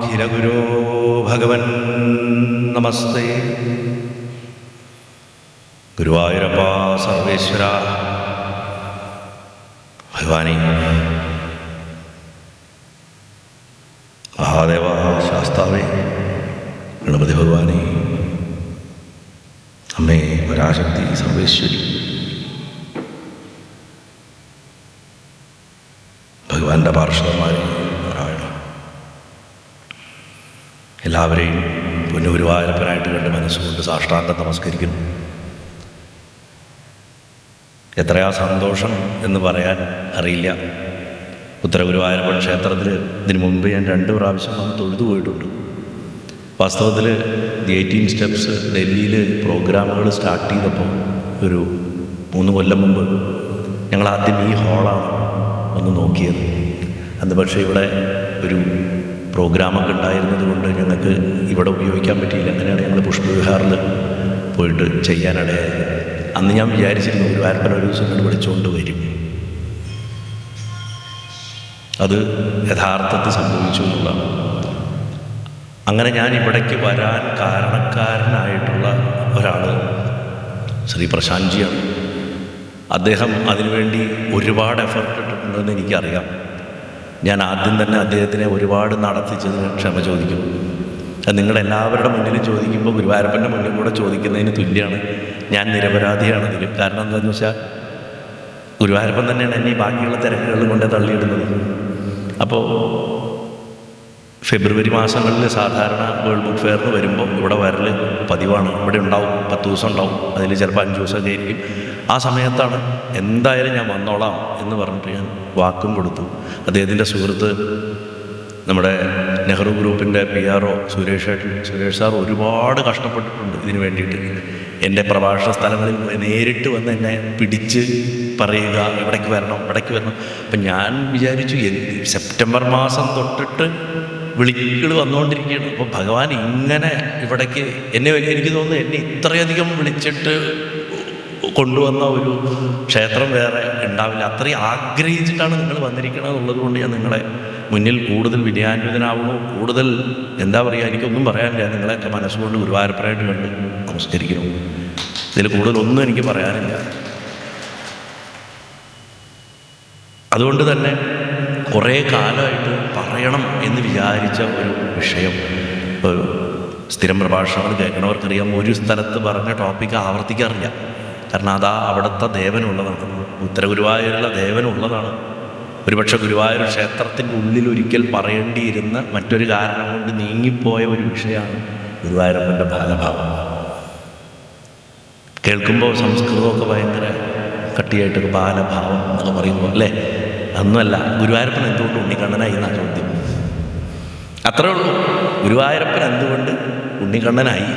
ഖിലഗുരോ ഭഗവൻ നമസ്തേ. ഗുരുവായൂരപ്പ സർവേശ്വര ഭഗവാനെ, മഹാദേവ ശാസ്താവേ, ഗണപതി ഭഗവാനെ, അമ്മേ പരാശക്തി സർവേശ്വരി, ഭഗവാന്റെ പാർഷദന്മാരെ നാരായണ, എല്ലാവരെയും പൊന്നുഗുരുവായൂരപ്പനായിട്ട് കണ്ട് മനസ്സുകൊണ്ട് സാഷ്ടാംഗം നമസ്കരിക്കുന്നു. എത്രയാ സന്തോഷം എന്ന് പറയാൻ അറിയില്ല. ഉത്തരഗുരുവായൂരപ്പൻ ക്ഷേത്രത്തിൽ ഇതിനു മുമ്പ് ഞാൻ 2 പ്രാവശ്യം വന്ന് തൊഴുതു പോയിട്ടുണ്ട്. വാസ്തവത്തിൽ ദി 18 സ്റ്റെപ്സ് ഡൽഹിയിൽ പ്രോഗ്രാമുകൾ സ്റ്റാർട്ട് ചെയ്തപ്പോൾ ഒരു 3 കൊല്ലം മുമ്പ് ഞങ്ങൾ ആദ്യം ഈ ഹാളാണ് ഒന്ന് നോക്കിയത്. അന്ന് പക്ഷേ ഇവിടെ ഒരു പ്രോഗ്രാമൊക്കെ ഉണ്ടായിരുന്നത് കൊണ്ട് ഞങ്ങൾക്ക് ഇവിടെ ഉപയോഗിക്കാൻ പറ്റിയില്ല. അങ്ങനെയാണ് ഞങ്ങൾ പുഷ്പവിഹാറിൽ പോയിട്ട് ചെയ്യാനിടയായത്. അന്ന് ഞാൻ വിചാരിച്ചിരുന്നു ഗുരുവായൂരപ്പൻ ഒരു ദിവസം കൊണ്ട് വിളിച്ചുകൊണ്ട് വരും. അത് യഥാർത്ഥത്തിൽ സംഭവിച്ചു എന്നുള്ളതാണ്. അങ്ങനെ ഞാൻ ഇവിടേക്ക് വരാൻ കാരണക്കാരനായിട്ടുള്ള ഒരാൾ ശ്രീ പ്രശാന്ത്ജിയാണ്. അദ്ദേഹം അതിനുവേണ്ടി ഒരുപാട് എഫർട്ട് ഇട്ടിട്ടുണ്ടെന്ന് എനിക്കറിയാം. ഞാൻ ആദ്യം തന്നെ അദ്ദേഹത്തിനെ ഒരുപാട് നടത്തിച്ചതിന് ക്ഷമ ചോദിക്കും. അത് നിങ്ങളെല്ലാവരുടെ മുന്നിലും ചോദിക്കുമ്പോൾ ഗുരുവായൂരപ്പൻ്റെ മുന്നിൽ കൂടെ ചോദിക്കുന്നതിന് തുല്യമാണ്. ഞാൻ നിരപരാധിയാണ് അതിലും. കാരണം എന്താണെന്ന് വെച്ചാൽ ഗുരുവായൂരപ്പൻ തന്നെയാണ് എന്നെ ഈ ബാക്കിയുള്ള തിരക്കുകളിൽ കൊണ്ട് തള്ളിയിടുന്നത്. അപ്പോൾ ഫെബ്രുവരി മാസങ്ങളിൽ സാധാരണ വേൾഡ് ബുക്ക് ഫെയറിന് വരുമ്പോൾ ഇവിടെ വരൽ പതിവാണ്. ഇവിടെ ഉണ്ടാവും, 10 ദിവസം ഉണ്ടാവും, അതിൽ ചിലപ്പോൾ 5 ദിവസമൊക്കെ ആയിരിക്കും. ആ സമയത്താണ് എന്തായാലും ഞാൻ വന്നോളാം എന്ന് പറഞ്ഞിട്ട് ഞാൻ വാക്കും കൊടുത്തു. അദ്ദേഹത്തിൻ്റെ സുഹൃത്ത് നമ്മുടെ നെഹ്റു ഗ്രൂപ്പിൻ്റെ PRO സുരേഷ് സാർ ഒരുപാട് കഷ്ടപ്പെട്ടിട്ടുണ്ട് ഇതിന് വേണ്ടിയിട്ട്. എൻ്റെ പ്രഭാഷണ സ്ഥലങ്ങളിൽ നേരിട്ട് വന്ന് എന്നെ പിടിച്ച് പറയുക, ഇവിടേക്ക് വരണം. അപ്പം ഞാൻ വിചാരിച്ചു സെപ്റ്റംബർ മാസം തൊട്ടിട്ട് വിളികൾ വന്നുകൊണ്ടിരിക്കുകയാണ്. അപ്പോൾ ഭഗവാൻ ഇങ്ങനെ ഇവിടേക്ക് എനിക്ക് തോന്നുന്നു എന്നെ ഇത്രയധികം വിളിച്ചിട്ട് കൊണ്ടുവന്ന ഒരു ക്ഷേത്രം വേറെ ഉണ്ടാവില്ല. അത്രയും ആഗ്രഹിച്ചിട്ടാണ് നിങ്ങൾ വന്നിരിക്കുന്നത് എന്നുള്ളത് കൊണ്ട് ഞാൻ നിങ്ങളെ മുന്നിൽ കൂടുതൽ വിനയാന്വിതനാവണു. കൂടുതൽ എന്താ പറയുക, എനിക്കൊന്നും പറയാനില്ല. നിങ്ങളെയൊക്കെ മനസ്സുകൊണ്ട് ഗുരുവായൂരപ്പനായിട്ട് കണ്ട് നമസ്കരിക്കുന്നു. ഇതിൽ കൂടുതലൊന്നും എനിക്ക് പറയാനില്ല. അതുകൊണ്ട് തന്നെ കുറേ കാലമായിട്ട് പറയണം എന്ന് വിചാരിച്ച ഒരു വിഷയം, ഒരു സ്ഥിരം പ്രഭാഷണങ്ങൾ കേൾക്കണവർക്കറിയാം, ഒരു സ്ഥലത്ത് പറഞ്ഞ ടോപ്പിക്ക് ആവർത്തിക്കാറില്ല. കാരണം അതാ അവിടുത്തെ ദേവനുള്ളതാണ്, ഉത്തരഗുരുവായൂരുള്ള ദേവനുള്ളതാണ്. ഒരുപക്ഷെ ഗുരുവായൂർ ക്ഷേത്രത്തിൻ്റെ ഉള്ളിൽ ഒരിക്കൽ പറയേണ്ടിയിരുന്ന മറ്റൊരു കാരണം കൊണ്ട് നീങ്ങിപ്പോയ ഒരു വിഷയമാണ് ഗുരുവായൂരപ്പൻ്റെ ബാലഭാവം. കേൾക്കുമ്പോൾ സംസ്കൃതമൊക്കെ ഭയങ്കര കട്ടിയായിട്ടൊക്കെ ബാലഭാവം എന്നൊക്കെ പറയുമ്പോൾ അല്ലേ, അതൊന്നുമല്ല. ഗുരുവായൂരപ്പൻ എന്തുകൊണ്ട് ഉണ്ണിക്കണ്ണനായി എന്നാണ് ചോദ്യം. അത്രേ ഉള്ളൂ. ഗുരുവായൂരപ്പൻ എന്തുകൊണ്ട് ഉണ്ണിക്കണ്ണനായി?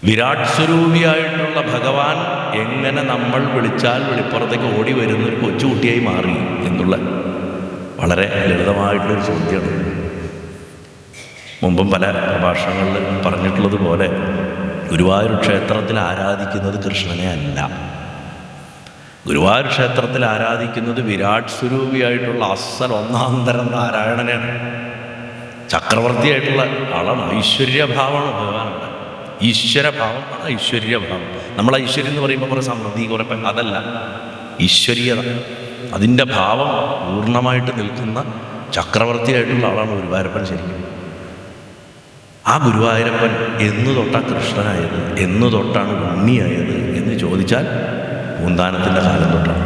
വിരാട് സ്വരൂപിയായിട്ടുള്ള ഭഗവാൻ എങ്ങനെ നമ്മൾ വിളിച്ചാൽ വെളിപ്പുറത്തേക്ക് ഓടി വരുന്നൊരു കൊച്ചുകുട്ടിയായി മാറി എന്നുള്ള വളരെ ലളിതമായിട്ടുള്ളൊരു ചോദ്യമാണ്. മുമ്പും പല പ്രഭാഷണങ്ങളിൽ പറഞ്ഞിട്ടുള്ളത് പോലെ ഗുരുവായൂർ ക്ഷേത്രത്തിൽ ആരാധിക്കുന്നത് കൃഷ്ണനെ അല്ല. ഗുരുവായൂർ ക്ഷേത്രത്തിൽ ആരാധിക്കുന്നത് വിരാട് സ്വരൂപിയായിട്ടുള്ള അസൽ ഒന്നാന്തരം നാരായണനെയാണ്. ചക്രവർത്തിയായിട്ടുള്ള ആളാണ്. ഐശ്വര്യഭാവമാണ് ഭഗവാനുണ്ട്. ഈശ്വരഭാവമാണ് ഐശ്വര്യഭാവം. നമ്മൾ ഐശ്വര്യം എന്ന് പറയുമ്പോൾ കുറേ സമൃദ്ധി, കുറേ അതല്ല, ഈശ്വരീയത, അതിൻ്റെ ഭാവം പൂർണ്ണമായിട്ട് നിൽക്കുന്ന ചക്രവർത്തിയായിട്ടുള്ള ആളാണ് ഗുരുവായൂരപ്പൻ. ശരിക്കും ആ ഗുരുവായൂരപ്പൻ എന്നു തൊട്ടാണ് കൃഷ്ണനായത്, എന്നു തൊട്ടാണ് ഉണ്ണിയായത് എന്ന് ചോദിച്ചാൽ പൂന്താനത്തിൻ്റെ കാലം തൊട്ടാണ്.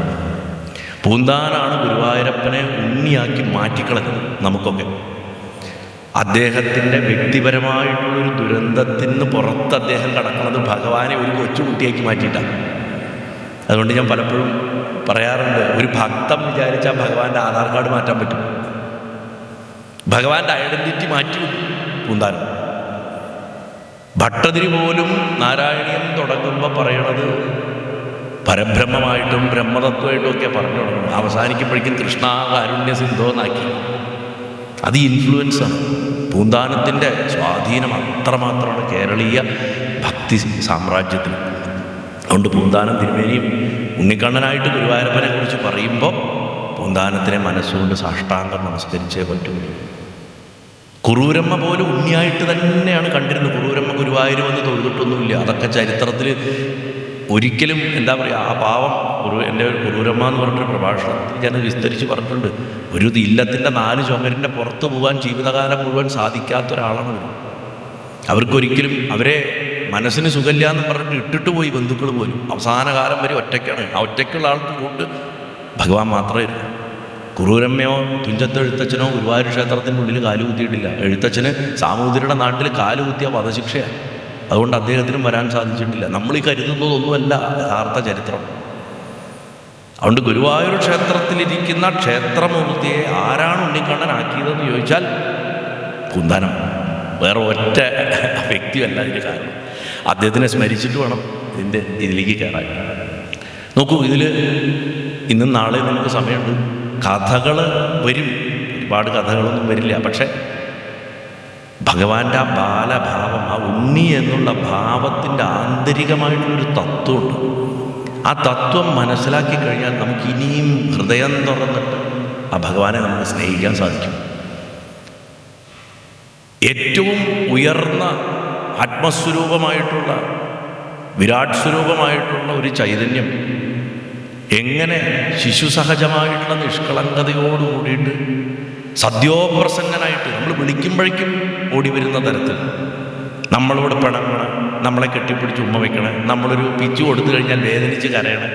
പൂന്താനാണ് ഗുരുവായൂരപ്പനെ ഉണ്ണിയാക്കി മാറ്റിക്കളഞ്ഞത് നമുക്കൊക്കെ. അദ്ദേഹത്തിൻ്റെ വ്യക്തിപരമായിട്ടുള്ളൊരു ദുരന്തത്തിൽ നിന്ന് പുറത്ത് അദ്ദേഹം കടക്കുന്നത് ഭഗവാനെ ഒരു കൊച്ചുകുട്ടിയാക്കി മാറ്റിയിട്ടാണ്. അതുകൊണ്ട് ഞാൻ പലപ്പോഴും പറയാറുണ്ട്, ഒരു ഭക്തൻ വിചാരിച്ചാൽ ഭഗവാന്റെ ആധാർ കാർഡ് മാറ്റാൻ പറ്റും. ഭഗവാന്റെ ഐഡൻറ്റിറ്റി മാറ്റി പൂന്താനം. ഭട്ടതിരി പോലും നാരായണീയം തുടങ്ങുമ്പോൾ പറയണത് പരബ്രഹ്മമായിട്ടും ബ്രഹ്മതത്വമായിട്ടും ഒക്കെ പറഞ്ഞു തുടങ്ങും. അവസാനിക്കുമ്പോഴേക്കും കൃഷ്ണ കാരുണ്യ സിന്ധോ എന്നാക്കി. അത് ഇൻഫ്ലുവൻസാണ്. പൂന്താനത്തിൻ്റെ സ്വാധീനം അത്രമാത്രമാണ് കേരളീയ ഭക്തി സാമ്രാജ്യത്തിൽ. അതുകൊണ്ട് പൂന്താനം തിരുമേനിയും ഉണ്ണിക്കണ്ണനായിട്ട് ഗുരുവായൂരപ്പനെ കുറിച്ച് പറയുമ്പോൾ പൂന്താനത്തിനെ മനസ്സുകൊണ്ട് സാഷ്ടാംഗം നമസ്കരിച്ചേ പറ്റൂ. കുറൂരമ്മ പോലും ഉണ്ണിയായിട്ട് തന്നെയാണ് കണ്ടിരുന്നത്. കുറൂരമ്മ ഗുരുവായൂർ വന്ന് തൊഴുതിട്ടൊന്നുമില്ല. അതൊക്കെ ചരിത്രത്തിൽ ഒരിക്കലും എന്താ പറയുക, ആ പാവം എൻ്റെ കുറൂരമ്മ എന്ന് പറഞ്ഞൊരു പ്രഭാഷണത്തിൽ ഞാൻ വിസ്തരിച്ച് പറഞ്ഞിട്ടുണ്ട്. ഒരു ഇല്ലത്തിൻ്റെ 4 ചുമരിൻ്റെ പുറത്ത് പോകാൻ ജീവിതകാലം മുഴുവൻ സാധിക്കാത്ത ഒരാളാണ് അവർ. അവർക്കൊരിക്കലും അവരെ മനസ്സിന് സുഖമില്ല എന്ന് പറഞ്ഞിട്ട് ഇട്ടിട്ട് പോയി ബന്ധുക്കൾ പോലും. അവസാന കാലം വരെ ഒറ്റയ്ക്കാണ്. ആ ഒറ്റയ്ക്കുള്ള ആൾക്ക് കൊണ്ട് ഭഗവാൻ മാത്രമേ ഇല്ല. കുറൂരമ്മയോ തുഞ്ചത്ത് എഴുത്തച്ഛനോ ഗുരുവായൂർ ക്ഷേത്രത്തിനുള്ളിൽ കാലുകുത്തിയിട്ടില്ല. എഴുത്തച്ഛന് സാമൂതിരിയുടെ നാട്ടിൽ കാലുകുത്തിയ വധശിക്ഷയാണ്. അതുകൊണ്ട് അദ്ദേഹത്തിനും വരാൻ സാധിച്ചിട്ടില്ല. നമ്മൾ ഈ കരുതുന്നതൊന്നുമല്ല യഥാർത്ഥ ചരിത്രം. അതുകൊണ്ട് ഗുരുവായൂർ ക്ഷേത്രത്തിലിരിക്കുന്ന ക്ഷേത്രമൂർത്തിയെ ആരാണ് ഉണ്ണിക്കണ്ണനാക്കിയതെന്ന് ചോദിച്ചാൽ പൂന്താനം, വേറെ ഒറ്റ വ്യക്തിയല്ല ഇതിൻ്റെ കാരണം. അദ്ദേഹത്തിനെ സ്മരിച്ചിട്ട് വേണം ഇതിലേക്ക് കയറാൻ. നോക്കൂ, ഇതിൽ ഇന്നും നാളെ നമുക്ക് സമയമുണ്ട്. കഥകൾ വരും, ഒരുപാട് കഥകളൊന്നും വരില്ല. പക്ഷേ ഭഗവാന്റെ ആ ബാലഭാവം, ആ ഉണ്ണി എന്നുള്ള ഭാവത്തിൻ്റെ ആന്തരികമായിട്ടുള്ളൊരു തത്വമുണ്ട്. ആ തത്വം മനസ്സിലാക്കി കഴിഞ്ഞാൽ നമുക്ക് ഇനിയും ഹൃദയം തുറന്നിട്ട് ആ ഭഗവാനെ നമുക്ക് സ്നേഹിക്കാൻ സാധിക്കും. ഏറ്റവും ഉയർന്ന ആത്മസ്വരൂപമായിട്ടുള്ള വിരാട് സ്വരൂപമായിട്ടുള്ള ഒരു ചൈതന്യം എങ്ങനെ ശിശുസഹജമായിട്ടുള്ള നിഷ്കളങ്കതയോടുകൂടിയിട്ട് സദ്യോപ്രസന്നനായിട്ട് നമ്മൾ വിളിക്കുമ്പോഴേക്കും ഓടി വരുന്ന തരത്തിൽ നമ്മളോട് പിണങ്ങണം, നമ്മളെ കെട്ടിപ്പിടിച്ച് ഉമ്മ വയ്ക്കണം, നമ്മളൊരു പിച്ചു കൊടുത്തു കഴിഞ്ഞാൽ വേദനിച്ച് കരയണം,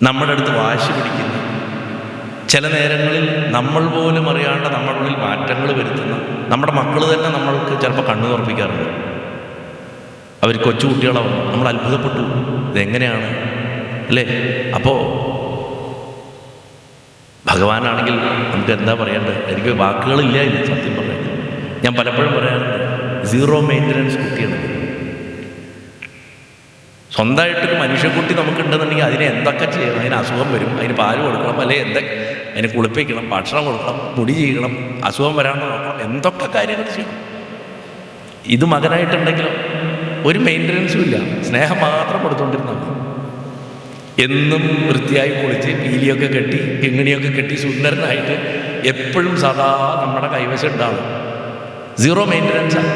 നമ്മുടെ അടുത്ത് വാശി പിടിക്കുന്ന, ചില നേരങ്ങളിൽ നമ്മൾ പോലും അറിയാണ്ട് നമ്മുടെ ഉള്ളിൽ മാറ്റങ്ങൾ വരുത്തുന്ന നമ്മുടെ മക്കൾ തന്നെ നമ്മൾക്ക് ചിലപ്പോൾ കണ്ണു തുറപ്പിക്കാറുണ്ട്. അവർ കൊച്ചുകുട്ടികളാവും. നമ്മൾ അത്ഭുതപ്പെട്ടു, ഇതെങ്ങനെയാണ് അല്ലേ? അപ്പോൾ ഭഗവാനാണെങ്കിൽ നമുക്ക് എന്താ പറയേണ്ടത്? എനിക്ക് വാക്കുകളില്ല ഇല്ല സത്യം പറയാൻ. ഞാൻ പലപ്പോഴും പറയാറുണ്ട്, 0 മെയിൻ്റനൻസ് കുട്ടിയാണ്. സ്വന്തമായിട്ടൊരു മനുഷ്യക്കുട്ടി നമുക്കുണ്ടെന്നുണ്ടെങ്കിൽ അതിനെ എന്തൊക്കെ ചെയ്യണം? അതിന് അസുഖം വരും, അതിന് പാല് കൊടുക്കണം, അല്ലെങ്കിൽ അതിനെ കുളിപ്പിക്കണം, ഭക്ഷണം കൊടുക്കണം, മുടി ചെയ്യണം, അസുഖം വരാണ്ട് നോക്കണം, എന്തൊക്കെ കാര്യങ്ങൾ ചെയ്യണം. ഇത് മകനായിട്ടുണ്ടെങ്കിലും ഒരു മെയിൻ്റനൻസും ഇല്ല, സ്നേഹം മാത്രം കൊടുത്തുകൊണ്ടിരുന്നാൽ എന്നും വൃത്തിയായി കുളിച്ച് പീലിയൊക്കെ കെട്ടി കിങ്ങിണിയൊക്കെ കെട്ടി സുന്ദരനായിട്ട് എപ്പോഴും സദാ നമ്മുടെ കൈവശം ഉണ്ടാവും. 0 മെയിൻ്റനൻസാണ്.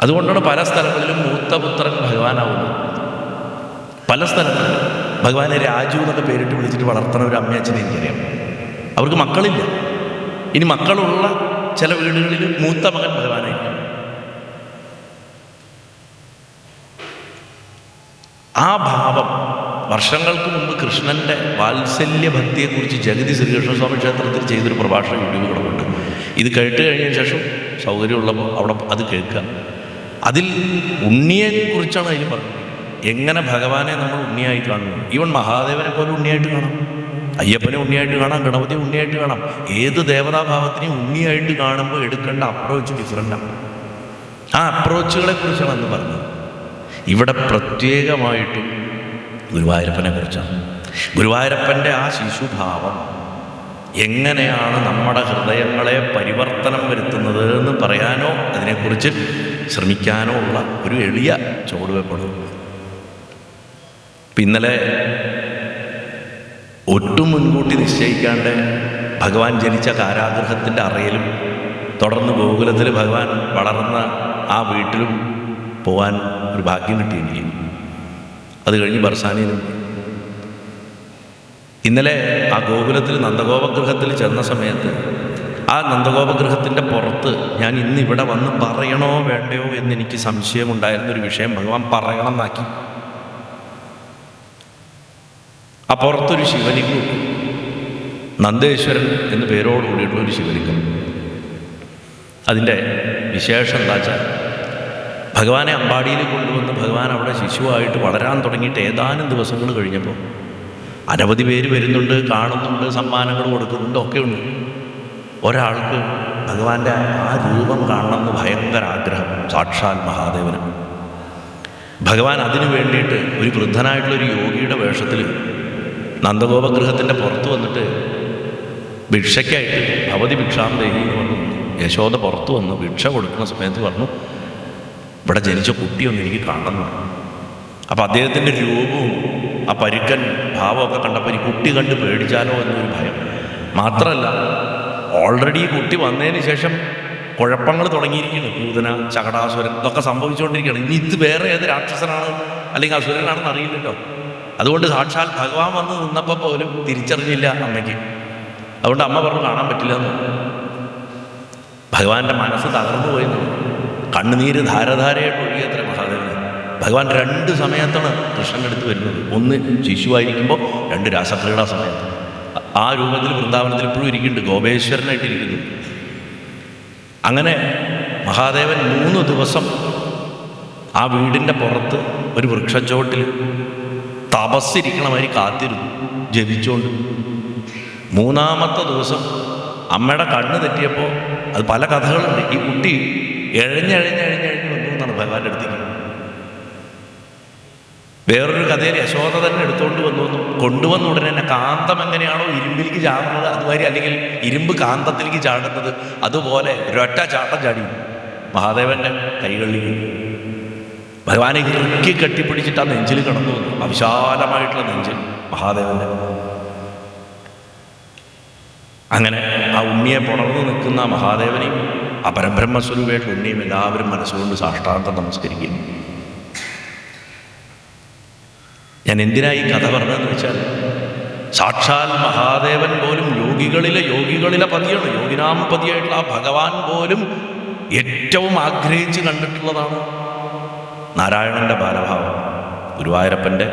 അതുകൊണ്ടാണ് പല സ്ഥലങ്ങളിലും മൂത്ത പുത്രൻ ഭഗവാനാവുന്നത്. പല സ്ഥലങ്ങളിലും ഭഗവാനെ രാജു എന്നൊക്കെ പേരിട്ട് വിളിച്ചിട്ട് വളർത്തുന്ന ഒരു അമ്മയച്ഛനെ എനിക്കറിയാം. അവർക്ക് മക്കളില്ല. ഇനി മക്കളുള്ള ചില വീടുകളിൽ മൂത്ത മകൻ ഭഗവാനായിരിക്കും. ആ ഭാവം വർഷങ്ങൾക്ക് മുമ്പ് കൃഷ്ണൻ്റെ വാത്സല്യ ഭക്തിയെക്കുറിച്ച് ജഗതി ശ്രീകൃഷ്ണസ്വാമി ക്ഷേത്രത്തിൽ ചെയ്തൊരു പ്രഭാഷണ വീഡിയോ കിടപ്പുണ്ട്. ഇത് കേട്ട് കഴിഞ്ഞ ശേഷം സൗകര്യമുള്ളപ്പോൾ അവിടെ അത് കേൾക്കുക. അതിൽ ഉണ്ണിയെക്കുറിച്ചാണ് അതിൽ പറഞ്ഞത്. എങ്ങനെ ഭഗവാനെ നമ്മൾ ഉണ്ണിയായി കാണുന്നു. ഈവൻ മഹാദേവനെ പോലെ ഉണ്ണിയായിട്ട് കാണാം, അയ്യപ്പനെ ഉണ്ണിയായിട്ട് കാണാം, ഗണപതി ഉണ്ണിയായിട്ട് കാണാം. ഏത് ദേവതാഭാവത്തിനെയും ഉണ്ണിയായിട്ട് കാണുമ്പോൾ എടുക്കേണ്ട അപ്രോച്ച് ഡിഫറൻ്റാണ്. ആ അപ്രോച്ചുകളെ കുറിച്ചാണ് അന്ന് പറഞ്ഞത്. ഇവിടെ പ്രത്യേകമായിട്ടും ഗുരുവായൂരപ്പനെ കുറിച്ചാണ്. ഗുരുവായൂരപ്പൻ്റെ ആ ശിശുഭാവം എങ്ങനെയാണ് നമ്മുടെ ഹൃദയങ്ങളെ പരിവർത്തനം വരുത്തുന്നത് എന്ന് പറയാനോ അതിനെക്കുറിച്ച് ശ്രമിക്കാനോ ഉള്ള ഒരു എളിയ ചുവടുവെപ്പാണ്. ഇന്നലെ ഒട്ടും മുൻകൂട്ടി നിശ്ചയിക്കാണ്ട് ഭഗവാൻ ജനിച്ച കാരാഗൃഹത്തിൻ്റെ അറയിലും തുടർന്ന് ഗോകുലത്തിൽ ഭഗവാൻ വളർന്ന ആ വീട്ടിലും പോകാൻ ഒരു ഭാഗ്യം കിട്ടി എനിക്ക്. അത് കഴിഞ്ഞ് ബർസാനിയിലും. ഇന്നലെ ആ ഗോകുലത്തിൽ നന്ദഗോപഗൃഹത്തിൽ ചെന്ന സമയത്ത് ആ നന്ദഗോപഗൃഹത്തിൻ്റെ പുറത്ത് ഞാൻ ഇന്ന് ഇവിടെ വന്ന് പറയണോ വേണ്ടയോ എന്നെനിക്ക് സംശയമുണ്ടായിരുന്നൊരു വിഷയം ഭഗവാൻ പറയണം എന്നാക്കി. ആ പുറത്തൊരു ശിവലിംഗം, നന്ദേശ്വരൻ എന്ന് പേരോട് കൂടിയിട്ടുള്ളൊരു ശിവലിംഗം. അതിൻ്റെ വിശേഷം എന്താ വെച്ചാൽ ഭഗവാനെ അമ്പാടിയിൽ കൊണ്ടുവന്ന് ഭഗവാൻ അവിടെ ശിശുവായിട്ട് വളരാൻ തുടങ്ങിയിട്ട് ഏതാനും ദിവസങ്ങൾ കഴിഞ്ഞപ്പോൾ അനവധി പേര് വരുന്നുണ്ട്, കാണുന്നുണ്ട്, സമ്മാനങ്ങൾ കൊടുക്കുന്നുണ്ട്, ഒക്കെ ഉണ്ട്. ഒരാൾക്ക് ഭഗവാന്റെ ആ രൂപം കാണണമെന്ന് ഭയങ്കര ആഗ്രഹം, സാക്ഷാൽ മഹാദേവന്. ഭഗവാൻ അതിനു വേണ്ടിയിട്ട് ഒരു വൃദ്ധനായിട്ടുള്ളൊരു യോഗിയുടെ വേഷത്തിൽ നന്ദഗോപഗൃഹത്തിൻ്റെ പുറത്ത് വന്നിട്ട് ഭിക്ഷയ്ക്കായിട്ട് ഭവതി ഭിക്ഷാം ദേഹി എന്ന് പറഞ്ഞു. യശോദ പുറത്ത് വന്ന് ഭിക്ഷ കൊടുക്കുന്ന സമയത്ത് പറഞ്ഞു, ഇവിടെ ജനിച്ച കുട്ടിയൊന്നും എനിക്ക് കാണണം. അപ്പോൾ അദ്ദേഹത്തിൻ്റെ രൂപവും ആ പരുക്കൻ ഭാവമൊക്കെ കണ്ടപ്പോൾ ഈ കുട്ടി കണ്ട് പേടിച്ചാലോ എന്നൊരു ഭയം. മാത്രമല്ല ഓൾറെഡി ഈ കുട്ടി വന്നതിന് ശേഷം കുഴപ്പങ്ങൾ തുടങ്ങിയിരിക്കുന്നു. പൂതന, ചകടാസുരൻ ഇതൊക്കെ സംഭവിച്ചുകൊണ്ടിരിക്കുകയാണ്. ഇനി ഇത് വേറെ ഏത് രാക്ഷസനാണ് അല്ലെങ്കിൽ അസുരനാണെന്ന് അറിയില്ലല്ലോ. അതുകൊണ്ട് സാക്ഷാൽ ഭഗവാൻ വന്ന് നിന്നപ്പോൾ പോലും തിരിച്ചറിഞ്ഞില്ല അമ്മയ്ക്ക്. അതുകൊണ്ട് അമ്മ പറഞ്ഞു കാണാൻ പറ്റില്ല എന്ന്. ഭഗവാന്റെ മനസ്സ് തകർന്നു പോയെന്ന്. കണ്ണുനീര് ധാരധാരയായിട്ട് ഒഴുകിയത്ര മഹാദേവന്. ഭഗവാൻ 2 സമയത്താണ് കൃഷ്ണൻ്റെ അടുത്ത് വരുന്നത്. ഒന്ന് ശിശുവായിരിക്കുമ്പോൾ, 2 രാസക്രീഡാ സമയത്ത്. ആ രൂപത്തിൽ വൃന്ദാവനത്തിൽ ഇപ്പോഴും ഇരിക്കുന്നുണ്ട്, ഗോപേശ്വരനായിട്ടിരിക്കുന്നു. അങ്ങനെ മഹാദേവൻ 3 ദിവസം ആ വീടിൻ്റെ പുറത്ത് ഒരു വൃക്ഷച്ചോട്ടിൽ തപസ്സിരിക്കണമാതിരി കാത്തിരുന്നു, ജപിച്ചുകൊണ്ട്. 3-ാമത്തെ ദിവസം അമ്മയുടെ കണ്ണ് തെറ്റിയപ്പോൾ, അത് പല കഥകളുണ്ട്, ഈ കുട്ടി എഴഞ്ഞെഴഞ്ഞെഴഞ്ഞെഴഞ്ഞ് വന്നു എന്നാണ് ഭഗവാന്റെ അടുത്തേക്ക്. വേറൊരു കഥയിൽ യശോദ തന്നെ എടുത്തുകൊണ്ട് വന്നു. കൊണ്ടുവന്ന ഉടനെ തന്നെ കാന്തം എങ്ങനെയാണോ ഇരുമ്പിലേക്ക് ചാടുന്നത് അതുമാതിരി, അല്ലെങ്കിൽ ഇരുമ്പ് കാന്തത്തിലേക്ക് ചാടുന്നത് അതുപോലെ ഒരൊറ്റ ചാട്ടം ചാടി മഹാദേവൻ്റെ കൈകളിലേക്ക്. ഭഗവാനെ ഇറുക്കി കെട്ടിപ്പിടിച്ചിട്ട് ആ നെഞ്ചിൽ കിടന്നു വന്നു. അവിശാലമായിട്ടുള്ള നെഞ്ചിൽ മഹാദേവൻ്റെ. അങ്ങനെ ആ ഉണ്ണിയെ പുണർന്നു നിൽക്കുന്ന മഹാദേവനെയും ആ പരബ്രഹ്മസ്വരൂപമായിട്ടുള്ള ഉണ്ണിയും എല്ലാവരും മനസ്സുകൊണ്ട് സാഷ്ടാംഗം നമസ്കരിക്കുന്നു. ഞാൻ എന്തിനായി കഥ പറഞ്ഞതെന്ന് വെച്ചാൽ, സാക്ഷാൽ മഹാദേവൻ പോലും യോഗികളിലെ പതിയാണ്. യോഗിനാം പതിയായിട്ടുള്ള ആ ഭഗവാൻ പോലും ഏറ്റവും ആഗ്രഹിച്ച് കണ്ടിട്ടുള്ളതാണ് നാരായണൻ്റെ ബാലഭാവം, ഗുരുവായൂരപ്പൻ്റെ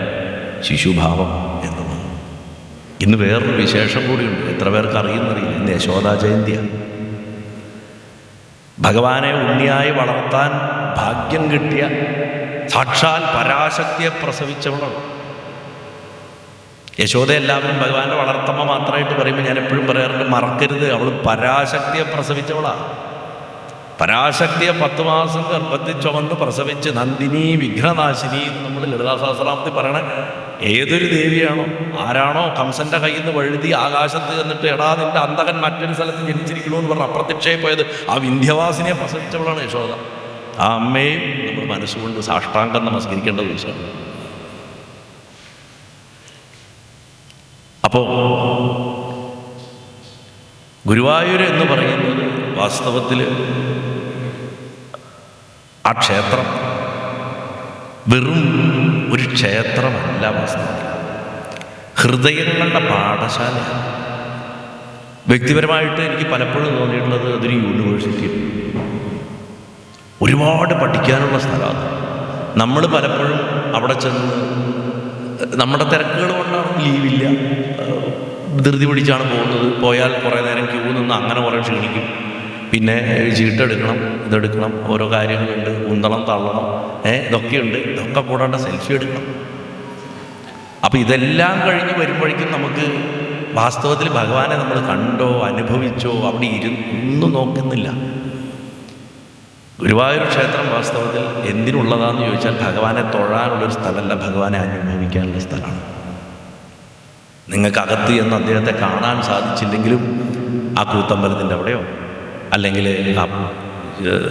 ശിശുഭാവം എന്നത്. ഇന്ന് വേറൊരു വിശേഷം കൂടിയുണ്ട്, എത്ര പേർക്ക് അറിയുന്നറിയില്ല. ഇന്ന് യശോദാ ജയന്തിയാണ്. ഭഗവാനെ ഉണ്ണിയായി വളർത്താൻ ഭാഗ്യം കിട്ടിയ സാക്ഷാൽ പരാശക്തിയെ പ്രസവിച്ചവളാണ് യശോദ. എല്ലാവരും ഭഗവാന്റെ വളർത്തമ്മ മാത്രമായിട്ട് പറയുമ്പോൾ ഞാൻ എപ്പോഴും പറയാറുണ്ട്, മറക്കരുത്, അവൾ പരാശക്തിയെ പ്രസവിച്ചവളാണ്. പരാശക്തിയെ 10 മാസം ഗർഭത്തിൽ ചുമന്ന് പ്രസവിച്ച് നന്ദിനി വിഘ്നനാശിനി നമ്മൾ ലളിതാ സഹസ്രനാമത്തിൽ പറയണ ഏതൊരു ദേവിയാണോ, ആരാണോ കംസന്റെ കയ്യിൽ നിന്ന് വഴുതി ആകാശത്ത് എന്നിട്ട് എടാ നിന്റെ അന്തകൻ മറ്റൊരു സ്ഥലത്ത് ജനിച്ചിരിക്കണമെന്ന് പറഞ്ഞ് അപ്രത്യക്ഷമായി പോയത് ആ വിന്ധ്യവാസിനെ പ്രസവിച്ചവളാണ് യശോദ. ആ അമ്മയും നമ്മൾ മനസ്സുകൊണ്ട് സാഷ്ടാംഗം നമസ്കരിക്കേണ്ട ദിവസമാണ്. അപ്പോൾ ഗുരുവായൂർ എന്ന് പറയുന്നത് വാസ്തവത്തിൽ ആ ക്ഷേത്രം വെറും ഒരു ക്ഷേത്രമല്ല, വാസ്തവത്തിൽ ഹൃദയങ്ങളുടെ പാഠശാലയാണ്. വ്യക്തിപരമായിട്ട് എനിക്ക് പലപ്പോഴും തോന്നിയിട്ടുള്ളത് അതൊരു യൂണിവേഴ്സിറ്റിയാണ്. ഒരുപാട് പഠിക്കാനുള്ള സ്ഥലമാണ്. നമ്മൾ പലപ്പോഴും അവിടെ ചെന്ന് നമ്മുടെ തിരക്കുകൾ കൊണ്ടാണ്, ലീവില്ല, ധൃതി പിടിച്ചാണ് പോകുന്നത്. പോയാൽ കുറേ നേരം ക്യൂ നിന്ന് അങ്ങനെ കുറേ ക്ഷീണിക്കും. പിന്നെ ചീട്ടെടുക്കണം, ഇതെടുക്കണം, ഓരോ കാര്യങ്ങളുണ്ട്, ഉന്തളം തള്ളണം, ഇതൊക്കെയുണ്ട്. ഇതൊക്കെ കൂടാണ്ട് സെൽഫി എടുക്കണം. അപ്പോൾ ഇതെല്ലാം കഴിഞ്ഞ് വരുമ്പോഴേക്കും നമുക്ക് വാസ്തവത്തിൽ ഭഗവാനെ നമ്മൾ കണ്ടോ അനുഭവിച്ചോ അവിടെ ഒന്നും നോക്കുന്നില്ല. ഗുരുവായൂർ ക്ഷേത്രം വാസ്തവത്തിൽ എന്തിനുള്ളതാണെന്ന് ചോദിച്ചാൽ ഭഗവാനെ തൊഴാനുള്ളൊരു സ്ഥലമല്ല, ഭഗവാനെ അനുഭവിക്കാനുള്ള സ്ഥലമാണ്. നിങ്ങൾക്ക് അകത്ത് എന്ന് അദ്ദേഹത്തെ കാണാൻ സാധിച്ചില്ലെങ്കിലും ആ കൂത്തമ്പലത്തിൻ്റെ അവിടെയോ അല്ലെങ്കിൽ ആ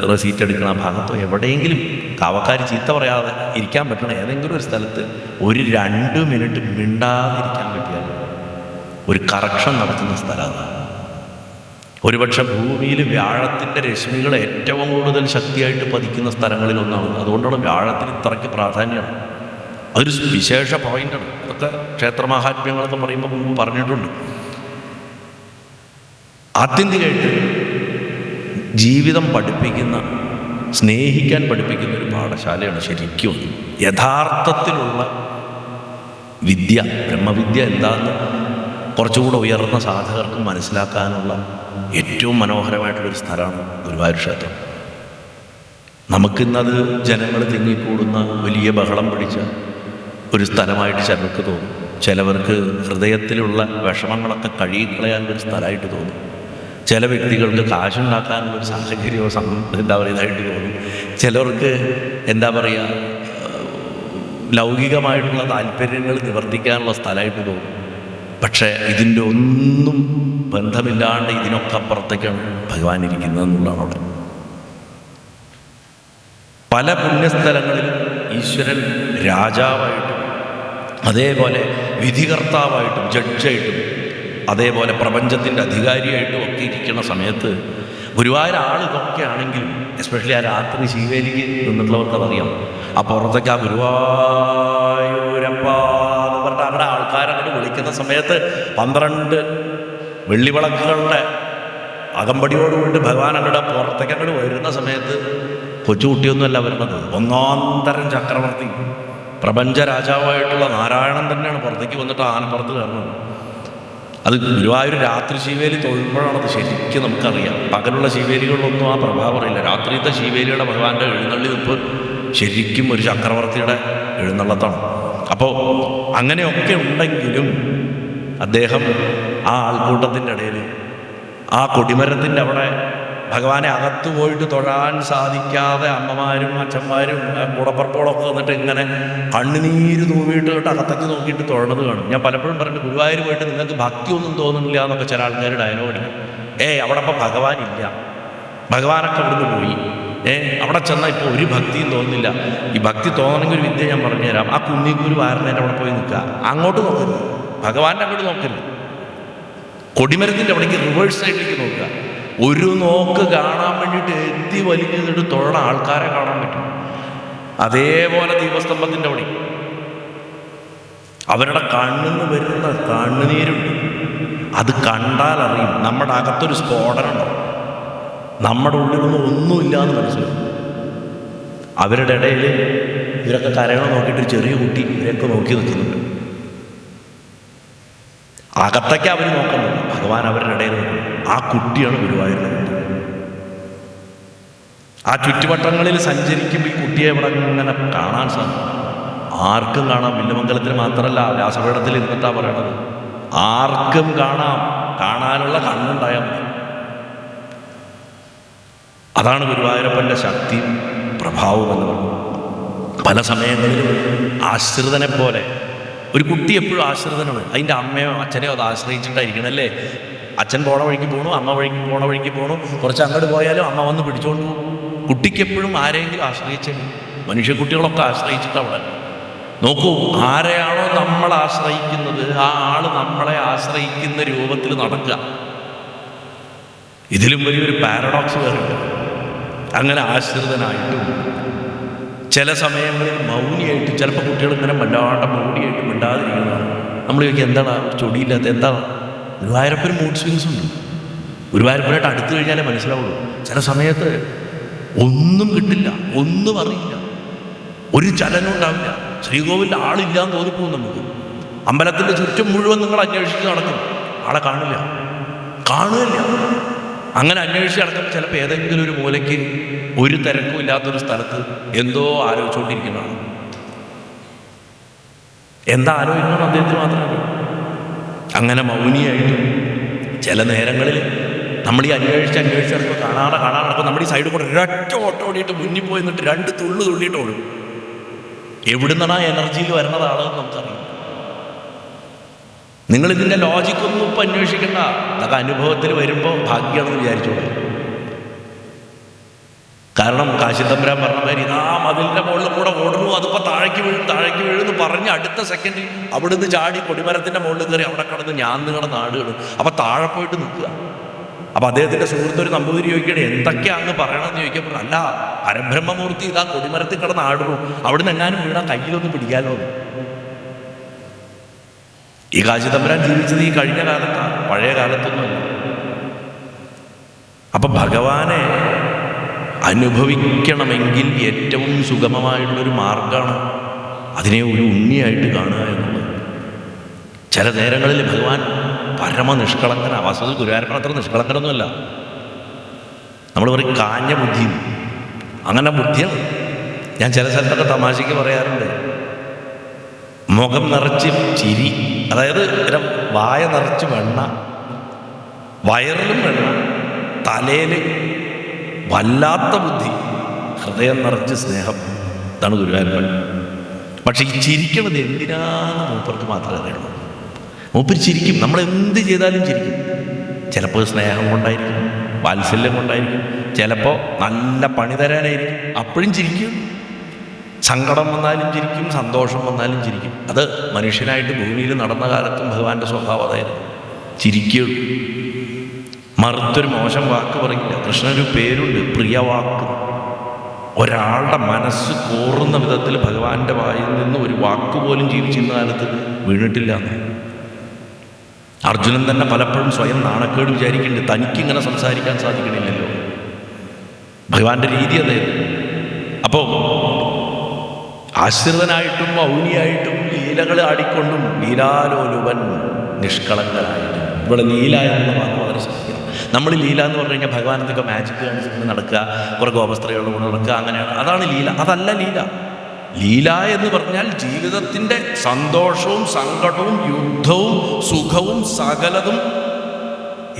റെസീറ്റ് എടുക്കുന്ന ആ ഭാഗത്തോ എവിടെയെങ്കിലും കാവക്കാർ ചീത്ത പറയാതെ ഇരിക്കാൻ പറ്റണ ഏതെങ്കിലും ഒരു സ്ഥലത്ത് ഒരു 2 മിനിറ്റ് മിണ്ടാതിരിക്കാൻ പറ്റിയാൽ ഒരു കറക്ഷൻ നടത്തുന്ന സ്ഥലമാണ്. ഒരുപക്ഷെ ഭൂമിയിൽ വ്യാഴത്തിൻ്റെ രശ്മികൾ ഏറ്റവും കൂടുതൽ ശക്തിയായിട്ട് പതിക്കുന്ന സ്ഥലങ്ങളിലൊന്നാണ്. അതുകൊണ്ടാണ് വ്യാഴത്തിന് ഇത്രയ്ക്ക് പ്രാധാന്യമാണ്. അതൊരു വിശേഷ പോയിൻ്റാണ്. അതൊക്കെ ക്ഷേത്രമാഹാത്മ്യങ്ങളൊക്കെ പറയുമ്പോൾ മുമ്പ് പറഞ്ഞിട്ടുണ്ട്. ആത്യന്തികമായിട്ട് ജീവിതം പഠിപ്പിക്കുന്ന, സ്നേഹിക്കാൻ പഠിപ്പിക്കുന്ന ഒരു പാഠശാലയാണ് ശരിക്കും യഥാർത്ഥത്തിലുള്ള വിദ്യ. ബ്രഹ്മവിദ്യ എന്താണെന്ന് കുറച്ചുകൂടെ ഉയർന്ന സാധകർക്ക് മനസ്സിലാക്കാനുള്ള ഏറ്റവും മനോഹരമായിട്ടുള്ളൊരു സ്ഥലമാണ് ഗുരുവായൂർ ക്ഷേത്രം. നമുക്കിന്നത് ജനങ്ങൾ തിങ്ങിക്കൂടുന്ന വലിയ ബഹളം പിടിച്ച ഒരു സ്ഥലമായിട്ട് ചിലർക്ക് തോന്നും. ചിലവർക്ക് ഹൃദയത്തിലുള്ള വിഷമങ്ങളൊക്കെ കഴുകിക്കളയാനുള്ളൊരു സ്ഥലമായിട്ട് തോന്നും. ചില വ്യക്തികൾക്ക് കാശുണ്ടാക്കാനുള്ളൊരു സാഹചര്യമോ എന്താ പറയുക ഇതായിട്ട് തോന്നും. ചിലർക്ക് എന്താ പറയുക ലൗകികമായിട്ടുള്ള താല്പര്യങ്ങൾ നിവർത്തിക്കാനുള്ള സ്ഥലമായിട്ട് തോന്നും. പക്ഷേ ഇതിൻ്റെ ഒന്നും ബന്ധമില്ലാണ്ട് ഇതിനൊക്കെ അപ്പുറത്തേക്കാണ് ഭഗവാൻ ഇരിക്കുന്നത് എന്നുള്ളതാണ് അവിടെ. പല പുണ്യസ്ഥലങ്ങളിലും ഈശ്വരൻ രാജാവായിട്ട് അതേപോലെ വിധികർത്താവായിട്ടും ജഡ്ജായിട്ടും അതേപോലെ പ്രപഞ്ചത്തിൻ്റെ അധികാരിയായിട്ടും ഒക്കെ ഇരിക്കുന്ന സമയത്ത് ഗുരുവായൂർ ആൾ ഇതൊക്കെ ആണെങ്കിലും എസ്പെഷ്യലി ആ രാത്രി ശീവേലിക്ക് നിന്നിട്ടുള്ളവർക്ക് അതറിയാം. ആ പുറത്തേക്ക് ആ ഗുരുവായൂരപ്പ എന്ന് പറഞ്ഞിട്ട് അവിടെ ആൾക്കാരങ്ങോട്ട് വിളിക്കുന്ന സമയത്ത് 12 വെള്ളിവിളക്കുകളുടെ അകമ്പടിയോടുകൂടി ഭഗവാൻ അങ്ങോട്ട് പുറത്തേക്ക് അങ്ങോട്ട് വരുന്ന സമയത്ത് കൊച്ചുകുട്ടിയൊന്നുമല്ല വരുന്നത്, ഒന്നാന്തരം ചക്രവർത്തി പ്രപഞ്ച രാജാവായിട്ടുള്ള നാരായണൻ തന്നെയാണ് പുറത്തേക്ക് വന്നിട്ട് ആനപ്പുറത്ത് കയറുന്നത്. അത് ഗുരുവായൂർ രാത്രി ശീവേലി തൊഴുമ്പോഴാണത് ശരിക്കും നമുക്കറിയാം. പകലുള്ള ശീവേലികളിലൊന്നും ആ പ്രഭാവം അറിയില്ല. രാത്രിയത്തെ ശീവേലിയുടെ ഭഗവാന്റെ എഴുന്നള്ളി നിൽപ്പ് ശരിക്കും ഒരു ചക്രവർത്തിയുടെ എഴുന്നള്ളത്താണ്. അപ്പോൾ അങ്ങനെയൊക്കെ ഉണ്ടെങ്കിലും അദ്ദേഹം ആ ആൾക്കൂട്ടത്തിൻ്റെ ഇടയിൽ ആ കൊടിമരത്തിൻ്റെ അവിടെ ഭഗവാനെ അകത്ത് പോയിട്ട് തൊഴാൻ സാധിക്കാതെ അമ്മമാരും അച്ഛന്മാരും കൂടപ്പുറപ്പുകളൊക്കെ വന്നിട്ട് ഇങ്ങനെ കണ്ണുനീര് തൂവിയിട്ട് അകത്തേക്ക് നോക്കിയിട്ട് തൊഴണത് കാണും. ഞാൻ പലപ്പോഴും പറഞ്ഞു, ഗുരുവായൂർ പോയിട്ട് നിങ്ങൾക്ക് ഭക്തിയൊന്നും തോന്നുന്നില്ല എന്നൊക്കെ ചില ആൾക്കാർ ഡയലോഗ്. അവിടെ ഇപ്പോൾ ഭഗവാനില്ല, ഭഗവാനൊക്കെ അവിടുന്ന് പോയി. അവിടെ ചെന്നാൽ ഇപ്പോൾ ഒരു ഭക്തിയും തോന്നുന്നില്ല. ഈ ഭക്തി തോന്നണമെങ്കിൽ ഒരു വിദ്യ ഞാൻ പറഞ്ഞുതരാം. ആ കുന്നിക്കൂര് വാരണേൻ്റെ അവിടെ പോയി നിൽക്കുക, അങ്ങോട്ട് നോക്കരുത്, ഭഗവാന്റെ അങ്ങോട്ട് നോക്കരുത്, കൊടിമരത്തിൻ്റെ അവിടേക്ക് റിവേഴ്സ് സൈഡിലേക്ക് നോക്കുക. ഒരു നോക്ക് കാണാൻ വേണ്ടിയിട്ട് എത്തി വലിഞ്ഞിട്ട് തൊഴണ ആൾക്കാരെ കാണാൻ പറ്റും. അതേപോലെ ദീപസ്തംഭത്തിൻ്റെ അവിടെ അവരുടെ കണ്ണിന്ന് വരുന്ന കണ്ണുനീരുണ്ട്. അത് കണ്ടാൽ അറിയും നമ്മുടെ അകത്തൊരു സ്ഫോടനമുണ്ടോ, നമ്മുടെ ഉള്ളിലൊന്നും ഒന്നുമില്ല എന്ന് മനസ്സിലാവും. അവരുടെ ഇടയിൽ ഇവരൊക്കെ കരയണം നോക്കിയിട്ടൊരു ചെറിയ കുട്ടി ഇവരെയൊക്കെ നോക്കി നിൽക്കുന്നുണ്ട്. അകത്തേക്ക് അവർ നോക്കുന്നുണ്ട്, ഭഗവാൻ അവരുടെ ഇടയിൽ നോക്കുന്നു. ആ കുട്ടിയാണ് ഗുരുവായൂരിലെ കുട്ടി. ആ ചുറ്റുവട്ടങ്ങളിൽ സഞ്ചരിക്കുമ്പോൾ ഈ കുട്ടിയെ ഇവിടെ ഇങ്ങനെ കാണാൻ സാധിക്കും. ആർക്കും കാണാം. വില്ലുമംഗലത്തിന് മാത്രമല്ല, വ്യാസപീഠത്തിൽ ഇരുന്നിട്ടാ പറയണത്, ആർക്കും കാണാം. കാണാനുള്ള കണ്ണുണ്ടായാൽ മതി. അതാണ് ഗുരുവായൂരപ്പൻ്റെ ശക്തിയും പ്രഭാവവും എന്ന് പറയുന്നത്. പല സമയങ്ങളിലും ആശ്രിതനെ പോലെ ഒരു കുട്ടി എപ്പോഴും ആശ്രിതനാണ്. അതിൻ്റെ അമ്മയോ അച്ഛനെയോ അത് ആശ്രയിച്ചിട്ടായിരിക്കണം അല്ലേ. അച്ഛൻ പോണ വഴിക്ക് പോകണു, അമ്മ പോണ വഴിക്ക് പോകണു, കുറച്ച് അങ്ങോട്ട് പോയാലും അമ്മ വന്ന് പിടിച്ചോണ്ട് പോകും. കുട്ടിക്ക് എപ്പോഴും ആരെങ്കിലും ആശ്രയിച്ചേ. മനുഷ്യക്കുട്ടികളൊക്കെ ആശ്രയിച്ചിട്ട് അവിടെ നോക്കൂ, ആരെയാണോ നമ്മൾ ആശ്രയിക്കുന്നത് ആ ആള് നമ്മളെ ആശ്രയിക്കുന്ന രൂപത്തിൽ നടക്കുക. ഇതിലും വലിയൊരു പാരഡോക്സ് വേറുണ്ട്. അങ്ങനെ ആശ്രിതനായിട്ടും ചില സമയങ്ങളിൽ മൗനിയായിട്ട്, ചിലപ്പോൾ കുട്ടികൾ ഇങ്ങനെ വല്ലാണ്ട് മൗനിയായിട്ട് മിണ്ടാതിരിക്കുന്നതാണ്. നമ്മൾ ചോദിക്കുക എന്താണ് ചൊടിയില്ലാത്ത, എന്താണ്? ഗുരുവായൂരപ്പന് മൂഡ് സ്വിങ്സ് ഉണ്ട്. ഗുരുവായൂരപ്പനായിട്ട് അടുത്ത് കഴിഞ്ഞാലേ മനസ്സിലാവുള്ളൂ. ചില സമയത്ത് ഒന്നും കിട്ടില്ല, ഒന്നും അറിയില്ല, ഒരു ചലനം ഉണ്ടാവില്ല. ശ്രീകോവിലിൻ്റെ ആളില്ലാന്ന് തോന്നിപ്പോകും നമുക്ക്. അമ്പലത്തിൻ്റെ ചുറ്റും മുഴുവൻ നിങ്ങൾ അന്വേഷിച്ച് നടക്കും, ആളെ കാണില്ല, കാണുകയില്ല. അങ്ങനെ അന്വേഷിച്ച് നടക്കുമ്പോൾ ചിലപ്പോൾ ഏതെങ്കിലും ഒരു മൂലയ്ക്ക് ഒരു തിരക്കും ഇല്ലാത്തൊരു സ്ഥലത്ത് എന്തോ ആലോചിച്ചുകൊണ്ടിരിക്കുന്നതാണ്. എന്താ ആലോചിക്കണം അദ്ദേഹത്തിന് മാത്രമല്ല. അങ്ങനെ മൗനിയായിട്ടും ചില നേരങ്ങളിൽ നമ്മൾ ഈ അന്വേഷിച്ച് നടക്കുമ്പോൾ കാണാതെ നടക്കുമ്പോൾ നമ്മുടെ ഈ സൈഡിൽ കൂടെ ഒരൊറ്റ ഓട്ടം ഓടിയിട്ട് മുന്നിൽ പോയി നിന്നിട്ട് 2 തുള്ളു തുള്ളിയിട്ട് ഓടും. എവിടുന്നാണ് ആ എനർജിയിൽ വരുന്നതാണെന്ന് നമുക്കറിയാം. നിങ്ങളിതിൻ്റെ ലോജിക്കൊന്നും ഇപ്പം അന്വേഷിക്കണ്ട. അതൊക്കെ അനുഭവത്തിൽ വരുമ്പോൾ ഭാഗ്യമാണെന്ന് വിചാരിച്ചോളൂ. കാരണം കാശിത്തമ്പുരാൻ പറഞ്ഞ മാതിരി ആ മതിലിൻ്റെ മുകളിൽ കൂടെ ഓടുന്നു, അതിപ്പോൾ താഴേക്ക് വീഴുന്നു പറഞ്ഞ് അടുത്ത സെക്കൻഡിൽ അവിടുന്ന് ചാടി കൊടിമരത്തിൻ്റെ മുകളിൽ കയറി അവിടെ കിടന്ന് ഞാൻ നിങ്ങളുടെ നാടുകൾ. അപ്പം താഴെ പോയിട്ട് നിൽക്കുക. അപ്പം അദ്ദേഹത്തിൻ്റെ സുഹൃത്തൊരു നമ്പൂതിരി ചോദിക്കണേ എന്തൊക്കെയാണ് അങ്ങ് പറയണമെന്ന് ചോദിക്കുമ്പോൾ, അല്ല പരബ്രഹ്മമൂർത്തി ഇതാ കൊടിമരത്തിൽ കിടന്ന് ആടുന്നു, അവിടുന്ന് എങ്ങാനും വീണാൽ കയ്യിലൊന്ന് പിടിക്കാലോ. ഈ കാശിത്തമ്പുരാൻ ജീവിച്ചത് ഈ കഴിഞ്ഞ കാലത്താണ്, പഴയ കാലത്തൊന്നുമല്ല. അപ്പം ഭഗവാനെ അനുഭവിക്കണമെങ്കിൽ ഏറ്റവും സുഗമമായിട്ടുള്ളൊരു മാർഗമാണ് അതിനെ ഒരു ഉണ്ണിയായിട്ട് കാണുക എന്നുള്ളത്. ചില നേരങ്ങളിൽ ഭഗവാൻ പരമനിഷ്കളങ്കന. വാസ്തവത്തിൽ ഗുരുവായൂരപ്പൻ അത്ര നിഷ്കളങ്കനൊന്നുമല്ല. നമ്മൾ പറയും കാഞ്ഞ ബുദ്ധിയും, അങ്ങനെ ബുദ്ധിയാണ്. ഞാൻ ചില സ്ഥലത്തൊക്കെ തമാശയ്ക്ക് പറയാറുണ്ട്, മുഖം നിറച്ച് ചിരി, അതായത് വായ നിറച്ച് വെണ്ണ, വയറിലും വെണ്ണ, തലയിൽ വല്ലാത്ത ബുദ്ധി, ഹൃദയം നിറച്ച് സ്നേഹം. ഇതാണ് ഗുരുവായൂരപ്പൻ. പക്ഷെ ഈ ചിരിക്കണത് എന്തിനാന്ന് മൂപ്പർക്ക് മാത്രമേ അറിയുള്ളൂ. മൂപ്പർ ചിരിക്കും, നമ്മളെന്ത് ചെയ്താലും ചിരിക്കും. ചിലപ്പോൾ സ്നേഹം കൊണ്ടായിരിക്കും, വാത്സല്യം കൊണ്ടായിരിക്കും, ചിലപ്പോൾ നല്ല പണി തരാനായിരിക്കും, അപ്പോഴും ചിരിക്കും. സങ്കടം വന്നാലും ചിരിക്കും, സന്തോഷം വന്നാലും ചിരിക്കും. അത് മനുഷ്യനായിട്ട് ഭൂമിയിൽ നടന്ന കാലത്തും ഭഗവാന്റെ സ്വഭാവം അതായിരുന്നു, ചിരിക്കുകയുള്ളൂ. മറുത്തൊരു മോശം വാക്ക് പറയില്ല. കൃഷ്ണനൊരു പേരുണ്ട്, പ്രിയവാക്ക്. ഒരാളുടെ മനസ്സ് കോറുന്ന വിധത്തിൽ ഭഗവാന്റെ വായിൽ നിന്ന് ഒരു വാക്ക് പോലും ജീവിച്ചിരുന്ന കാലത്ത് വീണിട്ടില്ല. അർജുനൻ തന്നെ പലപ്പോഴും സ്വയം നാണക്കേട് വിചാരിക്കുന്നുണ്ട്, തനിക്കിങ്ങനെ സംസാരിക്കാൻ സാധിക്കണില്ലല്ലോ. ഭഗവാന്റെ രീതി അതായിരുന്നു. അപ്പോൾ ആശ്രിതനായിട്ടും മൗനിയായിട്ടും ലീലകൾ ആടിക്കൊണ്ടും ലീലാലോലുവൻ നിഷ്കളങ്കനായിട്ടും. ഇവിടെ ലീല എന്നുള്ള വാക്ക് വളരെ ശ്രദ്ധിക്കണം. നമ്മൾ ലീല എന്ന് പറഞ്ഞു കഴിഞ്ഞാൽ ഭഗവാൻ എന്തൊക്കെ മാജിക് കാണിച്ചിട്ട് നടക്കുക, കുറേ ഗോപസ്ത്രീകളുടെ കൂടെ നടക്കുക, അങ്ങനെയാണ്. അതാണ് ലീല. അതല്ല ലീല. ലീല എന്ന് പറഞ്ഞാൽ ജീവിതത്തിൻ്റെ സന്തോഷവും സങ്കടവും യുദ്ധവും സുഖവും സകലതും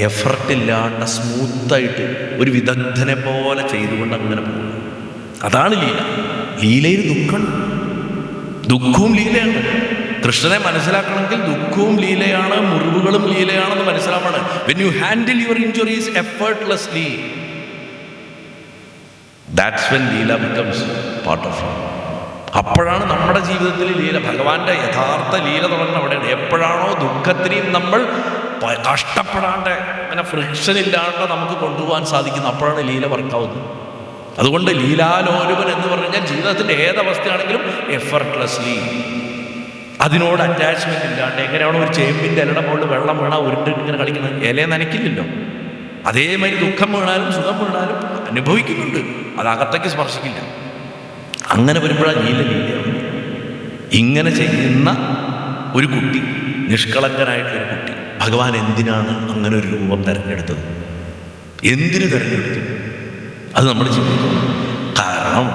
എഫർട്ടില്ലാണ്ട് സ്മൂത്തായിട്ട് ഒരു വിദഗ്ധനെ പോലെ ചെയ്തുകൊണ്ട് അങ്ങനെ പോകും. അതാണ് ലീല. ലീലയിൽ ദുഃഖവും ലീലയാണ്. കൃഷ്ണനെ മനസ്സിലാക്കണമെങ്കിൽ ദുഃഖവും ലീലയാണ്, മുറിവുകളും ലീലയാണെന്ന് മനസ്സിലാവണം. When you handle your injuries effortlessly, that's when Leela becomes part of you. അപ്പോഴാണ് നമ്മുടെ ജീവിതത്തിൽ ലീല, ഭഗവാന്റെ യഥാർത്ഥ ലീല തുടങ്ങുന്നത് അവിടെയാണ്. എപ്പോഴാണോ ദുഃഖത്തിനെയും നമ്മൾ കഷ്ടപ്പെടാണ്ട് അങ്ങനെ ഫ്രിക്ഷൻ ഇല്ലാണ്ട് നമുക്ക് കൊണ്ടുപോകാൻ സാധിക്കുന്നത്, അപ്പോഴാണ് ലീല വർക്കാവുന്നത്. അതുകൊണ്ട് ലീലാലോലുപൻ എന്ന് പറഞ്ഞു കഴിഞ്ഞാൽ ജീവിതത്തിൻ്റെ ഏതവസ്ഥയാണെങ്കിലും എഫർട്ട്ലെസ്ലി, അതിനോട് അറ്റാച്ച്മെൻറ്റ് ഇല്ലാണ്ട്. എങ്ങനെയാണോ ഒരു ചേമ്പിൻ്റെ ഇലയുടെ മുകളിൽ വെള്ളം വീണാൽ ഉരുണ്ടിട്ട് ഇങ്ങനെ കളിക്കുന്നത്, ഇലയെ നനയ്ക്കില്ലല്ലോ. അതേമാതിരി ദുഃഖം വീണാലും സുഖം വീണാലും അനുഭവിക്കുന്നുണ്ട്, അത് അകത്തേക്ക് സ്പർശിക്കില്ല. അങ്ങനെ വരുമ്പോഴാണ് ലീലയാണ്. ഇങ്ങനെ ചെയ്യുന്ന ഒരു കുട്ടി, നിഷ്കളങ്കനായിട്ടൊരു കുട്ടി, ഭഗവാൻ എന്തിനാണ് അങ്ങനെ ഒരു രൂപം തിരഞ്ഞെടുത്തത്? എന്തിനു തിരഞ്ഞെടുത്തു? അത് നമ്മൾ ചിന്തിക്കണം. കാരണം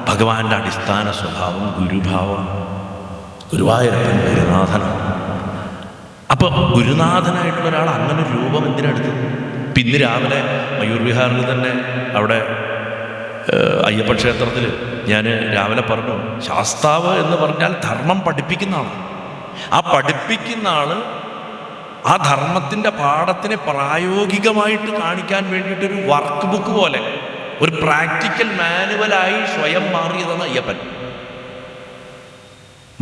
ഭഗവാന്റെ അടിസ്ഥാന സ്വഭാവം ഗുരുഭാവം. ഗുരുവായൂരപ്പൻ ഗുരുനാഥനാണ്. അപ്പോൾ ഗുരുനാഥനായിട്ടുള്ള ഒരാൾ അങ്ങനെ ഒരു രൂപം എന്തിനെടുത്തു? പിന്നെ രാവിലെ മയൂർ വിഹാറിൽ തന്നെ അവിടെ അയ്യപ്പ ക്ഷേത്രത്തിൽ ഞാൻ രാവിലെ പറഞ്ഞു, ശാസ്താവ് എന്ന് പറഞ്ഞാൽ ധർമ്മം പഠിപ്പിക്കുന്ന ആൾ. ആ പഠിപ്പിക്കുന്ന ആൾ ആ ധർമ്മത്തിൻ്റെ പാഠത്തിനെ പ്രായോഗികമായിട്ട് കാണിക്കാൻ വേണ്ടിയിട്ടൊരു വർക്ക് ബുക്ക് പോലെ, ഒരു പ്രാക്ടിക്കൽ മാനുവലായി സ്വയം മാറിയതാണ് അയ്യപ്പൻ.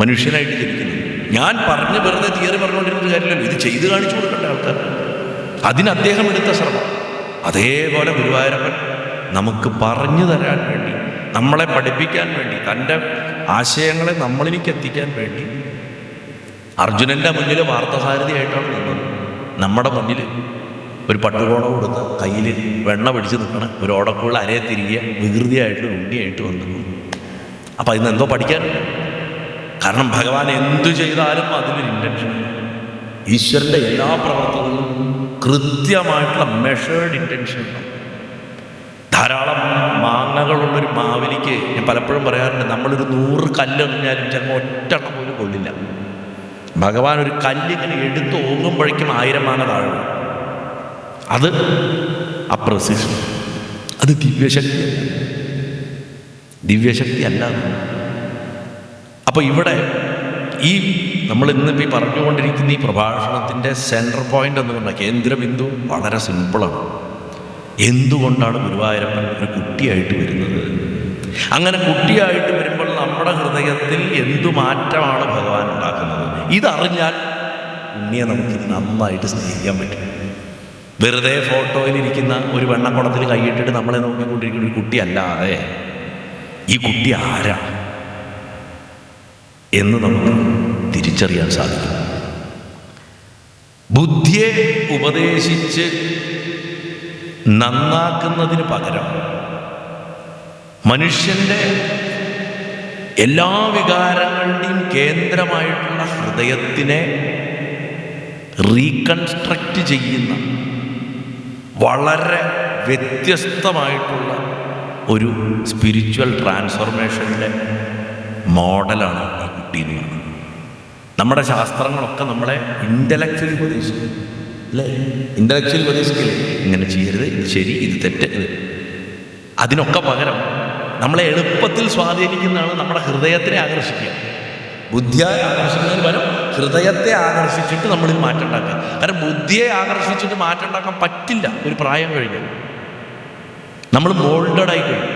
മനുഷ്യനായിട്ട് ജനിക്കുന്നത്. ഞാൻ പറഞ്ഞ് വെറുതെ തിയറി പറഞ്ഞുകൊണ്ടിരുന്ന കാര്യമില്ലല്ലോ, ഇത് ചെയ്ത് കാണിച്ചു കൊടുക്കേണ്ട ആൾക്കാർ. അതിന് അദ്ദേഹം എടുത്ത ശ്രമം. അതേപോലെ ഗുരുവായൂരപ്പൻ നമുക്ക് പറഞ്ഞു തരാൻ വേണ്ടി, നമ്മളെ പഠിപ്പിക്കാൻ വേണ്ടി, തൻ്റെ ആശയങ്ങളെ നമ്മളിലേക്ക് എത്തിക്കാൻ വേണ്ടി അർജുനൻ്റെ മുന്നിൽ വാർത്തസാരഥിയായിട്ടാണ് നിന്നത്. നമ്മുടെ മുന്നിൽ ഒരു പട്ടുകോണ കൊടുത്ത് കയ്യിൽ വെണ്ണ പിടിച്ച് നിൽക്കണ ഒരു ഓടക്കുള്ള അരയെ തിരികെ വികൃതിയായിട്ട് ഉണ്ണിയായിട്ട് വന്നു. അപ്പം അതിന് എന്തോ പഠിക്കാനില്ല. കാരണം ഭഗവാൻ എന്തു ചെയ്താലും അതിനൊരു ഇൻറ്റൻഷൻ. ഈശ്വരൻ്റെ എല്ലാ പ്രവർത്തനങ്ങളും കൃത്യമായിട്ടുള്ള മെഷേർഡ് ഇൻറ്റൻഷൻ ഉണ്ടാവും. ധാരാളം മാങ്ങകളുള്ളൊരു മാവിലേക്ക് ഞാൻ പലപ്പോഴും പറയാറുണ്ട്, നമ്മളൊരു 100 കല്ലെറിഞ്ഞാലും ചിലപ്പോൾ ഒറ്റെണ്ണം പോലും കൊള്ളില്ല. ഭഗവാൻ ഒരു കല്ലിങ്ങനെ എടുത്ത് ഓങ്ങുമ്പോഴേക്കും 1000 മാങ്ങ താഴും. അത് അപ്രസിഷൻ, അത് ദിവ്യശക്തി അല്ല. അപ്പോൾ ഇവിടെ ഈ നമ്മൾ ഇന്നിപ്പോൾ ഈ പറഞ്ഞുകൊണ്ടിരിക്കുന്ന ഈ പ്രഭാഷണത്തിൻ്റെ സെൻട്രൽ പോയിന്റ് എന്നുകൊണ്ട് കേന്ദ്രബിന്ദു വളരെ സിമ്പിളാണ്. എന്തുകൊണ്ടാണ് ഗുരുവായൂരപ്പൻ ഒരു കുട്ടിയായിട്ട് വരുന്നത്? അങ്ങനെ കുട്ടിയായിട്ട് വരുമ്പോൾ നമ്മുടെ ഹൃദയത്തിൽ എന്തു മാറ്റമാണ് ഭഗവാൻ ഉണ്ടാക്കുന്നത്? ഇതറിഞ്ഞാൽ ഉണ്ണിയെ നമുക്ക് നന്നായിട്ട് സ്നേഹിക്കാൻ പറ്റും. വെറുതെ ഫോട്ടോയിലിരിക്കുന്ന ഒരു വെണ്ണക്കുടത്തിൽ കൈയിട്ടിട്ട് നമ്മളെ നോക്കിക്കൊണ്ടിരിക്കുന്ന ഒരു കുട്ടിയല്ലാതെ ഈ കുട്ടി ആരാ എന്ന് നമുക്ക് തിരിച്ചറിയാൻ സാധിക്കും. ബുദ്ധിയെ ഉപദേശിച്ച് നന്നാക്കുന്നതിന് പകരം മനുഷ്യൻ്റെ എല്ലാ വികാരങ്ങളുടെയും കേന്ദ്രമായിട്ടുള്ള ഹൃദയത്തിനെ റീകൺസ്ട്രക്റ്റ് ചെയ്യുന്ന വളരെ വ്യത്യസ്തമായിട്ടുള്ള ഒരു സ്പിരിച്വൽ ട്രാൻസ്ഫോർമേഷൻ്റെ മോഡലാണ് ഈ കുട്ടി എന്ന് പറയുന്നത്. നമ്മുടെ ശാസ്ത്രങ്ങളൊക്കെ നമ്മളെ ഇൻ്റലക്ച്വലി ഉപദേശിക്കും, അല്ലേ? ഇൻ്റലക്ച്വലി ഉപദേശിക്കില്ലേ, ഇങ്ങനെ ചെയ്യരുത്, ഇത് ശരി, ഇത് തെറ്റ്. അതിനൊക്കെ പകരം നമ്മളെ എളുപ്പത്തിൽ സ്വാധീനിക്കുന്നതാണ് നമ്മുടെ ഹൃദയത്തിനെ ആകർഷിക്കുക. ബുദ്ധിയെ ആകർഷിക്കുന്നതിന് പകരം ഹൃദയത്തെ ആകർഷിച്ചിട്ട് നമ്മളിൽ മാറ്റം ഉണ്ടാക്കുക. കാരണം ബുദ്ധിയെ ആകർഷിച്ചിട്ട് മാറ്റം ഉണ്ടാക്കാൻ പറ്റില്ല. ഒരു പ്രായം കഴിഞ്ഞു നമ്മൾ മോൾഡഡായി കഴിഞ്ഞു.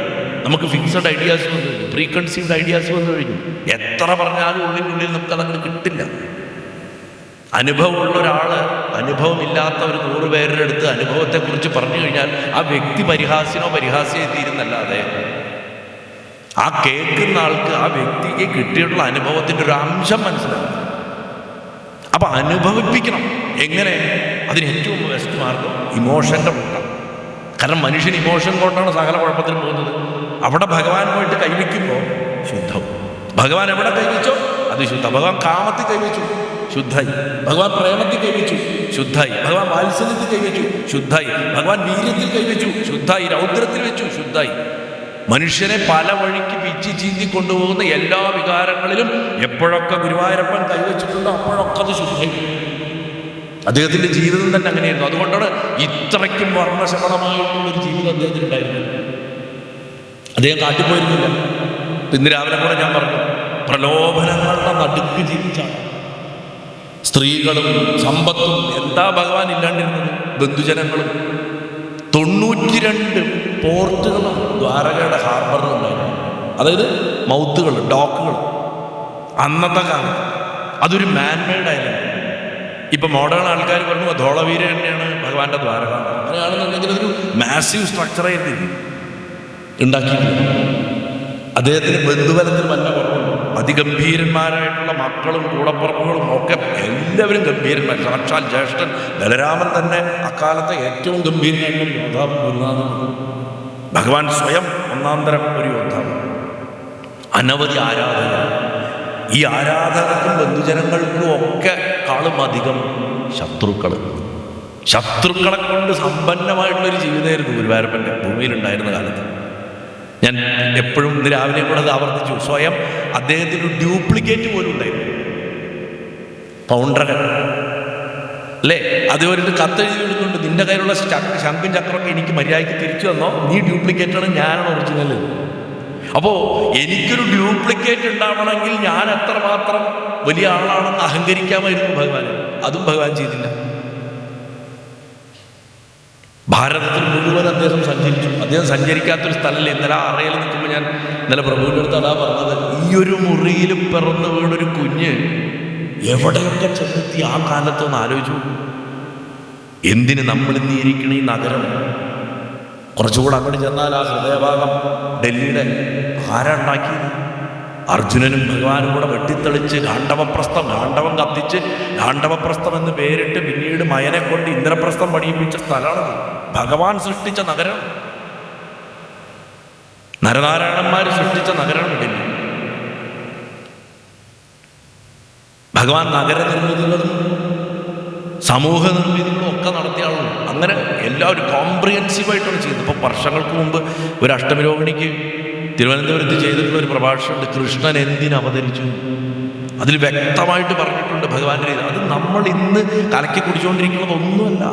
നമുക്ക് ഫിക്സഡ് ഐഡിയാസ് വന്നു കഴിഞ്ഞു, പ്രീ കൺസീവ്ഡ് ഐഡിയാസ് വന്നു കഴിഞ്ഞു. എത്ര പറഞ്ഞാലും ഉള്ളിനുള്ളിൽ നമുക്കതങ്ങനെ കിട്ടില്ല. അനുഭവമുള്ള ഒരാൾ അനുഭവമില്ലാത്ത ഒരു 100 പേരുടെ അടുത്ത് അനുഭവത്തെക്കുറിച്ച് പറഞ്ഞു കഴിഞ്ഞാൽ ആ വ്യക്തി പരിഹാസ്യനോ പരിഹാസ്യമായി തീരുന്നല്ലാതെ ആ കേൾക്കുന്ന ആൾക്ക് ആ വ്യക്തിക്ക് കിട്ടിയിട്ടുള്ള അനുഭവത്തിൻ്റെ ഒരു അംശം മനസ്സിലാവും. അപ്പം അനുഭവിപ്പിക്കണം. എങ്ങനെ? അതിന് ഏറ്റവും ബെസ്റ്റ് മാർഗം ഇമോഷൻ്റെ കൂട്ടം. കാരണം മനുഷ്യൻ ഇമോഷൻ കൊണ്ടാണ് സകല കുഴപ്പത്തിനും പോകുന്നത്. അവിടെ ഭഗവാൻ പോയിട്ട് കൈവയ്ക്കുമ്പോൾ ശുദ്ധം. ഭഗവാൻ എവിടെ കൈവച്ചോ അത് ശുദ്ധം. ഭഗവാൻ കാമത്തിൽ കൈവച്ചു, ശുദ്ധായി. ഭഗവാൻ പ്രേമത്തിൽ കൈവച്ചു, ശുദ്ധായി. ഭഗവാൻ വാത്സല്യത്തിൽ കൈവച്ചു, ശുദ്ധായി. ഭഗവാൻ വീര്യത്തിൽ കൈവച്ചു, ശുദ്ധായി. രൗദ്രത്തിൽ വെച്ചു, ശുദ്ധായി. മനുഷ്യനെ പല വഴിക്ക് പിച്ചി ചീന്തി കൊണ്ടുപോകുന്ന എല്ലാ വികാരങ്ങളിലും എപ്പോഴൊക്കെ ഗുരുവായൂരപ്പൻ കൈവച്ചിട്ടുണ്ടോ അപ്പോഴൊക്കെ അത് ശുദ്ധായി. അദ്ദേഹത്തിൻ്റെ ജീവിതം തന്നെ അങ്ങനെയായിരുന്നു. അതുകൊണ്ടാണ് ഇത്രയ്ക്കും വർണ്ണശമനമായിട്ടുള്ളൊരു ജീവിതം അദ്ദേഹത്തിനുണ്ടായിരുന്നത്. അദ്ദേഹം കാട്ടിപ്പോയിരുന്നില്ല. ഇന്ന് രാവിലെ കൂടെ ഞാൻ പറഞ്ഞു, പ്രലോഭനങ്ങളുടെ നടുക്ക് ജീവിച്ചാണ്. സ്ത്രീകളും സമ്പത്തും എന്താ ഭഗവാൻ ഇല്ലാണ്ടിരുന്നത്? ബന്ധുജനങ്ങളും. 92 പോർട്ടുകളും ദ്വാരകയുടെ ഹാർബറിലുണ്ടായിരുന്നു. അതായത് മൗത്തുകൾ, ഡോക്കുകൾ. അന്നത്തെ കാലത്ത് അതൊരു മാൻമെയ്ഡ് ഐലൻഡ്. ഇപ്പം മോഡേൺ ആൾക്കാർ പറഞ്ഞു ധോളവീര തന്നെയാണ് ഭഗവാന്റെ ദ്വാരക. അങ്ങനെയാണെന്നുണ്ടെങ്കിൽ അതൊരു മാസീവ് സ്ട്രക്ചറായിരുന്നു ഉണ്ടാക്കിയിട്ടില്ല. അദ്ദേഹത്തിന് ബന്ധുബലത്തിൽ വല്ല കുറവുണ്ട്. അതിഗംഭീരന്മാരായിട്ടുള്ള മക്കളും കൂടപ്പുറപ്പുകളും ഒക്കെ എല്ലാവരും ഗംഭീരന്മാർ. സാക്ഷാൽ ജ്യേഷ്ഠൻ ബലരാമൻ തന്നെ അക്കാലത്തെ ഏറ്റവും ഗംഭീരനായിട്ടുള്ള യോദ്ധാവും ഗുരുനാഥനും. ഭഗവാൻ സ്വയം ഒന്നാന്തരം ഒരു യോദ്ധാവ്. അനവധി ആരാധകർ. ഈ ആരാധകർക്കും ബന്ധുജനങ്ങൾക്കും ഒക്കെ കാളും അധികം ശത്രുക്കളെ കൊണ്ട് സമ്പന്നമായിട്ടുള്ളൊരു ജീവിതമായിരുന്നു ഗുരുവായൂരപ്പൻ്റെ ഭൂമിയിലുണ്ടായിരുന്ന കാലത്ത്. ഞാൻ എപ്പോഴും ഇന്ന് രാവിലെ കൂടെ അത് ആവർത്തിച്ചു. സ്വയം അദ്ദേഹത്തിന് ഡ്യൂപ്ലിക്കേറ്റ് പോലും ഉണ്ടായിരുന്നു. പൗണ്ഡ്രകൻ അല്ലേ? അതുപോലെ കത്തെഴുതി എടുക്കുന്നുണ്ട്, നിന്റെ കയ്യിലുള്ള ശംഖും ചക്രമൊക്കെ എനിക്ക് മര്യാദയ്ക്ക് തിരിച്ചു തന്നോ, നീ ഡ്യൂപ്ലിക്കേറ്റാണ്, ഞാനാണ് ഒറിജിനൽ. അപ്പോൾ എനിക്കൊരു ഡ്യൂപ്ലിക്കേറ്റ് ഉണ്ടാവണമെങ്കിൽ ഞാൻ എത്രമാത്രം വലിയ ആളാണെന്ന് അഹങ്കരിക്കാമായിരുന്നു ഭഗവാൻ. അതും ഭഗവാൻ ചെയ്തില്ല. ഭാരതത്തിൽ മുഴുവൻ അദ്ദേഹം സഞ്ചരിച്ചു. അദ്ദേഹം സഞ്ചരിക്കാത്തൊരു സ്ഥലമല്ല. ഇന്നലെ അറയിൽ നിൽക്കുമ്പോൾ ഞാൻ ഇന്നലെ പ്രഭുവിൻ്റെ അടുത്ത് അതാ പറഞ്ഞത്, ഈ ഒരു മുറിയിൽ പിറന്നു വീണൊരു കുഞ്ഞ് എവിടെയൊക്കെ ചെന്നെത്തി ആ കാലത്തൊന്ന് ആലോചിച്ചു. എന്തിന് നമ്മളിന്ന് ഇരിക്കണ ഈ നഗരം? കുറച്ചുകൂടെ അങ്ങോട്ട് ചെന്നാൽ ആ ഹൃദയഭാഗം ഡൽഹിയുടെ ആരാ ഉണ്ടാക്കിയത്? അർജുനനും ഭഗവാനും കൂടെ വെട്ടിത്തെളിച്ച് ഗാണ്ഡവം കത്തിച്ച് ഗാണ്ഡവപ്രസ്ഥം എന്ന് പേരിട്ട് പിന്നീട് മയനെ കൊണ്ട് ഇന്ദ്രപ്രസ്ഥം പണിയിപ്പിച്ച സ്ഥലമാണത്. ഭഗവാൻ സൃഷ്ടിച്ച നഗരം, നരനാരായണന്മാർ സൃഷ്ടിച്ച നഗരമാണ് ഡൽഹി. ഭഗവാൻ നഗര നിർമ്മിതികളും സമൂഹ നിർമ്മിതികളും ഒക്കെ നടത്തിയ ആളുകൾ. അങ്ങനെ എല്ലാവരും കോംപ്രിഹെൻസീവായിട്ടാണ് ചെയ്യുന്നത്. ഇപ്പോൾ വർഷങ്ങൾക്ക് മുമ്പ് ഒരു അഷ്ടമിരോഹിണിക്ക് തിരുവനന്തപുരത്ത് ചെയ്തിട്ടുള്ള ഒരു പ്രഭാഷണമുണ്ട്, കൃഷ്ണൻ എന്തിനവതരിച്ചു. അതിൽ വ്യക്തമായിട്ട് പറഞ്ഞിട്ടുണ്ട് ഭഗവാന്റെ രീതി. അത് നമ്മൾ ഇന്ന് കലക്കി കുടിച്ചുകൊണ്ടിരിക്കുന്നതൊന്നുമല്ല.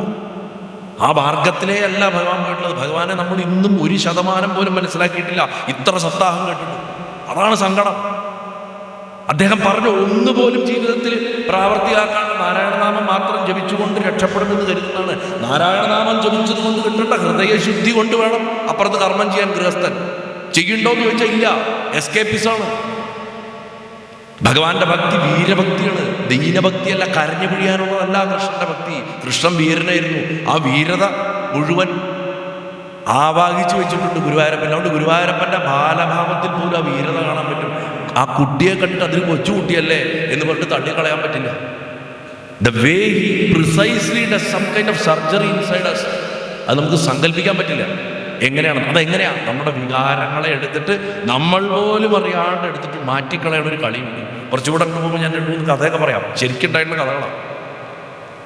ആ മാർഗത്തിലേ അല്ല ഭഗവാൻ പോയിട്ടുള്ളത്. ഭഗവാനെ നമ്മൾ ഇന്നും 1% പോലും മനസ്സിലാക്കിയിട്ടില്ല. ഇത്ര സപ്താഹം കേട്ടിട്ടുണ്ട്. അതാണ് സങ്കടം. അദ്ദേഹം പറഞ്ഞു, ഒന്നുപോലും ജീവിതത്തിൽ പ്രാവർത്തിയാക്കാൻ നാരായണനാമം മാത്രം ജപിച്ചുകൊണ്ട് രക്ഷപ്പെടുമെന്ന് കരുതുന്നതാണ്. നാരായണനാമം ജപിച്ചത് കൊണ്ട് കിട്ടേണ്ട ഹൃദയശുദ്ധി കൊണ്ട് വേണം അപ്പുറത്ത് കർമ്മം ചെയ്യാൻ ഗൃഹസ്ഥൻ. ചെയ്യണ്ടോന്ന് ചോദിച്ചാൽ ഇല്ല, എസ്കേപ്പിസാണ്. ഭഗവാന്റെ ഭക്തി വീരഭക്തിയാണ്, ദീനഭക്തിയല്ല, കരഞ്ഞു പിഴിയാനുള്ളതല്ല കൃഷ്ണന്റെ ഭക്തി. കൃഷ്ണൻ വീരനായിരുന്നു. ആ വീരത മുഴുവൻ ആവാഹിച്ചു വെച്ചിട്ടുണ്ട് ഗുരുവായൂരപ്പൻ. അതുകൊണ്ട് ഗുരുവായൂരപ്പൻ്റെ ബാലഭാവത്തിൽ പോലും ആ വീരത കാണാൻ പറ്റും. ആ കുട്ടിയെ കണ്ടിട്ട് അതിന് കൊച്ചുകുട്ടിയല്ലേ എന്ന് പറഞ്ഞിട്ട് തള്ളിക്കളയാൻ പറ്റില്ല. The way he precisely does some kind of surgery inside us, അത് നമുക്ക് സങ്കല്പിക്കാൻ പറ്റില്ല എങ്ങനെയാണ്. അതെങ്ങനെയാണ്? നമ്മുടെ വികാരങ്ങളെ എടുത്തിട്ട് നമ്മൾ പോലും അറിയാണ്ട് എടുത്തിട്ട് മാറ്റിക്കളയണ ഒരു കളിയുണ്ട്. കുറച്ചുകൂടെ അങ്ങ് പോകുമ്പോൾ ഞാൻ 2-3 കഥയൊക്കെ പറയാം. ശരിക്കുണ്ടായിട്ടുള്ള കഥകളാണ്.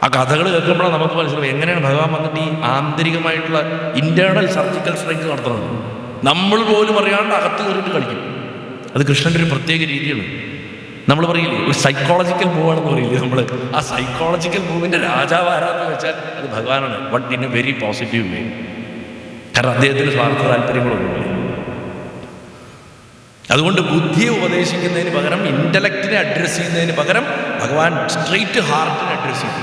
ആ കഥകൾ കേൾക്കുമ്പോഴാണ് നമുക്ക് മനസ്സിലാവും എങ്ങനെയാണ് ഭഗവാൻ വന്നിട്ട് ഈ ആന്തരികമായിട്ടുള്ള ഇൻറ്റേർണൽ സർജിക്കൽ സ്ട്രൈക്ക് നടത്തുന്നത്. നമ്മൾ പോലും അറിയാണ്ട് അകത്ത് കയറിയിട്ട് കളിക്കും. അത് കൃഷ്ണൻ്റെ ഒരു പ്രത്യേക രീതിയാണ്. നമ്മൾ പറയില്ലേ ഒരു സൈക്കോളജിക്കൽ മൂവാണെന്ന് പറയില്ലേ നമ്മൾ. ആ സൈക്കോളജിക്കൽ മൂവിൻ്റെ രാജാവ് ആരാന്ന് വെച്ചാൽ അത് ഭഗവാനാണ്. But in A very positive വേ. കാരണം അദ്ദേഹത്തിന് സ്വാർത്ഥ താല്പര്യങ്ങളൊന്നുമില്ല. അതുകൊണ്ട് ബുദ്ധിയെ ഉപദേശിക്കുന്നതിന് പകരം, ഇൻ്റലക്റ്റിനെ അഡ്രസ്സ് ചെയ്യുന്നതിന് പകരം ഭഗവാൻ സ്ട്രെയിറ്റ് ഹാർട്ടിനെ അഡ്രസ്സ് ചെയ്തു.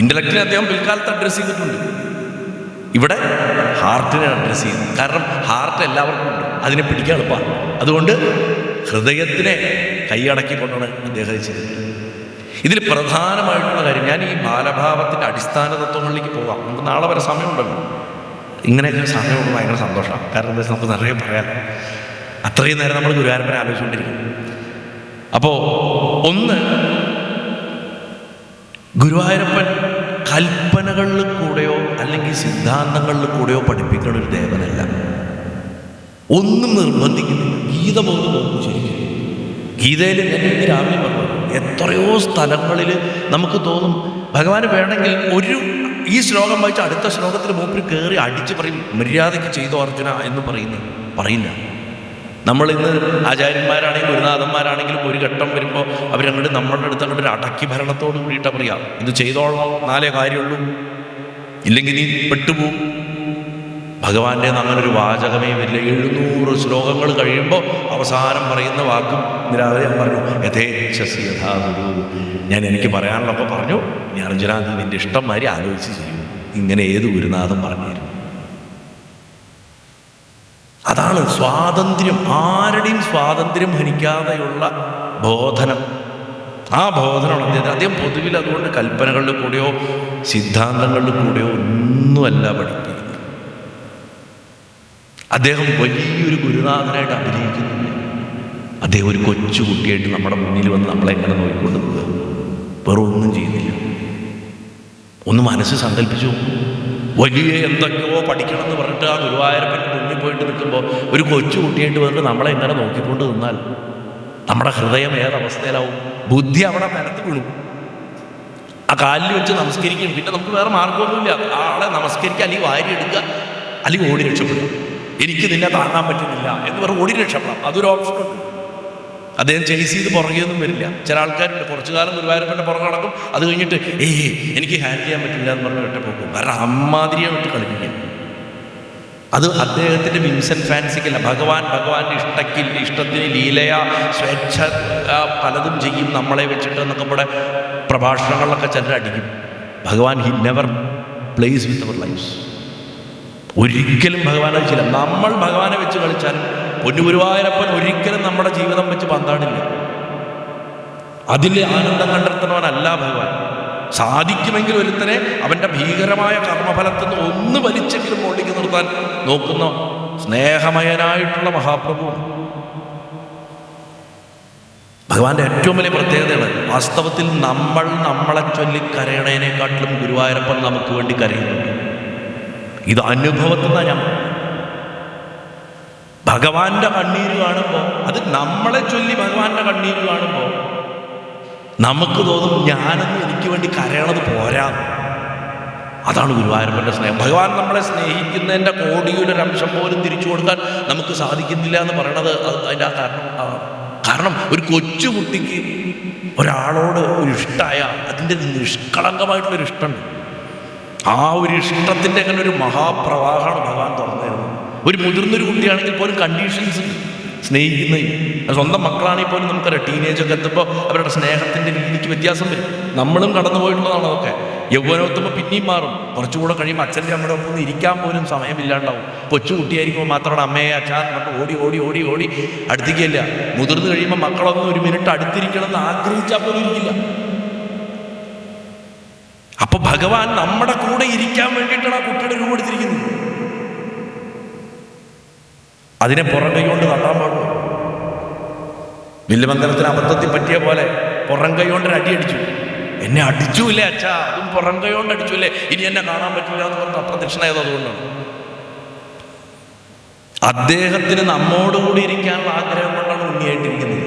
ഇൻ്റലക്റ്റിനെ അദ്ദേഹം പിൽക്കാലത്ത് അഡ്രസ്സ് ചെയ്തിട്ടുണ്ട്. ഇവിടെ ഹാർട്ടിനെ അഡ്രസ്സ് ചെയ്യുന്നു. കാരണം ഹാർട്ട് എല്ലാവർക്കും ഉണ്ട്. അതിനെ പിടിക്കാൻ എളുപ്പമാണ്. അതുകൊണ്ട് ഹൃദയത്തിനെ കൈയടക്കിക്കൊണ്ടാണ് അദ്ദേഹം ചെയ്തത്. ഇതിൽ പ്രധാനമായിട്ടുള്ള കാര്യം, ഞാൻ ഈ ബാലഭാവത്തിൻ്റെ അടിസ്ഥാന തത്വങ്ങളിലേക്ക് പോകാം. നമുക്ക് നാളെ വരെ സമയമുണ്ടല്ലോ. ഇങ്ങനെയൊക്കെ സമയമുണ്ട് ഭയങ്കര സന്തോഷമാണ്. കാരണം എന്താ വെച്ചാൽ നമുക്ക് നിറയെ പറയാം. അത്രയും നേരം നമ്മൾ ഗുരുവായൂരപ്പനെ ആലോചിച്ചുകൊണ്ടിരിക്കും. അപ്പോൾ ഒന്ന്, ഗുരുവായൂരപ്പൻ കൽപ്പനകളിൽ കൂടെയോ അല്ലെങ്കിൽ സിദ്ധാന്തങ്ങളിൽ കൂടെയോ പഠിപ്പിക്കുന്ന ഒരു ദേവനല്ല. ഒന്നും നിർബന്ധിക്കുന്നില്ല. ഗീത പോലും നോക്കും ശരിക്കും. ഗീതയിൽ ഞാൻ ഇന്ന് രാവിലെ പറഞ്ഞു, എത്രയോ സ്ഥലങ്ങളിൽ നമുക്ക് തോന്നും ഭഗവാന് വേണമെങ്കിൽ ഈ ശ്ലോകം വായിച്ച് അടുത്ത ശ്ലോകത്തിൽ മൂപ്പര് കയറി അടിച്ച് പറയും, മര്യാദയ്ക്ക് ചെയ്തോ അർജുന എന്ന് പറയില്ല. നമ്മളിന്ന് ആചാര്യന്മാരാണെങ്കിലും ഗുരുനാഥന്മാരാണെങ്കിലും ഒരു ഘട്ടം വരുമ്പോൾ അവരങ്ങോട്ട് നമ്മളുടെ അടുത്ത് അങ്ങോട്ട് ഒരു അടക്കി ഭരണത്തോട് കൂടിയിട്ടാണ് പറയാം, ഇത് ചെയ്തോളണം, നാലേ കാര്യമുള്ളൂ, ഇല്ലെങ്കിൽ നീ പെട്ടുപോകും. ഭഗവാന്റെ അങ്ങനെ ഒരു വാചകമേ വരില്ല. 700 ശ്ലോകങ്ങൾ കഴിയുമ്പോൾ അവസാനം പറയുന്ന വാക്കും രാവിലെ പറഞ്ഞു, യഥേച്ഛസി യഥാ ഗുരു. ഞാൻ എനിക്ക് പറയാനുള്ളപ്പോൾ പറഞ്ഞു, നീ അർജുന നിന്റെ ഇഷ്ടം മാതിരി ആലോചിച്ച് ചെയ്യും. ഇങ്ങനെ ഏത് ഗുരുനാഥൻ പറഞ്ഞു തരും. അതാണ് സ്വാതന്ത്ര്യം, ആരുടെയും സ്വാതന്ത്ര്യം ഹനിക്കാതെയുള്ള ബോധനം. ആ ബോധനമാണ് അദ്ദേഹം പൊതുവിൽ അതുകൊണ്ട് കൽപ്പനകളിൽ കൂടെയോ സിദ്ധാന്തങ്ങളിൽ കൂടെയോ ഒന്നുമല്ല പഠിപ്പിക്കുന്നത്. അദ്ദേഹം വലിയൊരു ഗുരുനാഥനായിട്ട് അഭിനയിക്കുന്നില്ല. അദ്ദേഹം ഒരു കൊച്ചു കുട്ടിയായിട്ട് നമ്മുടെ മുന്നിൽ വന്ന് നമ്മളെ എങ്ങനെ നോക്കിക്കൊണ്ട് നിൽക്കുക, വേറെ ഒന്നും ചെയ്യുന്നില്ല. ഒന്ന് മനസ്സ് സങ്കല്പിച്ചു, വലിയ എന്തൊക്കെയോ പഠിക്കണം എന്ന് പറഞ്ഞിട്ട് ആ ഗുരുവായൂരപ്പൻ്റെ മുന്നിൽ പോയിട്ട് നിൽക്കുമ്പോൾ ഒരു കൊച്ചു കുട്ടിയായിട്ട് വന്നിട്ട് നമ്മളെ എങ്ങനെ നോക്കിക്കൊണ്ട് നിന്നാൽ നമ്മുടെ ഹൃദയം ഏതവസ്ഥയിലാവും? ബുദ്ധി അവിടെ നിലത്ത് വീണു. ആ കാലിൽ വെച്ച് നമസ്കരിക്കും. പിന്നെ നമുക്ക് വേറെ മാർഗമൊന്നുമില്ല. ആളെ നമസ്കരിക്കുക, അല്ലെങ്കിൽ വാരി എടുക്കുക, അല്ലെങ്കിൽ ഓടി രക്ഷപ്പെടുക. എനിക്ക് നിന്നെ താങ്ങാൻ പറ്റുന്നില്ല എന്ന് പറഞ്ഞ് ഓടി രക്ഷപ്പെടാം, അതൊരു ഓപ്ഷനുണ്ട്. അദ്ദേഹം ചേസ് ചെയ്ത് പുറകെയൊന്നും വരില്ല. ചില ആൾക്കാരുണ്ട് കുറച്ചു കാലം ഗുരുവായൂരപ്പൻ്റെ പുറകെ നടക്കും, അത് കഴിഞ്ഞിട്ട് എനിക്ക് ഹാൻഡിൽ ചെയ്യാൻ പറ്റില്ല എന്ന് പറഞ്ഞ് ഒറ്റ പോകും. കാരണം അമ്മാതിരിയെ വിട്ട് കളിപ്പിക്കും. അത് അദ്ദേഹത്തിൻ്റെ വിൻസെൻ്റ് ഫാൻസിക്കല്ല. ഭഗവാന്റെ ഇഷ്ടത്തിന് ലീലയാ സ്വേച്ഛ പലതും ചെയ്യും നമ്മളെ വെച്ചിട്ട് എന്നൊക്കെ ഇവിടെ പ്രഭാഷണങ്ങളിലൊക്കെ ചിലർ അടിക്കും. Bhagavan he never plays with our lives. ഒരിക്കലും ഭഗവാനെ വെച്ചില്ല. നമ്മൾ ഭഗവാനെ വെച്ച് കളിച്ചാലും പൊന്നുഗുരുവായൂരപ്പൻ ഒരിക്കലും നമ്മുടെ ജീവിതം വെച്ച് പന്താടില്ല. അതിൻ്റെ ആനന്ദം കണ്ടെത്തുന്നവനല്ല ഭഗവാൻ. സാധിക്കുമെങ്കിൽ ഒരുത്തനെ അവൻ്റെ ഭീകരമായ കർമ്മഫലത്തിൽ നിന്ന് ഒന്ന് വലിച്ചെങ്കിലും മുകളിലേക്ക് നിർത്താൻ നോക്കുന്ന സ്നേഹമയനായിട്ടുള്ള മഹാപ്രഭുവാണ്. ഭഗവാന്റെ ഏറ്റവും വലിയ പ്രത്യേകതയാണ് വാസ്തവത്തിൽ നമ്മളെ ചൊല്ലി കരയണേനെക്കാട്ടിലും ഗുരുവായൂരപ്പൻ നമുക്ക് വേണ്ടി കരയുന്നുണ്ട്. ഇത് അനുഭവത്തിൽ നിന്നാണ് ഞാൻ ഭഗവാന്റെ കണ്ണീര് കാണുമ്പോൾ, അത് നമ്മളെ ചൊല്ലി ഭഗവാന്റെ കണ്ണീര് കാണുമ്പോൾ നമുക്ക് തോന്നും ഞാനൊന്നും എനിക്ക് വേണ്ടി കരയണത് പോരാ. അതാണ് ഗുരുവായൂരപ്പൻ്റെ സ്നേഹം. ഭഗവാൻ നമ്മളെ സ്നേഹിക്കുന്നതിൻ്റെ കോടിയൊരംശം പോലും തിരിച്ചു കൊടുക്കാൻ നമുക്ക് സാധിക്കുന്നില്ല എന്ന് പറയണത് അതിൻ്റെ ആ കാരണം ഒരു കൊച്ചുകുട്ടിക്ക് ഒരാളോട് ഒരു ഇഷ്ടമായ അതിൻ്റെ നിഷ്കളങ്കമായിട്ടുള്ളൊരു ഇഷ്ടമുണ്ട്. ആ ഒരു ഇഷ്ടത്തിൻ്റെ അങ്ങനെ ഒരു മഹാപ്രവാഹമാണ് ഭഗവാൻ തുറന്നു തരുന്നത്. ഒരു മുതിർന്നൊരു കുട്ടിയാണെങ്കിൽ പോലും കണ്ടീഷൻസ് സ്നേഹിക്കുന്നതിന്, സ്വന്തം മക്കളാണെങ്കിൽ പോലും നമുക്കറിയാം ടീനേജൊക്കെ എത്തുമ്പോൾ അവരുടെ സ്നേഹത്തിൻ്റെ രീതിക്ക് വ്യത്യാസം വരും. നമ്മളും കടന്നു പോയിട്ടുള്ളതാണ് അതൊക്കെ. യൗവനമെത്തുമ്പോൾ പിന്നെയും മാറും. കുറച്ചുകൂടെ കഴിയുമ്പോൾ അച്ഛൻ്റെ അമ്മയുടെ ഒപ്പം ഒന്ന് ഇരിക്കാൻ പോലും സമയമില്ലാണ്ടാവും. കൊച്ചു കുട്ടിയായിരിക്കുമ്പോൾ മാത്രമാണ് അമ്മയെ അച്ഛാൻ പറഞ്ഞിട്ട് ഓടി ഓടി ഓടി ഓടി അടുത്തേക്കില്ല. മുതിർന്നു കഴിയുമ്പോൾ മക്കളൊന്നും ഒരു മിനിറ്റ് അടുത്തിരിക്കണം എന്ന് ആഗ്രഹിച്ചാൽ പോലും ഇരിക്കില്ല. അപ്പൊ ഭഗവാൻ നമ്മുടെ കൂടെ ഇരിക്കാൻ വേണ്ടിയിട്ടാണ് ആ കുട്ടിയുടെ രൂപം എടുത്തിരിക്കുന്നത്. അതിനെ പുറം കൈ കൊണ്ട് തട്ടാൻ പാടുള്ളൂ. വില്ലുമംഗലത്തിന് അബദ്ധത്തിൽ പറ്റിയ പോലെ പുറം കൈ കൊണ്ട് അടി അടിച്ചു. എന്നെ അടിച്ചുല്ലേ അച്ഛാ, അതും പുറം കൈ കൊണ്ട് അടിച്ചുല്ലേ, ഇനി എന്നെ കാണാൻ പറ്റില്ല എന്ന് പറഞ്ഞ് അപ്രത്യക്ഷനായത് അതുകൊണ്ടാണ്. അദ്ദേഹത്തിന് നമ്മോടുകൂടി ഇരിക്കാനുള്ള ആഗ്രഹം കൊണ്ടാണ് ഉണ്ണിയായിട്ടിരിക്കുന്നത്.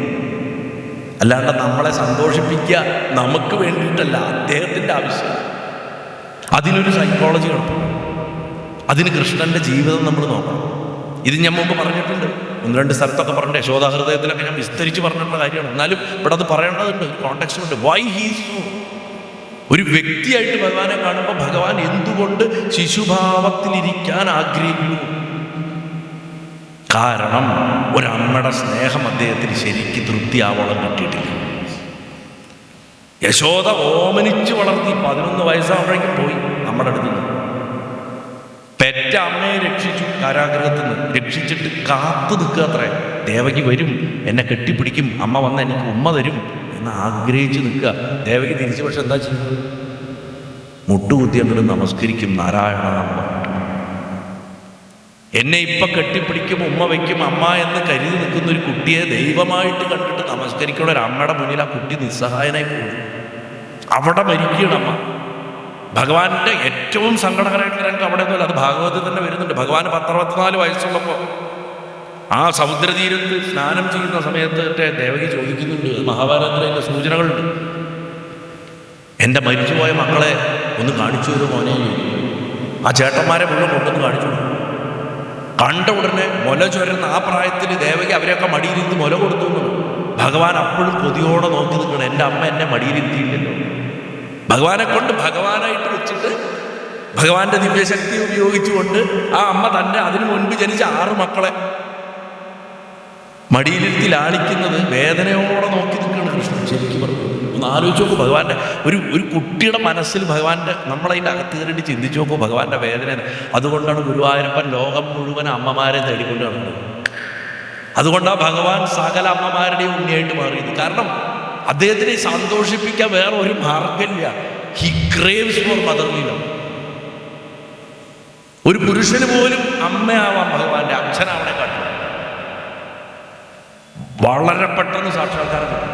അല്ലാണ്ട് നമ്മളെ സന്തോഷിപ്പിക്കുക നമുക്ക് വേണ്ടിയിട്ടല്ല, അദ്ദേഹത്തിൻ്റെ ആവശ്യം. അതിനൊരു സൈക്കോളജി കിടക്കും. അതിന് കൃഷ്ണൻ്റെ ജീവിതം നമ്മൾ നോക്കണം. ഇത് ഞാൻ മുമ്പ് പറഞ്ഞിട്ടുണ്ട്, 1-2 സ്ഥലത്തൊക്കെ പറഞ്ഞിട്ട് യശോദാഹൃദയത്തിലൊക്കെ ഞാൻ വിസ്തരിച്ച് പറഞ്ഞിട്ടുള്ള കാര്യമാണ്. എന്നാലും ഇവിടെ അത് പറയേണ്ടതുണ്ട്, കോണ്ടെക്സ്റ്റ് ഉണ്ട്. വൈ ഹീസ് ഒരു വ്യക്തിയായിട്ട് ഭഗവാനെ കാണുമ്പോൾ ഭഗവാൻ എന്തുകൊണ്ട് ശിശുഭാവത്തിലിരിക്കാൻ ആഗ്രഹിക്കുന്നു? കാരണം ഒരമ്മയുടെ സ്നേഹം അദ്ദേഹത്തിന് ശരിക്കും തൃപ്തിയാവോളം കിട്ടിയിട്ടില്ല. യശോദ ഓമനിച്ച് വളർത്തി 11 വയസ്സാകുമ്പോഴേക്കും പോയി നമ്മുടെ അടുത്ത് നിന്ന്. പെറ്റ അമ്മയെ രക്ഷിച്ചു, കാരാഗ്രഹത്തിൽ നിന്ന് രക്ഷിച്ചിട്ട് കാത്തു നിൽക്കുക അത്രേ. ദേവകി വരും, എന്നെ കെട്ടിപ്പിടിക്കും, അമ്മ വന്ന് എനിക്ക് ഉമ്മ തരും എന്ന് ആഗ്രഹിച്ച് നിൽക്കുക. ദേവകി തിരിച്ചു പക്ഷെ എന്താ ചെയ്യുന്നത്? മുട്ടുകുത്തി അങ്ങോട്ട് നമസ്കരിക്കും. നാരായണ അമ്മ എന്നെ ഇപ്പം കെട്ടിപ്പിടിക്കും, ഉമ്മ വയ്ക്കും, അമ്മ എന്ന് കരുതി നിൽക്കുന്ന ഒരു കുട്ടിയെ ദൈവമായിട്ട് കണ്ടിട്ട് നമസ്കരിക്കുന്ന ഒരു അമ്മയുടെ മുന്നിൽ ആ കുട്ടി നിസ്സഹായനായി പോകും. അവിടെ മരിക്കുകയാണ് അമ്മ. ഭഗവാന്റെ ഏറ്റവും സങ്കടകരമായിട്ടുള്ള രംഗം അവിടെ ഒന്നുമല്ല, അത് ഭാഗവതത്തിൽ തന്നെ വരുന്നുണ്ട്. ഭഗവാന് 64 വയസ്സുള്ളപ്പോൾ ആ സമുദ്രതീരത്ത് സ്നാനം ചെയ്യുന്ന സമയത്ത് ദേവകി ചോദിക്കുന്നുണ്ട്, മഹാഭാരതത്തിലെ അതിൻ്റെ സൂചനകളുണ്ട്. എൻ്റെ മരിച്ചുപോയ മക്കളെ ഒന്ന് കാണിച്ചു തരുമോ മോനെ? ആ ചേട്ടന്മാരെ മുഴുവൻ കൊണ്ടൊന്ന് കാണിച്ചു. കണ്ട ഉടനെ മുല ചൊരുന്ന ആ പ്രായത്തിൽ ദേവകി അവരെയൊക്കെ മടിയിലിരുന്ന് മുല കൊടുത്തു. ഭഗവാൻ അപ്പോഴും കൊതിയോടെ നോക്കി നിൽക്കണം, എൻ്റെ അമ്മ എന്നെ മടിയിലിരുത്തിയില്ലല്ലോ. ഭഗവാനെ കൊണ്ട് ഭഗവാനായിട്ട് വെച്ചിട്ട് ഭഗവാന്റെ ദിവ്യശക്തി ഉപയോഗിച്ചുകൊണ്ട് ആ അമ്മ തന്നെ അതിനു മുൻപ് ജനിച്ച 6 മക്കളെ മടിയിലിരുത്തി ലാളിക്കുന്നത് വേദനയോടെ നോക്കി നിൽക്കുകയാണ് കൃഷ്ണൻ. ശരിക്കും പറഞ്ഞു ഒന്ന് ആലോചിച്ച് നോക്കൂ. ഭഗവാന്റെ ഒരു കുട്ടിയുടെ മനസ്സിൽ ഭഗവാന്റെ നമ്മളതിൻ്റെ അകത്ത് കയറിയിട്ട് ചിന്തിച്ചു നോക്കൂ ഭഗവാന്റെ വേദന. അതുകൊണ്ടാണ് ഗുരുവായൂരപ്പൻ ലോകം മുഴുവൻ അമ്മമാരെ തേടിക്കൊണ്ട് നടന്നത്. അതുകൊണ്ടാണ് ഭഗവാൻ സകല അമ്മമാരുടെയും ഉണ്ണിയായിട്ട് മാറിയത്. കാരണം അദ്ദേഹത്തിനെ സന്തോഷിപ്പിക്കാൻ വേറെ ഒരു മാർഗമില്ല. He craves for motherly love. ഒരു പുരുഷന് പോലും അമ്മയാവാം ഭഗവാന്റെ, അച്ഛനാവണെ കാട്ടും. വളരെ പെട്ടെന്ന് സാക്ഷാത്കാരം കിട്ടും.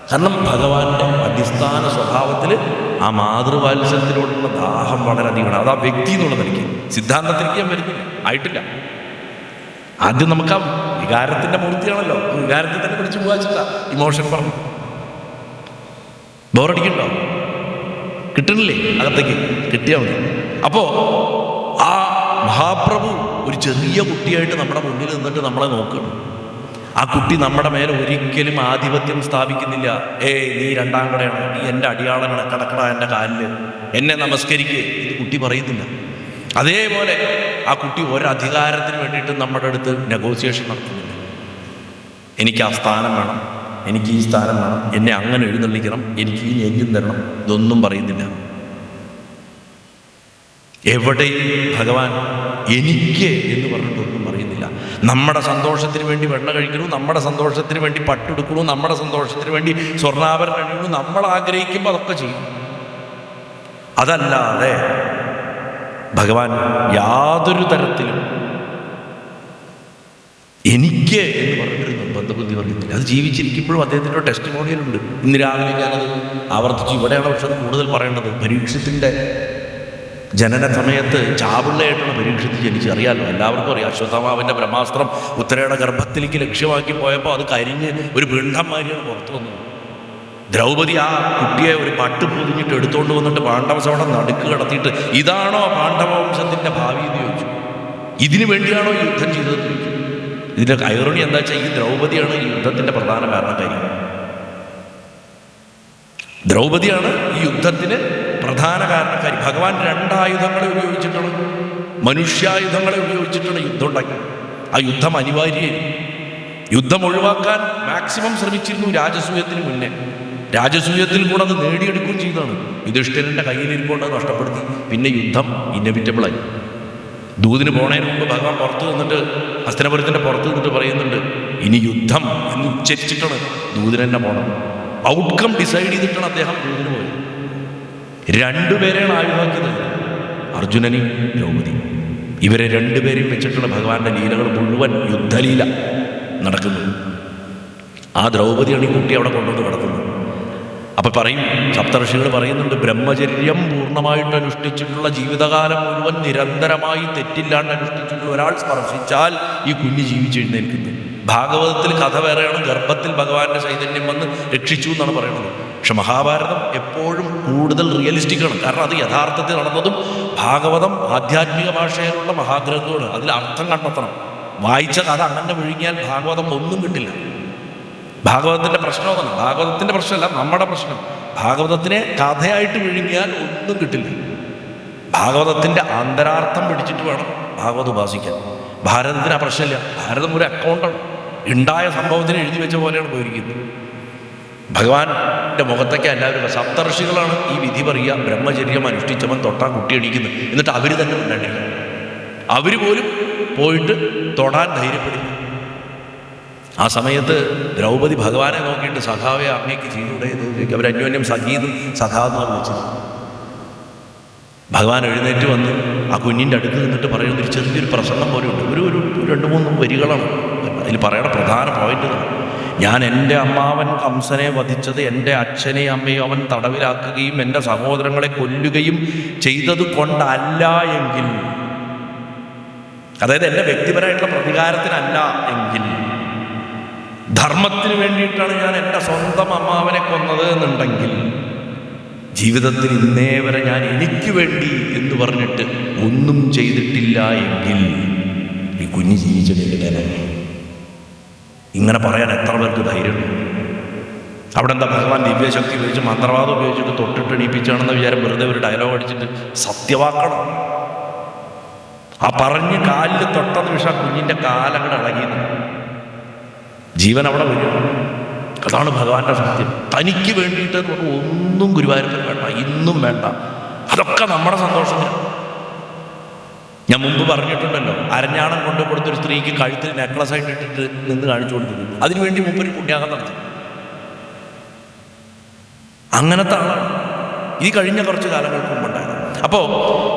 കാരണം ഭഗവാന്റെ അടിസ്ഥാന സ്വഭാവത്തിൽ ആ മാതൃവാത്സല്യത്തിനോടുള്ള ദാഹം വളരെ അധികമാണ്. അത് ആ വ്യക്തി എന്നുള്ളത് എനിക്ക് സിദ്ധാന്തത്തിലേക്ക് ഞാൻ വരുന്നില്ല, ആയിട്ടില്ല. ആദ്യം നമുക്ക് ആ വികാരത്തിൻ്റെ മൂർത്തിയാണല്ലോ, വികാരത്തിൽ തന്നെ പിടിച്ചു പോകാച്ചില്ല. ഇമോഷൻ പറഞ്ഞു ബോറടിക്കണ്ടോ? കിട്ടണില്ലേ? അകത്തേക്ക് കിട്ടിയാൽ മതി. അപ്പോൾ ആ മഹാപ്രഭു ഒരു ചെറിയ കുട്ടിയായിട്ട് നമ്മുടെ മുന്നിൽ നിന്നിട്ട് നമ്മളെ നോക്കണം. ആ കുട്ടി നമ്മുടെ മേലെ ഒരിക്കലും ആധിപത്യം സ്ഥാപിക്കുന്നില്ല. നീ 2ാം കടയാണ്, നീ എൻ്റെ അടിയാളനാണ്, കടക്കട എൻ്റെ കാലിൽ, എന്നെ നമസ്കരിക്കുക, ഇത് കുട്ടി പറയുന്നില്ല. അതേപോലെ ആ കുട്ടി ഒരധികാരത്തിന് വേണ്ടിയിട്ട് നമ്മുടെ അടുത്ത് നെഗോസിയേഷൻ നടത്തുന്നില്ല. എനിക്ക് ആ സ്ഥാനം വേണം, എനിക്ക് ഈ സ്ഥാനം വേണം, എന്നെ അങ്ങനെ എഴുന്നള്ളിക്കണം, എനിക്ക് ഈ നെഞ്ചും തരണം, ഇതൊന്നും പറയുന്നില്ല. എവിടെയും ഭഗവാൻ എനിക്ക് എന്ന് പറഞ്ഞിട്ടൊന്നും പറയുന്നില്ല. നമ്മുടെ സന്തോഷത്തിന് വേണ്ടി വെണ്ണ കഴിക്കണു, നമ്മുടെ സന്തോഷത്തിന് വേണ്ടി പട്ടെടുക്കണു, നമ്മുടെ സന്തോഷത്തിന് വേണ്ടി സ്വർണ്ണാഭരണം കഴിക്കണു, നമ്മൾ ആഗ്രഹിക്കുമ്പോൾ അതൊക്കെ ചെയ്യും. അതല്ലാതെ ഭഗവാൻ യാതൊരു തരത്തിലും എനിക്ക് എന്ന് പറഞ്ഞിട്ടൊരു നിർബന്ധബുദ്ധി പറയുന്നില്ല. അത് ജീവിച്ചിരിക്കുമ്പോഴും അദ്ദേഹത്തിൻ്റെ ടെസ്റ്റിമോണിയലുണ്ട്. ഇന്ന് രാവിലെ ഞാനത് ആവർത്തിച്ചു. ഇവിടെയാണ് പക്ഷെ അത് കൂടുതൽ പറയേണ്ടത്. പരീക്ഷത്തിൻ്റെ ജനന സമയത്ത് ചാപിള്ളയായിട്ടുള്ള പരീക്ഷത്തിൽ ജനിച്ച് അറിയാമല്ലോ, എല്ലാവർക്കും അറിയാം. അശ്വത്ഥമാവിൻ്റെ ബ്രഹ്മാസ്ത്രം ഉത്തരയുടെ ഗർഭത്തിലേക്ക് ലക്ഷ്യമാക്കി പോയപ്പോൾ അത് കരിഞ്ഞ് ഒരു പിണ്ഡന്മാരിയാണ് പുറത്തു വന്നത്. ദ്രൗപദി ആ കുട്ടിയെ ഒരു പട്ട് പൊതിഞ്ഞിട്ട് എടുത്തുകൊണ്ട് വന്നിട്ട് പാണ്ഡവസഭയുടെ നടുക്ക് കടത്തിയിട്ട് ഇതാണോ പാണ്ഡവവംശത്തിൻ്റെ ഭാവി എന്ന് ചോദിച്ചു. ഇതിനു വേണ്ടിയാണോ ഈ യുദ്ധം ചെയ്തതെന്ന് ചോദിച്ചു. ഇതിൻ്റെ ഐറണി എന്താ വെച്ചാൽ ഈ ദ്രൗപദിയാണ് ഈ യുദ്ധത്തിൻ്റെ പ്രധാന കാരണക്കാരി. ദ്രൗപദിയാണ് ഈ യുദ്ധത്തിന് പ്രധാന കാരണക്കാരി. ഭഗവാൻ 2 ആയുധങ്ങളെ ഉപയോഗിച്ചിട്ടാണ്, മനുഷ്യായുധങ്ങളെ ഉപയോഗിച്ചിട്ടാണ് യുദ്ധം ഉണ്ടാക്കി. ആ യുദ്ധം അനിവാര്യമായിരുന്നു. യുദ്ധം ഒഴിവാക്കാൻ മാക്സിമം ശ്രമിച്ചിരുന്നു രാജസൂയത്തിന് മുന്നേ. രാജസൂയത്തിൽ കൂടെ അത് നേടിയെടുക്കുകയും ചെയ്തതാണ്. യുധിഷ്ഠിരൻ്റെ കയ്യിലിരിക്കൊണ്ട് അത് നഷ്ടപ്പെടുത്തി. പിന്നെ യുദ്ധം ഇന്നെവിറ്റബിളായി. ദൂതിന് പോണതിന് മുമ്പ് ഭഗവാൻ പുറത്ത് നിന്നിട്ട്, ഹസ്തിനപുരത്തിൻ്റെ പുറത്ത് നിന്നിട്ട് പറയുന്നുണ്ട്, ഇനി യുദ്ധം എന്ന് ഉച്ചരിച്ചിട്ടാണ് ദൂതിന് തന്നെ പോകണം. ഔട്ട്കം ഡിസൈഡ് ചെയ്തിട്ടാണ് അദ്ദേഹം ദൂതിന് പോയത്. 2 പേരെയാണ് ആയുധമാക്കിയത്, അർജുനനെയും ദ്രൗപദിയും. ഇവരെ 2 പേരെയും വെച്ചിട്ടുള്ള ഭഗവാന്റെ ലീലകൾ മുഴുവൻ യുദ്ധലീല നടക്കുന്നത്. ആ ദ്രൗപദിയാണ് ഈ കുട്ടി അവിടെ കൊണ്ടുവന്ന് കിടക്കുന്നത്. അപ്പം പറയും, സപ്തർഷികൾ പറയുന്നുണ്ട്, ബ്രഹ്മചര്യം പൂർണ്ണമായിട്ട് അനുഷ്ഠിച്ചിട്ടുള്ള ജീവിതകാലം മുഴുവൻ നിരന്തരമായി തെറ്റില്ലാണ്ട് അനുഷ്ഠിച്ചിട്ടുള്ള ഒരാൾ സ്പർശിച്ചാൽ ഈ കുഞ്ഞ് ജീവിച്ചെഴുന്നേൽക്കുന്നത്. ഭാഗവതത്തിൽ കഥ വേറെയാണ്, ഗർഭത്തിൽ ഭഗവാന്റെ ചൈതന്യം വന്ന് രക്ഷിച്ചു എന്നാണ് പറയുന്നത്. പക്ഷെ മഹാഭാരതം എപ്പോഴും കൂടുതൽ റിയലിസ്റ്റിക്കാണ്. കാരണം അത് യഥാർത്ഥത്തിൽ നടന്നതും. ഭാഗവതം ആധ്യാത്മിക ഭാഷയിലുള്ള മഹാഗ്രന്ഥമാണ്. അതിൽ അർത്ഥം കണ്ടെത്തണം. വായിച്ച കഥ അങ്ങനെ വിഴുങ്ങിയാൽ ഭാഗവതം ഒന്നും കിട്ടില്ല. ഭാഗവതത്തിൻ്റെ പ്രശ്നം അതാണ്. ഭാഗവതത്തിൻ്റെ പ്രശ്നമല്ല, നമ്മുടെ പ്രശ്നം. ഭാഗവതത്തിനെ കഥയായിട്ട് വിഴുങ്ങിയാൽ ഒന്നും കിട്ടില്ല. ഭാഗവതത്തിൻ്റെ അന്തരാർത്ഥം പിടിച്ചിട്ട് വേണം ഭാഗവതം ഉപാസിക്കാൻ. ഭാരതത്തിന് ആ പ്രശ്നമില്ല. ഭാരതം ഒരു അക്കൗണ്ടാണ്. ഉണ്ടായ സംഭവത്തിന് എഴുതി വെച്ച പോലെയാണ് പോയിരിക്കുന്നത്. ഭഗവാന്റെ മുഖത്തൊക്കെ എല്ലാവരും സപ്തർഷികളാണ് ഈ വിധി പറയുക. ബ്രഹ്മചര്യം അനുഷ്ഠിച്ചവൻ തൊട്ടാ കുട്ടി അടിക്കുന്നത്. എന്നിട്ട് അവർ തന്നെ ഉണ്ടായിട്ടില്ല. അവർ പോലും പോയിട്ട് തൊടാൻ ധൈര്യപ്പെടില്ല. ആ സമയത്ത് ദ്രൗപദി ഭഗവാനെ നോക്കിയിട്ട് സഖാവെ അങ്ങേക്ക് ചെയ്തൂടെ എന്ന് ചോദിക്കും. അവർ അന്യോന്യം സഖീതും സഖാവെന്നാണ് വിളിച്ചത്. ഭഗവാൻ എഴുന്നേറ്റ് വന്ന് ആ കുഞ്ഞിൻ്റെ അടുത്ത് നിന്നിട്ട് പറയുന്ന ഒരു ചെറിയൊരു പ്രസംഗം പോലെ ഉണ്ട്. ഒരു 2-3 വരികളാണ് അതിൽ പറയണ പ്രധാന പോയിന്റ്. ഞാൻ എൻ്റെ അമ്മാവൻ കംസനെ വധിച്ചത് എൻ്റെ അച്ഛനെയും അമ്മയും അവൻ തടവിലാക്കുകയും എൻ്റെ സഹോദരങ്ങളെ കൊല്ലുകയും ചെയ്തത് കൊണ്ടല്ല എങ്കിൽ, അതായത് എൻ്റെ വ്യക്തിപരമായിട്ടുള്ള പ്രതികാരത്തിനല്ല എങ്കിൽ, ധർമ്മത്തിന് വേണ്ടിയിട്ടാണ് ഞാൻ എൻ്റെ സ്വന്തം അമ്മാവനെ കൊന്നത് എന്നുണ്ടെങ്കിൽ, ജീവിതത്തിൽ ഇന്നേ വരെ ഞാൻ എനിക്ക് വേണ്ടി എന്ന് പറഞ്ഞിട്ട് ഒന്നും ചെയ്തിട്ടില്ല എങ്കിൽ ഈ കുഞ്ഞ് ജീവിച്ചിട്ട് ഇങ്ങനെ പറയാൻ എത്ര പേർക്ക് ധൈര്യമുണ്ട്? അവിടെ എന്താ ഭഗവാൻ ദിവ്യശക്തി ഉപയോഗിച്ച് മന്ത്രവാദം ഉപയോഗിച്ചിട്ട് തൊട്ടിട്ട് എണീപ്പിച്ചാണെന്ന വിചാരം വെറുതെ ഒരു ഡയലോഗ് അടിച്ചിട്ട് സത്യവാക്കണം. ആ പറഞ്ഞ് കാലിൽ തൊട്ട നിമിഷം കുഞ്ഞിൻ്റെ കാലങ്ങടെ ഇളകിയത് ജീവൻ അവിടെ വരും. അതാണ് ഭഗവാന്റെ സത്യം. തനിക്ക് വേണ്ടിയിട്ട് ഒന്നും ഗുരുവായൂരപ്പൻ വേണ്ട, ഇന്നും വേണ്ട. അതൊക്കെ നമ്മുടെ സന്തോഷത്തിന്. ഞാൻ മുമ്പ് പറഞ്ഞിട്ടുണ്ടല്ലോ, അരഞ്ഞാണം കൊണ്ട് കൊടുത്തൊരു സ്ത്രീക്ക് കഴുത്തിൽ നെക്ലസ് ആയിട്ട് ഇട്ടിട്ട് നിന്ന് കാണിച്ചു കൊടുത്തത്. അതിനുവേണ്ടി മുമ്പൊരു പുണ്യാഹം നടത്തി. അങ്ങനത്തെ ആളാണ് ഈ കഴിഞ്ഞ കുറച്ച് കാലങ്ങൾക്ക് മുമ്പുണ്ടായത്. അപ്പോൾ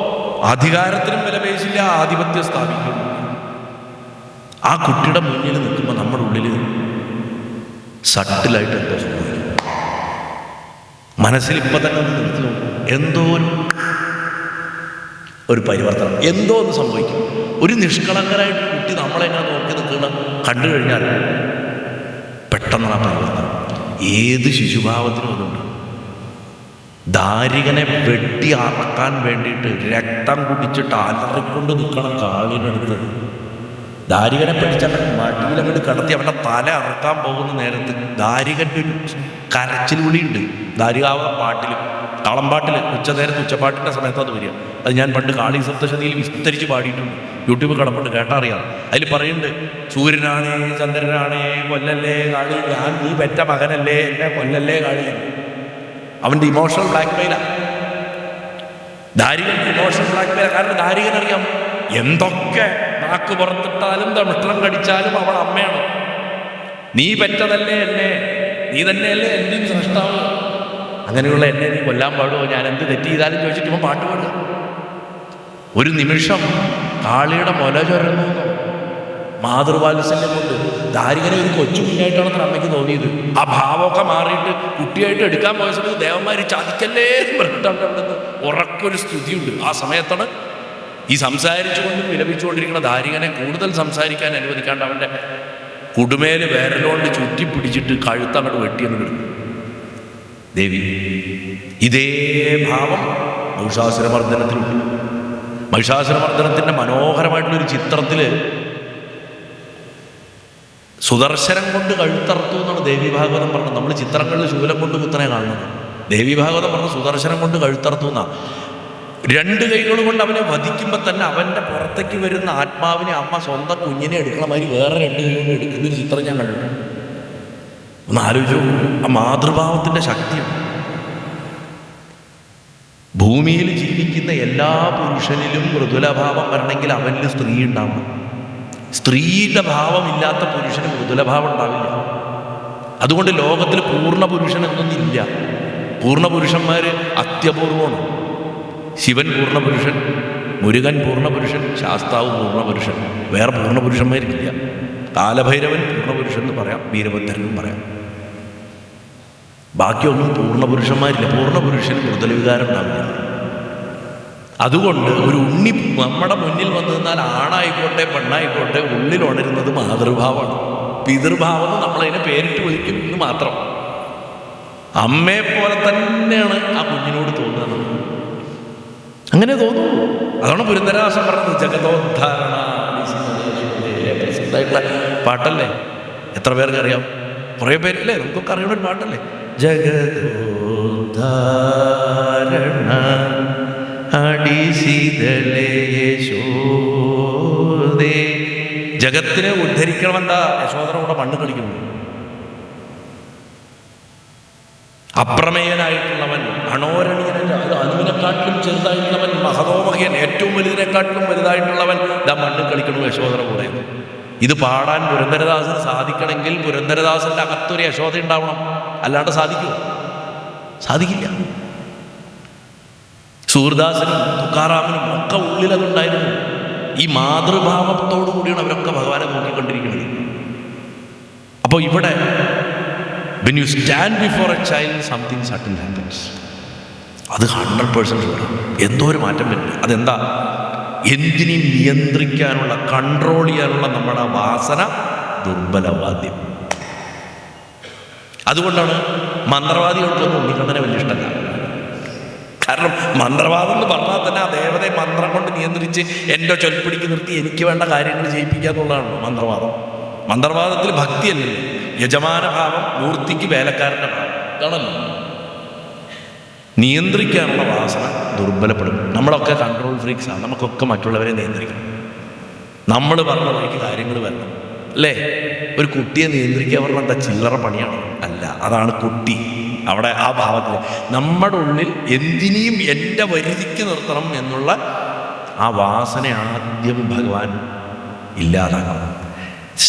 അധികാരത്തിനും വിലപേശില്ല, ആധിപത്യം സ്ഥാപിക്കുന്നു. ആ കുട്ടിയുടെ മുന്നിൽ നിൽക്കുമ്പോൾ നമ്മുടെ ഉള്ളിൽ സട്ടിലായിട്ട് എന്തോ സംഭവിക്കും. മനസ്സിൽ ഇപ്പം തന്നെ ഒന്ന് നിർത്തി നോക്കും. എന്തോ ഒരു പരിവർത്തനം എന്തോ ഒന്ന് സംഭവിക്കും. ഒരു നിഷ്കളങ്കരായിട്ട് കുട്ടി നമ്മളെങ്ങനെ നോക്കി നിൽക്കണം കണ്ടു കഴിഞ്ഞാൽ പെട്ടെന്ന് ആ പരിവർത്തനം. ഏത് ശിശുഭാവത്തിനും അതുണ്ട്. ദാരികനെ വെട്ടിയാക്കാൻ വേണ്ടിയിട്ട് രക്തം കുടിച്ചിട്ട് അലറിക്കൊണ്ട് നിൽക്കണം കാളിനടുത്ത്. ദാരികനെ പിടിച്ചവൻ മടിയിലങ്ങോട്ട് കടത്തി അവൻ്റെ തല അറുക്കാൻ പോകുന്ന നേരത്ത് ദാരികൻ്റെ ഒരു കരച്ചിൽ വിളിയുണ്ട്. ദാരികാവ പാട്ടിൽ, കളമ്പാട്ടിൽ, ഉച്ചനേരത്ത് ഉച്ചപ്പാട്ടിൻ്റെ സമയത്ത് അത് വരിക. അത് ഞാൻ പണ്ട് കാളി സപ്തശതിയിൽ വിസ്തരിച്ച് പാടിയിട്ടുണ്ട്. യൂട്യൂബ് കിടപ്പുണ്ട്, കേട്ടറിയാം. അതിൽ പറയുന്നുണ്ട്, സൂര്യനാണേ ചന്ദ്രനാണേ കൊല്ലല്ലേ കാളി, ഞാൻ നീ പെറ്റ മകനല്ലേ, എന്നെ കൊല്ലല്ലേ കാളി. അവൻ്റെ ഇമോഷണൽ ബ്ലാക്ക് മെയിലാണ്. ദാരികൻ്റെ ഇമോഷണൽ ബ്ലാക്ക് മെയിലാണ്. കാരണം ദാരികനറിയാം എന്തൊക്കെ നാക്ക് പുറത്തിട്ടാലും തമിഷ്ടം കടിച്ചാലും അവൾ അമ്മയാണ്. നീ പെറ്റതല്ലേ എന്നെ, നീ തന്നെയല്ലേ എൻ്റെയും സൃഷ്ടാവ്. അങ്ങനെയുള്ള എന്നെ നീ കൊല്ലാൻ പാടുമോ, ഞാൻ എന്ത് തെറ്റ് ചെയ്താലും ചോദിച്ചിട്ട് ഇവൻ പാട്ട് പാടുക. ഒരു നിമിഷം കാളിയുടെ മുല ചൊരുന്നു. മാതൃവാത്സല്യം കൊണ്ട് ദാരികനെ ഒരു കൊച്ചു കുഞ്ഞായിട്ടാണെന്ന് അമ്മയ്ക്ക് തോന്നിയത്. ആ ഭാവമൊക്കെ മാറിയിട്ട് കുട്ടിയായിട്ട് എടുക്കാൻ പോയ സമയത്ത് ദേവന്മാർ ചതിക്കല്ലേ എന്ന് പറഞ്ഞിട്ട് അവിടെ ഉറക്കൊരു സ്തുതിയുണ്ട്. ആ സമയത്താണ് ഈ സംസാരിച്ചുകൊണ്ടും വിലപിച്ചുകൊണ്ടിരിക്കുന്ന ദാരികനെ കൂടുതൽ സംസാരിക്കാൻ അനുവദിക്കാണ്ട് അവൻ്റെ കുടുമേല് വിരലുകൊണ്ട് ചുറ്റിപ്പിടിച്ചിട്ട് കഴുത്തങ്ങോട്ട് വെട്ടിയെന്ന് കിടന്നു. ദേവി ഇതേ ഭാവം മഹിഷാസുരമർദ്ദനത്തിലുണ്ട്. മഹിഷാസുരമർദ്ദനത്തിൻ്റെ മനോഹരമായിട്ടുള്ളൊരു ചിത്രത്തിൽ സുദർശനം കൊണ്ട് കഴുത്തറുത്തു എന്നാണ് ദേവി ഭാഗവതം പറഞ്ഞത്. നമ്മൾ ചിത്രങ്ങളിൽ ശൂലം കൊണ്ട് കുത്തനെ കാണുന്നത്. ദേവി ഭാഗവതം പറഞ്ഞ സുദർശനം കൊണ്ട് കഴുത്തറുത്തു എന്നാണ്. 2 കൈകൾ കൊണ്ട് അവനെ വധിക്കുമ്പോൾ തന്നെ അവൻ്റെ പുറത്തേക്ക് വരുന്ന ആത്മാവിനെ അമ്മ സ്വന്തം കുഞ്ഞിനെ എടുക്കണ മാതിരി വേറെ 2 കൈ കൊണ്ട് എടുക്കുന്നൊരു ചിത്രം ഞാൻ കണ്ടിട്ടുണ്ട്. ഒന്ന് ആലോചിച്ചു. ആ മാതൃഭാവത്തിൻ്റെ ശക്തിയാണ്. ഭൂമിയിൽ ജീവിക്കുന്ന എല്ലാ പുരുഷനിലും മൃദുലഭാവം വരണമെങ്കിൽ അവനിൽ സ്ത്രീ ഉണ്ടാവണം. സ്ത്രീയുടെ ഭാവമില്ലാത്ത പുരുഷന് മൃദുലഭാവം ഉണ്ടാവില്ല. അതുകൊണ്ട് ലോകത്തിൽ പൂർണ്ണ പുരുഷൻ എന്നൊന്നില്ല. പൂർണ്ണ പുരുഷന്മാർ അത്യപൂർവമാണ്. ശിവൻ പൂർണ്ണപുരുഷൻ, മുരുകൻ പൂർണ്ണപുരുഷൻ, ശാസ്താവ് പൂർണ്ണപുരുഷൻ. വേറെ പൂർണ്ണപുരുഷന്മാരില്ല. കാലഭൈരവൻ പൂർണ്ണപുരുഷൻ എന്ന് പറയാം, വീരഭദ്രനും പറയാം. ബാക്കിയൊന്നും പൂർണ്ണപുരുഷന്മാരില്ല. പൂർണ്ണപുരുഷന് മൃദുലവികാരം ഉണ്ടാവില്ല. അതുകൊണ്ട് ഒരു ഉണ്ണി നമ്മുടെ മുന്നിൽ വന്നു നിന്നാൽ ആണായിക്കോട്ടെ പെണ്ണായിക്കോട്ടെ ഉള്ളിൽ ഉണരുന്നത് മാതൃഭാവമാണ്. പിതൃഭാവം നമ്മളതിനെ പേരിട്ട് വിളിക്കും എന്ന് മാത്രം. അമ്മയെപ്പോലെ തന്നെയാണ് ആ കുഞ്ഞിനോട് തോന്നുന്നത്. അങ്ങനെ തോന്നുന്നു. അതാണ് പുരന്ദരാസം പറഞ്ഞത്. ജഗതോദ്ധാരണ പ്രസിദ്ധമായിട്ടുള്ള പാട്ടല്ലേ, എത്ര പേർക്ക് അറിയാം? കുറേ പേരല്ലേ, നമുക്കൊക്കെ അറിയുന്ന ഒരു പാട്ടല്ലേ. ജഗതോദ്ധാരണ അടിസിതലേ യശോദേ. ജഗത്തിനെ ഉദ്ധരിക്കണമെന്താ യശോദര കൂടെ മണ്ണ് കളിക്കുന്നു. അപ്രമേയനായിട്ടുള്ളവൻ, അണോരണീയനായിട്ട് അനുവിനെക്കാട്ടിലും ചെറുതായിട്ടുള്ളവൻ, മഹതോമഹ്യൻ ഏറ്റവും വലുതിനെക്കാട്ടിലും വലുതായിട്ടുള്ളവൻ ഇതാ മണ്ണിൽ കളിക്കണം യശോദര കൂടെ. ഇത് പാടാൻ പുരന്ദരദാസന് സാധിക്കണമെങ്കിൽ പുരന്ദരദാസന്റെ അകത്തൊരു യശോദ ഉണ്ടാവണം, അല്ലാണ്ട് സാധിക്കുമോ? സാധിക്കില്ല. സൂർദാസനും തുക്കാറാമനും ഒക്കെ ഉള്ളിലതുണ്ടായിരുന്നു. ഈ മാതൃഭാവത്തോടു കൂടിയാണ് അവരൊക്കെ ഭഗവാനെ നോക്കിക്കൊണ്ടിരിക്കുന്നത്. അപ്പോൾ ഇവിടെ when you stand before a child something certain happens. അത് 100% ഷുവറാണ്. എന്തോ ഒരു മാറ്റം വരും. അതെന്താ? എന്തിനേയും നിയന്ത്രിക്കാനുള്ള, കൺട്രോൾ ചെയ്യാനുള്ള നമ്മുടെ വാസന ദുർബലവാദ്യം. അതുകൊണ്ടാണ് മന്ത്രവാദികൾക്കൊന്നും ഉണ്ണിക്കണ്ണനെ വലിയ ഇഷ്ടമല്ല. കാരണം മന്ത്രവാദം എന്ന് പറഞ്ഞാൽ തന്നെ ആ ദേവതയെ മന്ത്രം കൊണ്ട് നിയന്ത്രിച്ച് എൻ്റെ ചൊൽപ്പിടിക്ക് നിർത്തി എനിക്ക് വേണ്ട കാര്യങ്ങൾ ചെയ്യിപ്പിക്കുക എന്നുള്ളതാണ് മന്ത്രവാദം. മന്ത്രവാദത്തിൽ ഭക്തിയല്ലല്ലോ, യജമാനഭാവം, മൂർത്തിക്ക് വേലക്കാരൻ്റെ ഭാവം. ഇതാണല്ലോ. നിയന്ത്രിക്കാനുള്ള വാസന ദുർബലപ്പെടും. നമ്മളൊക്കെ കൺട്രോൾ ഫ്രീക്സാണ്. നമുക്കൊക്കെ മറ്റുള്ളവരെ നിയന്ത്രിക്കണം. നമ്മൾ പറഞ്ഞ വഴിക്ക് കാര്യങ്ങൾ വരണം, അല്ലേ? ഒരു കുട്ടിയെ നിയന്ത്രിക്കുക പറഞ്ഞാൽ എന്താ ചില്ലറ പണിയാണ്? അല്ല, അതാണ് കുട്ടി. അവിടെ ആ ഭാവത്തിൽ നമ്മുടെ ഉള്ളിൽ എന്തിനേയും എൻ്റെ വരുതിക്ക് നിർത്തണം എന്നുള്ള ആ വാസന ആദ്യം ഭഗവാൻ ഇല്ലാതാക്കണം.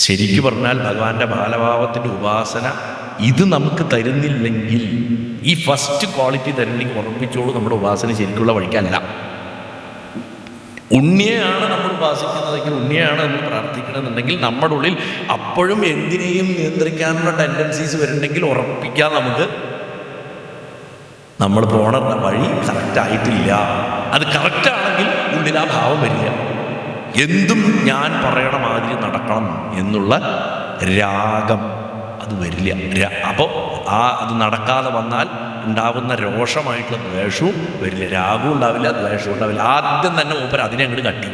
ശരിക്കു പറഞ്ഞാൽ ഭഗവാന്റെ ബാലഭാവത്തിൻ്റെ ഉപാസന ഇത് നമുക്ക് തരുന്നില്ലെങ്കിൽ, ഈ ഫസ്റ്റ് ക്വാളിറ്റി തരുന്നില്ലെങ്കിൽ ഉറപ്പിച്ചോളൂ നമ്മുടെ ഉപാസന ശരിക്കുള്ള വഴിക്കല്ല. ഉണ്ണിയെയാണ് നമ്മൾ ഉപാസിക്കുന്നതെങ്കിൽ, ഉണ്ണിയാണ് നമ്മൾ പ്രാർത്ഥിക്കണമെന്നുണ്ടെങ്കിൽ നമ്മുടെ ഉള്ളിൽ അപ്പോഴും എന്തിനേയും നിയന്ത്രിക്കാനുള്ള ടെൻഡൻസീസ് വരുന്നുണ്ടെങ്കിൽ ഉറപ്പിക്കാൻ നമുക്ക് നമ്മൾ പോണ വഴി കറക്റ്റായിട്ടില്ല. അത് കറക്റ്റാണെങ്കിൽ ഉള്ളിൽ ആ ഭാവം വരില്ല. എന്തും ഞാൻ പറയണ മാതിരി നടക്കണം എന്നുള്ള രാഗം അത് വരില്ല. അപ്പോൾ അത് നടക്കാതെ വന്നാൽ ഉണ്ടാവുന്ന രോഷമായിട്ടുള്ള ദ്വേഷവും വരില്ല. രാഗവും ഉണ്ടാവില്ല, ദ്വേഷവും ഉണ്ടാവില്ല. ആദ്യം തന്നെ മൂപ്പർ അതിനെ അങ്ങോട്ട് കട്ടി.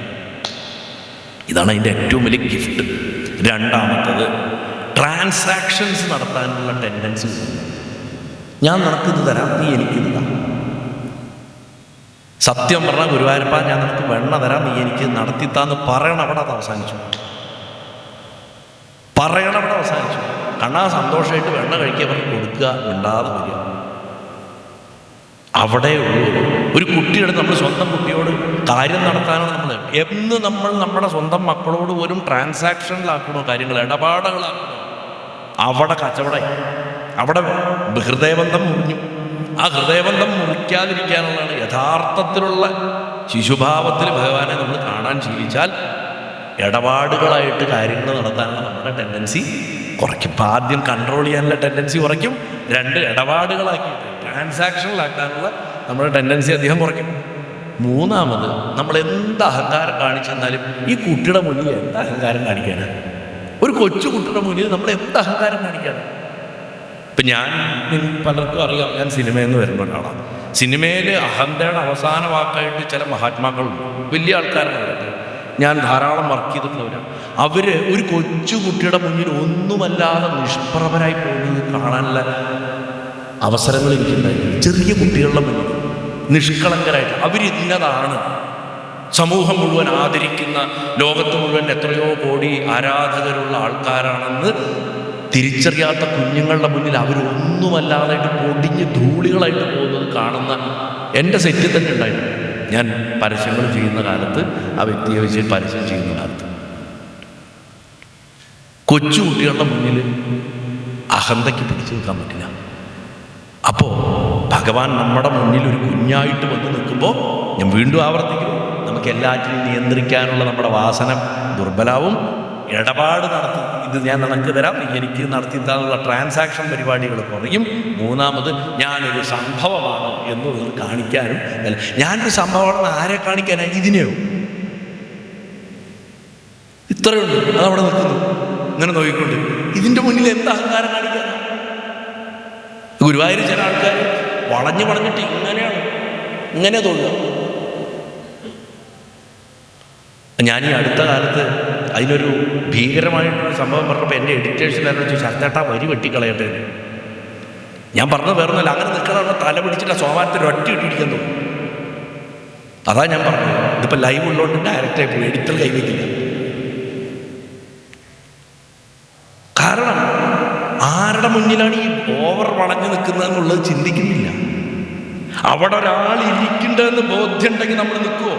ഇതാണ് അതിൻ്റെ ഏറ്റവും വലിയ ഗിഫ്റ്റ്. രണ്ടാമത്തത്, ട്രാൻസാക്ഷൻസ് നടത്താനുള്ള ടെൻഡൻസി. ഞാൻ നിനക്കിത് തരാം, നീ എനിക്കിത് തരാം. സത്യം പറഞ്ഞാൽ ഗുരുവായൂരപ്പ ഞാൻ നിനക്ക് വെണ്ണ തരാം, നീ എനിക്ക് നടത്തിത്താന്ന് പറയണം. അവിടെ അത് അവസാനിച്ചു. പറയണം, അവിടെ അവസാനിച്ചു. കണ്ണാ സന്തോഷമായിട്ട് വെണ്ണ കഴിക്കുക, പറഞ്ഞ് കൊടുക്കുക, ഉണ്ടാതെ വരിക. അവിടെ ഉള്ളൂ. ഒരു കുട്ടിയുടെ, നമ്മൾ സ്വന്തം കുട്ടിയോട് കാര്യം നടത്താനാണ് നമ്മൾ നമ്മുടെ സ്വന്തം മക്കളോട് പോലും ട്രാൻസാക്ഷനിലാക്കണോ കാര്യങ്ങൾ, ഇടപാടുകളാക്കണോ, അവിടെ കച്ചവടം, അവിടെ ഹൃദയബന്ധം മുറിഞ്ഞു. ആ ഹൃദയബന്ധം മുറിക്കാതിരിക്കാനുള്ളതാണ് യഥാർത്ഥത്തിലുള്ള ശിശുഭാവത്തിൽ ഭഗവാനെ നമ്മൾ കാണാൻ ശീലിച്ചാൽ ഇടപാടുകളായിട്ട് കാര്യങ്ങൾ നടത്താനുള്ള നമ്മുടെ ടെൻഡൻസി കുറയ്ക്കും. ഇപ്പം ആദ്യം കൺട്രോൾ ചെയ്യാനുള്ള ടെൻഡൻസി കുറയ്ക്കും. രണ്ട്, ഇടപാടുകളാക്കിയിട്ട് ട്രാൻസാക്ഷനിലാക്കാനുള്ള നമ്മുടെ ടെൻഡൻസി അധികം കുറയ്ക്കും. മൂന്നാമത്, നമ്മൾ എന്ത് അഹങ്കാരം കാണിച്ചെന്നാലും ഈ കുട്ടിയുടെ മുന്നിൽ എന്ത് അഹങ്കാരം കാണിക്കാനാണ്? ഒരു കൊച്ചു കുട്ടിയുടെ മുന്നിൽ നമ്മൾ എന്ത് അഹങ്കാരം കാണിക്കാനാണ്? ഇപ്പം ഞാൻ, പലർക്കും അറിയാം, ഞാൻ സിനിമയിൽ നിന്ന് വരുമ്പോഴാണ്. സിനിമയിൽ അഹന്തയുടെ അവസാന വാക്കായിട്ട് ചില മഹാത്മാക്കളുണ്ട്, വലിയ ആൾക്കാരാണ്. ഞാൻ ധാരാളം വർക്ക് ചെയ്തിട്ടുള്ളവരാണ്. അവർ ഒരു കൊച്ചു കുട്ടിയുടെ മുന്നിൽ ഒന്നുമല്ലാതെ നിഷ്പ്രഭരായി പോകുന്നത് കാണാനുള്ള അവസരങ്ങൾ എനിക്കുണ്ടായിരുന്നു. ചെറിയ കുട്ടികളുടെ മുന്നിൽ നിഷ്കളങ്കരായിട്ട് അവരിന്നതാണ്, സമൂഹം മുഴുവൻ ആദരിക്കുന്ന, ലോകത്ത് മുഴുവൻ എത്രയോ കോടി ആരാധകരുള്ള ആൾക്കാരാണെന്ന് തിരിച്ചറിയാത്ത കുഞ്ഞുങ്ങളുടെ മുന്നിൽ അവരൊന്നുമല്ലാതായിട്ട് പൊടിഞ്ഞ് ധൂളികളായിട്ട് പോകുന്നത് കാണുന്ന എൻ്റെ സെറ്റിൽ തന്നെ ഉണ്ടായിരുന്നു. ഞാൻ പരസ്യങ്ങൾ ചെയ്യുന്ന കാലത്ത്, ആ വ്യക്തിയെ വെച്ച് പരസ്യം ചെയ്യുന്ന കാലത്ത് കൊച്ചു കുട്ടികളുടെ മുന്നിൽ അഹന്തയ്ക്ക് പിടിച്ചു നിൽക്കാൻ പറ്റില്ല. അപ്പോൾ ഭഗവാൻ നമ്മുടെ മുന്നിൽ ഒരു കുഞ്ഞായിട്ട് വന്ന് നിൽക്കുമ്പോൾ, ഞാൻ വീണ്ടും ആവർത്തിക്കുന്നു, നമുക്ക് എല്ലാറ്റിനും നിയന്ത്രിക്കാനുള്ള നമ്മുടെ വാസന ദുർബലാവും. ഇടപാട് നടത്തി, ഇത് ഞാൻ നിനക്ക് തരാം, നീ എനിക്ക് നടത്തിത്താനുള്ള ട്രാൻസാക്ഷൻ പരിപാടികൾ കുറയും. മൂന്നാമത്, ഞാനൊരു സംഭവമാണ് എന്നുള്ളത് കാണിക്കാനും അല്ല. ഞാനൊരു സംഭവമാണെന്ന് ആരെ കാണിക്കാനാണ്? ഇതിനെയോ? ഇത്രയുണ്ട്, അതവിടെ നിൽക്കുന്നു. ഇങ്ങനെ നോക്കിക്കൊണ്ട് ഇതിൻ്റെ മുന്നിൽ എന്താ അഹങ്കാരം കാണിക്കാനാണ്? ഗുരുവായൂർ ചില ആൾക്കാർ വളഞ്ഞിട്ട് ഇങ്ങനെയാണ്, ഇങ്ങനെ തൊഴുക. ഞാൻ ഈ അടുത്ത കാലത്ത് അതിനൊരു ഭീകരമായിട്ടൊരു സംഭവം പറഞ്ഞപ്പോൾ എൻ്റെ എഡിറ്റേഴ്സിലായിരുന്നു ചോദിച്ചു, ശരത്തേട്ടാ വരി വെട്ടിക്കളയട്ടെ. ഞാൻ പറഞ്ഞത് വേറൊന്നുമല്ല, അങ്ങനെ നിൽക്കണമെന്ന് തല പിടിച്ചിട്ട് സോമാനത്തിൽ ഒറ്റ ഇട്ടിരിക്കാൻ തോന്നും. അതാ ഞാൻ പറഞ്ഞത്. ഇതിപ്പോൾ ലൈവ് ഉള്ളതുകൊണ്ട് ഡയറക്റ്റായി പോയി, എഡിറ്റർ കൈവയ്ക്കില്ല. കാരണം ആരുടെ മുന്നിലാണ് ഈ ഓവർ വളഞ്ഞ വളഞ്ഞു നിൽക്കുന്നതെന്നുള്ളത് ചിന്തിക്കുന്നില്ല. അവിടെ ഒരാൾ ഇരിക്കണ്ടെന്ന് ബോധ്യമുണ്ടെങ്കിൽ നമ്മൾ നിൽക്കുമോ?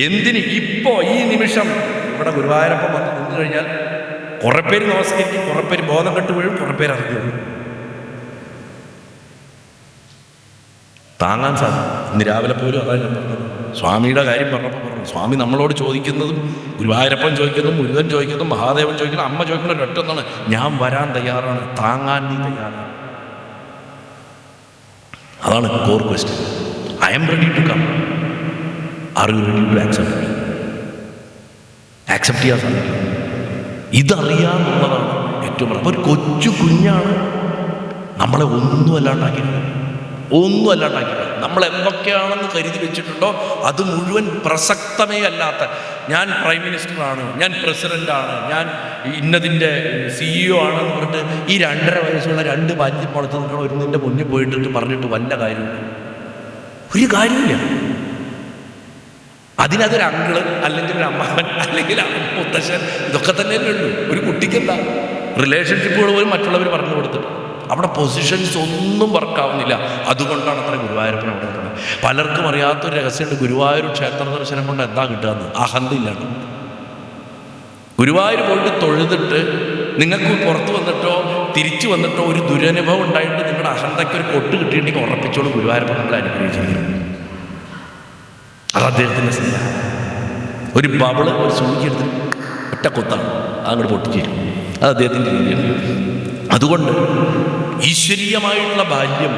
എന്തിന് ഇപ്പോ ഈ നിമിഷം ഇവിടെ ഗുരുവായൂരപ്പം വന്ന് നിന്ന് കഴിഞ്ഞാൽ കുറെ പേര് നമസ്കരിക്കും, കുറെ പേര് ബോധം കെട്ട് വീഴും, കുറെ പേര് അറിഞ്ഞു താങ്ങാൻ സാധിക്കും. ഇന്ന് രാവിലെ പോലും അതാണ് ഞാൻ പറഞ്ഞത്. സ്വാമിയുടെ കാര്യം പറഞ്ഞപ്പോൾ പറഞ്ഞു, സ്വാമി നമ്മളോട് ചോദിക്കുന്നതും ഗുരുവായൂരപ്പൻ ചോദിക്കുന്നതും മുരുകൻ ചോദിക്കുന്നതും മഹാദേവൻ ചോദിക്കുന്നതും അമ്മ ചോദിക്കുന്ന ഒരൊറ്റൊന്നാണ്, ഞാൻ വരാൻ തയ്യാറാണ്, താങ്ങാൻ നീ തയ്യാറാണ്. അതാണ് core question. I am ready to come, are you ready to accept? Accept ചെയ്യാൻ സാധിക്കും. ഇതറിയാന്നുള്ളതാണ് ഏറ്റവും പ്രധാനം. ഒരു കൊച്ചു കുഞ്ഞാണ് നമ്മളെ ഒന്നും അല്ലാണ്ടാക്കിയത്. നമ്മൾ എന്തൊക്കെയാണെന്ന് കരുതി വെച്ചിട്ടുണ്ടോ അത് മുഴുവൻ പ്രസക്തമേ അല്ലാത്ത, ഞാൻ പ്രൈം മിനിസ്റ്ററാണ്, ഞാൻ പ്രസിഡൻ്റാണ്, ഞാൻ ഇന്നതിൻ്റെ CEO ആണെന്ന് പറഞ്ഞിട്ട് ഈ 2.5 വയസ്സുള്ള 2 ബാല്യം മുളച്ച് നിൽക്കണം ഒരുന്നിൻ്റെ മുന്നിൽ പോയിട്ട് പറഞ്ഞിട്ട് വല്ല കാര്യമില്ല, ഒരു കാര്യമില്ല. അതിനതൊരു അങ്കിള് അല്ലെങ്കിൽ ഒരു അമ്മാവൻ അല്ലെങ്കിൽ മുത്തശ്ശൻ ഇതൊക്കെ തന്നെയല്ലേ ഉള്ളൂ. ഒരു കുട്ടിക്കെന്താ റിലേഷൻഷിപ്പുകൾ പോലും മറ്റുള്ളവർ പറഞ്ഞു കൊടുത്തിട്ട് അവിടെ പൊസിഷൻസ് ഒന്നും വർക്കാവുന്നില്ല. അതുകൊണ്ടാണ് അത്ര ഗുരുവായൂരപ്പൻ അവിടെ നിൽക്കുന്നത്. പലർക്കും അറിയാത്തൊരു രഹസ്യമുണ്ട്, ഗുരുവായൂർ ക്ഷേത്ര ദർശനം കൊണ്ട് എന്താ കിട്ടുകയെന്ന്. അഹന്തയില്ലാണ്. ഗുരുവായൂർ പോയിട്ട് തൊഴുതിട്ട് നിങ്ങൾക്ക് പുറത്ത് വന്നിട്ടോ തിരിച്ചു വന്നിട്ടോ ഒരു ദുരനുഭവം ഉണ്ടായിട്ട് നിങ്ങളുടെ അഹന്തയ്ക്ക് ഒരു കൊട്ട് കിട്ടിയിട്ടുണ്ടെങ്കിൽ ഉറപ്പിച്ചോളൂ ഗുരുവായൂരപ്പൻ നമ്മളെ അനുഗ്രഹിച്ചിരിക്കുന്നു. അത് അദ്ദേഹത്തിൻ്റെ സ്നേഹം. ഒരു ബബിള് ഒരു സൂചി എടുത്ത് ഒറ്റ കൊത്താണ് അതങ്ങോട്ട് പൊട്ടിച്ചേരും. അത് അദ്ദേഹത്തിൻ്റെ രീതിയാണ്. അതുകൊണ്ട് ഈശ്വരീയമായിട്ടുള്ള ബാല്യം,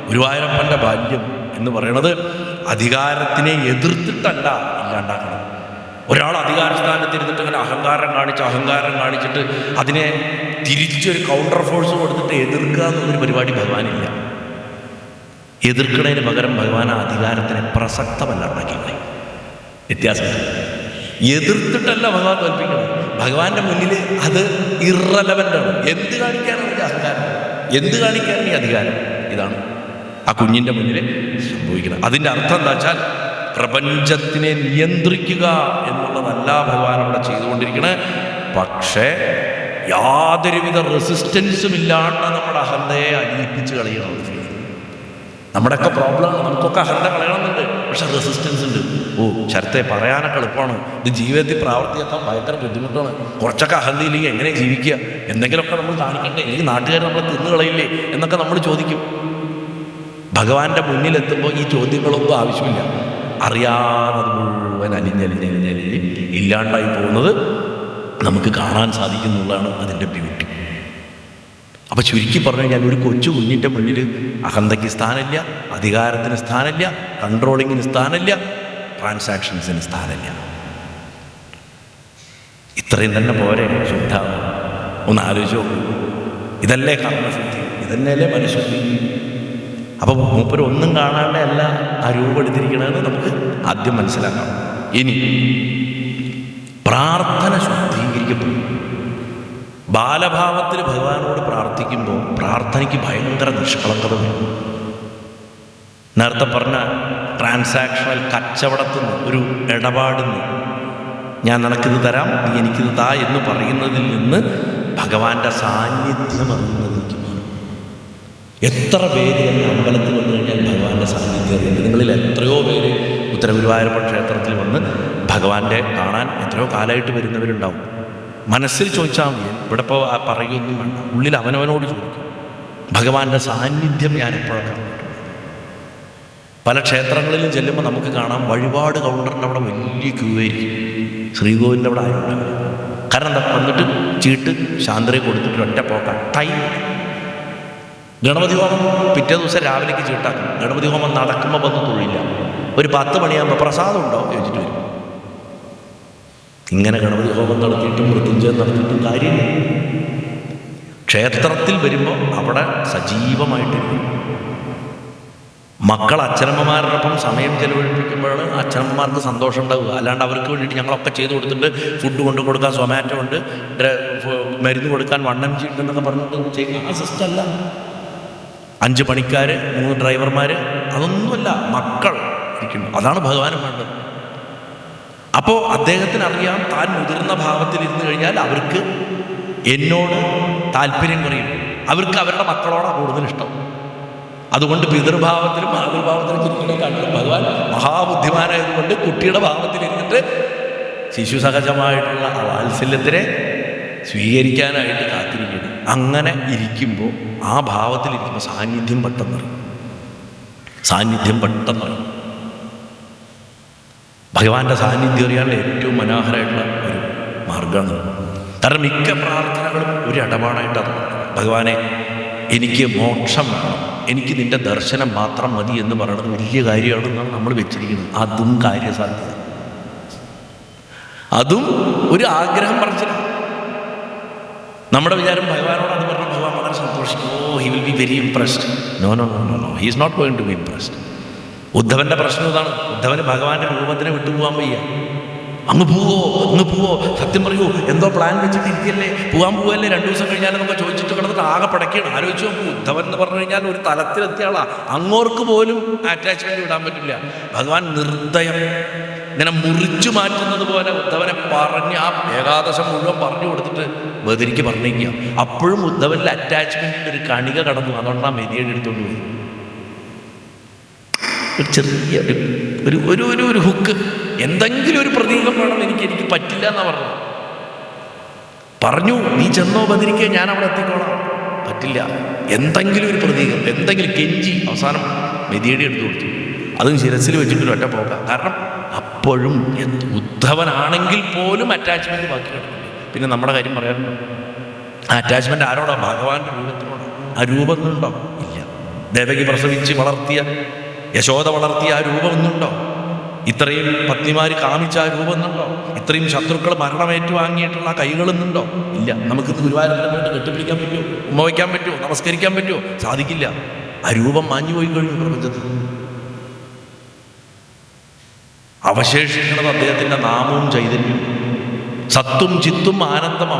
ഗുരുവായൂരപ്പൻ്റെ ബാല്യം എന്ന് പറയുന്നത് അധികാരത്തിനെ എതിർത്തിട്ടല്ല ഇല്ലാണ്ടാക്കണം. ഒരാൾ അധികാരസ്ഥാനത്തിരുന്നിട്ട് അങ്ങനെ അഹങ്കാരം കാണിച്ചിട്ട് അതിനെ തിരിച്ചൊരു കൗണ്ടർ ഫോഴ്സ് കൊടുത്തിട്ട് എതിർക്കുക എന്നുള്ളൊരു പരിപാടി ഭഗവാനില്ല. എതിർക്കുന്നതിന് പകരം ഭഗവാൻ ആ അധികാരത്തിനെ പ്രസക്തമല്ലാണ്ടാക്കി. വ്യത്യാസമുണ്ട്. എതിർത്തിട്ടല്ല ഭഗവാൻ തോൽപ്പിക്കണം. ഭഗവാന്റെ മുന്നിൽ അത് ഇറലവൻ്റാണ്. എന്ത് കാണിക്കാനാണ് ഈ അഹങ്കാരം, എന്ത് കാണിക്കാനാണ് ഈ അധികാരം? ഇതാണ് ആ കുഞ്ഞിൻ്റെ മുന്നിൽ സംഭവിക്കുന്നത്. അതിൻ്റെ അർത്ഥം എന്താ വെച്ചാൽ പ്രപഞ്ചത്തിനെ നിയന്ത്രിക്കുക എന്നുള്ളതല്ല ഭഗവാൻ അവിടെ ചെയ്തുകൊണ്ടിരിക്കണേ. പക്ഷേ യാതൊരുവിധ റെസിസ്റ്റൻസും ഇല്ലാണ്ട് നമ്മുടെ അഹന്തയെ അലിയിപ്പിച്ച് കളയണം. നമ്മുടെയൊക്കെ പ്രോബ്ലമാണ്. നമുക്കൊക്കെ അഹന്ത കളയണമെന്നുണ്ട്, പക്ഷെ റെസിസ്റ്റൻസ് ഉണ്ട്. ശരത്തെ പറയാനൊക്കെ എളുപ്പമാണ്, ഇത് ജീവിതത്തിൽ പ്രാവർത്തിയാക്കാൻ ഭയങ്കര ബുദ്ധിമുട്ടാണ്. കുറച്ചൊക്കെ അഹന്തയില്ലെങ്കിൽ എങ്ങനെ ജീവിക്കുക? എന്തെങ്കിലുമൊക്കെ നമ്മൾ കാണിക്കണ്ടേ? എനിക്ക് നാട്ടുകാർ നമ്മളെ തിന്നു കളയില്ലേ എന്നൊക്കെ നമ്മൾ ചോദിക്കും. ഭഗവാന്റെ മുന്നിലെത്തുമ്പോൾ ഈ ചോദ്യങ്ങളൊന്നും ആവശ്യമില്ല. അറിയാതെ അത് മുഴുവൻ അലിഞ്ഞ് ഇല്ലാണ്ടായി പോകുന്നത് നമുക്ക് കാണാൻ സാധിക്കുന്നുള്ളതാണ് അതിൻ്റെ ബ്യൂട്ടി. അപ്പോൾ ചുരുക്കി പറഞ്ഞു കഴിഞ്ഞാൽ ഒരു കൊച്ചു കുഞ്ഞിൻ്റെ മുന്നിൽ അഹന്തയ്ക്ക് സ്ഥാനമില്ല, അധികാരത്തിന് സ്ഥാനമില്ല, കൺട്രോളിങ്ങിന് സ്ഥാനമില്ല, ട്രാൻസാക്ഷൻസിന് സ്ഥാനമില്ല. ഇത്രയും തന്നെ പോരെ ശുദ്ധ? ഒന്ന് ആലോചിച്ച് നോക്കൂ. ഇതല്ലേ കർമ്മശുദ്ധി, ഇതന്നെയല്ലേ മനഃശുദ്ധി? അപ്പോൾ മൂപ്പര് ഒന്നും കാണാണ്ടേ അല്ല ആ രൂപം എടുത്തിരിക്കണമെന്ന് നമുക്ക് ആദ്യം മനസ്സിലാക്കാം. ഇനി പ്രാർത്ഥന ശുദ്ധീകരിക്കപ്പെടും. ബാലഭാവത്തിൽ ഭഗവാനോട് പ്രാർത്ഥിക്കുമ്പോൾ പ്രാർത്ഥനയ്ക്ക് ഭയങ്കര നിഷ്കളങ്കത വരും. നേരത്തെ പറഞ്ഞ ട്രാൻസാക്ഷണൽ കച്ചവടത്തിൽ നിന്ന്, ഒരു ഇടപാടിൽ നിന്ന്, ഞാൻ നിനക്കിത് തരാം നീ എനിക്കിത് താ എന്ന് പറയുന്നതിൽ നിന്ന് ഭഗവാന്റെ സാന്നിധ്യം അറിയുന്നതിലേക്ക് മാറും. എത്ര പേര് തന്നെ അമ്പലത്തിൽ വന്നു കഴിഞ്ഞാൽ ഭഗവാന്റെ സാന്നിധ്യം അറിയുന്നത്? നിങ്ങളിൽ എത്രയോ പേര് ഉത്തരഗുരുവായൂരപ്പൻ ക്ഷേത്രത്തിൽ വന്ന് ഭഗവാന്റെ കാണാൻ എത്രയോ കാലമായിട്ട് വരുന്നവരുണ്ടാവും. മനസ്സിൽ ചോദിച്ചാൽ മതി, ഇവിടെ ഇപ്പോൾ പറയുകയൊന്നും വേണ്ട, ഉള്ളിൽ അവനവനോട് ചോദിക്കും, ഭഗവാന്റെ സാന്നിധ്യം ഞാൻ എപ്പോഴൊക്കെ കണ്ടിട്ടുണ്ട്. പല ക്ഷേത്രങ്ങളിലും ചെല്ലുമ്പോൾ നമുക്ക് കാണാം വഴിപാട് കൗണ്ടറിൻ്റെ അവിടെ വലിയ ക്യൂ ആയിരിക്കും. ശ്രീകോവിലിൻ്റെ അവിടെ ആരുണ്ടാവില്ല. കാരണം എന്താ? വന്നിട്ട് ചീട്ട് ശാന്തരെ കൊടുത്തിട്ട് ഒറ്റ പോക്കാൻ ടൈം. ഗണപതി ഹോമം പിറ്റേ ദിവസം രാവിലേക്ക് ചീട്ടാക്കും. ഗണപതി ഹോമം നടക്കുമ്പോൾ വന്ന് തൊഴില്ല. ഒരു 10 മണിയാകുമ്പോൾ പ്രസാദം ഉണ്ടോ ചോദിച്ചിട്ട് വരും. ഇങ്ങനെ ഗണപതി ഹോമം നടത്തിയിട്ടും മൃത്യുഞ്ജയം നടത്തിയിട്ടും കാര്യമില്ല. ക്ഷേത്രത്തിൽ വരുമ്പോൾ അവിടെ സജീവമായിട്ടിരിക്കും. മക്കൾ അച്ഛനമ്മമാരോടൊപ്പം സമയം ചെലവഴിപ്പിക്കുമ്പോഴാണ് അച്ഛനമ്മമാർക്ക് സന്തോഷം ഉണ്ടാവുക. അല്ലാണ്ട് അവർക്ക് വേണ്ടിയിട്ട് ഞങ്ങളൊക്കെ ചെയ്ത് കൊടുത്തിട്ട് ഫുഡ് കൊണ്ട് കൊടുക്കാൻ സൊമാറ്റോ ഉണ്ട്, മരുന്ന് കൊടുക്കാൻ 1mg ഉണ്ടെന്നൊക്കെ പറഞ്ഞിട്ട് ചെയ്യുന്ന ആ സിസ്റ്റം അല്ല. 5 പണിക്കാർ, 3 ഡ്രൈവർമാർ, അതൊന്നുമല്ല, മക്കൾ ഇരിക്കുന്നു. അതാണ് ഭഗവാനും വേണ്ടത്. അപ്പോൾ അദ്ദേഹത്തിന് അറിയാം, താൻ മുതിർന്ന ഭാവത്തിൽ ഇരുന്ന് കഴിഞ്ഞാൽ അവർക്ക് എന്നോട് താല്പര്യം കുറയും. അവർക്ക് അവരുടെ മക്കളോടാണ് കൂടുതൽ ഇഷ്ടം. അതുകൊണ്ട് പിതൃഭാവത്തിലും മാതൃഭാവത്തിലും ഇരിക്കുന്ന കണ്ടിട്ട് ഭഗവാൻ മഹാബുദ്ധിമാനായതുകൊണ്ട് കുട്ടിയുടെ ഭാവത്തിലിരുന്നിട്ട് ശിശു സഹജമായിട്ടുള്ള ആ വാത്സല്യത്തിനെ സ്വീകരിക്കാനായിട്ട് കാത്തിരിക്കുന്നു. അങ്ങനെ ഇരിക്കുമ്പോൾ ആ ഭാവത്തിലിരിക്കുമ്പോൾ സാന്നിധ്യം പെട്ടെന്ന് ഭഗവാന്റെ സാന്നിധ്യം അറിയാനുള്ള ഏറ്റവും മനോഹരമായിട്ടുള്ള ഒരു മാർഗമാണ്. കാരണം മിക്ക പ്രാർത്ഥനകളും ഒരു ഇടപാടായിട്ടാണ്. ഭഗവാനെ എനിക്ക് മോക്ഷം വേണം, എനിക്ക് നിൻ്റെ ദർശനം മാത്രം മതി എന്ന് പറയുന്നത് വലിയ കാര്യമാണെന്നാണ് നമ്മൾ വെച്ചിരിക്കുന്നത്. അതും കാര്യസാധ്യത, അതും ഒരു ആഗ്രഹം പറച്ചില്ല. നമ്മുടെ വിചാരം ഭഗവാനോട് അത് പറഞ്ഞാൽ ഭഗവാൻ വളരെ സന്തോഷിക്കും. He will be very impressed. No, he is not going to be impressed. ഉദ്ധവൻ്റെ പ്രശ്നം ഇതാണ്. ഉദ്ധവന് ഭഗവാന്റെ രൂപത്തിനെ വിട്ടുപോകാൻ വയ്യ. അങ്ങ് പോവോ, സത്യം പറയൂ, എന്തോ പ്ലാൻ വെച്ചിട്ട് ഇരിക്കല്ലേ, പോകാൻ പോവല്ലേ, 2 ദിവസം കഴിഞ്ഞാൽ നമുക്ക് ചോദിച്ചിട്ട് കിടന്നിട്ട് ആകെ പടക്കുകയാണ്. ആലോചിച്ച് നോക്കൂ, ഉദ്ധവൻ എന്ന് പറഞ്ഞു കഴിഞ്ഞാൽ ഒരു തലത്തിലെത്തിയ ആളാ. അങ്ങോർക്ക് പോലും അറ്റാച്ച്മെന്റ് വിടാൻ പറ്റില്ല. ഭഗവാൻ നിർദ്ദയം ഇങ്ങനെ മുറിച്ചു മാറ്റുന്നത് പോലെ ഉദ്ധവനെ പറഞ്ഞ് ആ ഏകാദശം മുഴുവൻ പറഞ്ഞു കൊടുത്തിട്ട് ബദരിക്ക് പറഞ്ഞേക്കുക. അപ്പോഴും ഉദ്ധവനിൽ അറ്റാച്ച്മെന്റിൻ്റെ ഒരു കണിക കടന്നു. അതുകൊണ്ടാണ് മെതിയുടെ എടുത്തുകൊണ്ട് പോയി. ഒരു ചെറിയ ഒരു ഹുക്ക്, എന്തെങ്കിലും ഒരു പ്രതീകം വേണം, എനിക്ക് പറ്റില്ല എന്നാ പറഞ്ഞു. നീ ചെന്നോ ബദരിക്ക്, ഞാൻ അവിടെ എത്തിക്കോളാം. പറ്റില്ല, എന്തെങ്കിലും ഒരു പ്രതീകം, എന്തെങ്കിലും കെഞ്ചി. അവസാനം മെതിയുടെ എടുത്തു കൊടുത്തു. അതും ശിരസിൽ വെച്ചിട്ട് ഒറ്റ പോകാം. കാരണം അപ്പോഴും ഉദ്ധവനാണെങ്കിൽ പോലും അറ്റാച്ച്മെന്റ് ബാക്കി കിടക്കുന്നു. പിന്നെ നമ്മുടെ കാര്യം പറയാനുണ്ടോ? ആ അറ്റാച്ച്മെന്റ് ആരോടാ? ഭഗവാന്റെ രൂപത്തിനോടാ. ആ രൂപം ഒന്നുണ്ടോ? ഇല്ല. ദേവകി പ്രസവിച്ച് വളർത്തിയ, യശോദ വളർത്തിയ ആ രൂപം ഒന്നുണ്ടോ? ഇത്രയും പത്നിമാര് കാമിച്ച ആ രൂപം ഒന്നുണ്ടോ? ഇത്രയും ശത്രുക്കൾ മരണമേറ്റുവാങ്ങിയിട്ടുള്ള ആ കൈകളൊന്നുണ്ടോ? ഇല്ല. നമുക്കിന്ന് ഗുരുവായൂരപ്പനെ വേണ്ടി കെട്ടിപ്പിടിക്കാൻ പറ്റുമോ? ഉമ്മ വയ്ക്കാൻ പറ്റുമോ? നമസ്കരിക്കാൻ പറ്റുമോ? സാധിക്കില്ല. ആ രൂപം മാഞ്ഞു പോയി കഴിഞ്ഞു പ്രപഞ്ചത്തിൽ. അവശേഷിക്കുന്നത് അദ്ദേഹത്തിൻ്റെ നാമവും ചൈതന്യവും. സത്തും ചിത്തും ആനന്ദം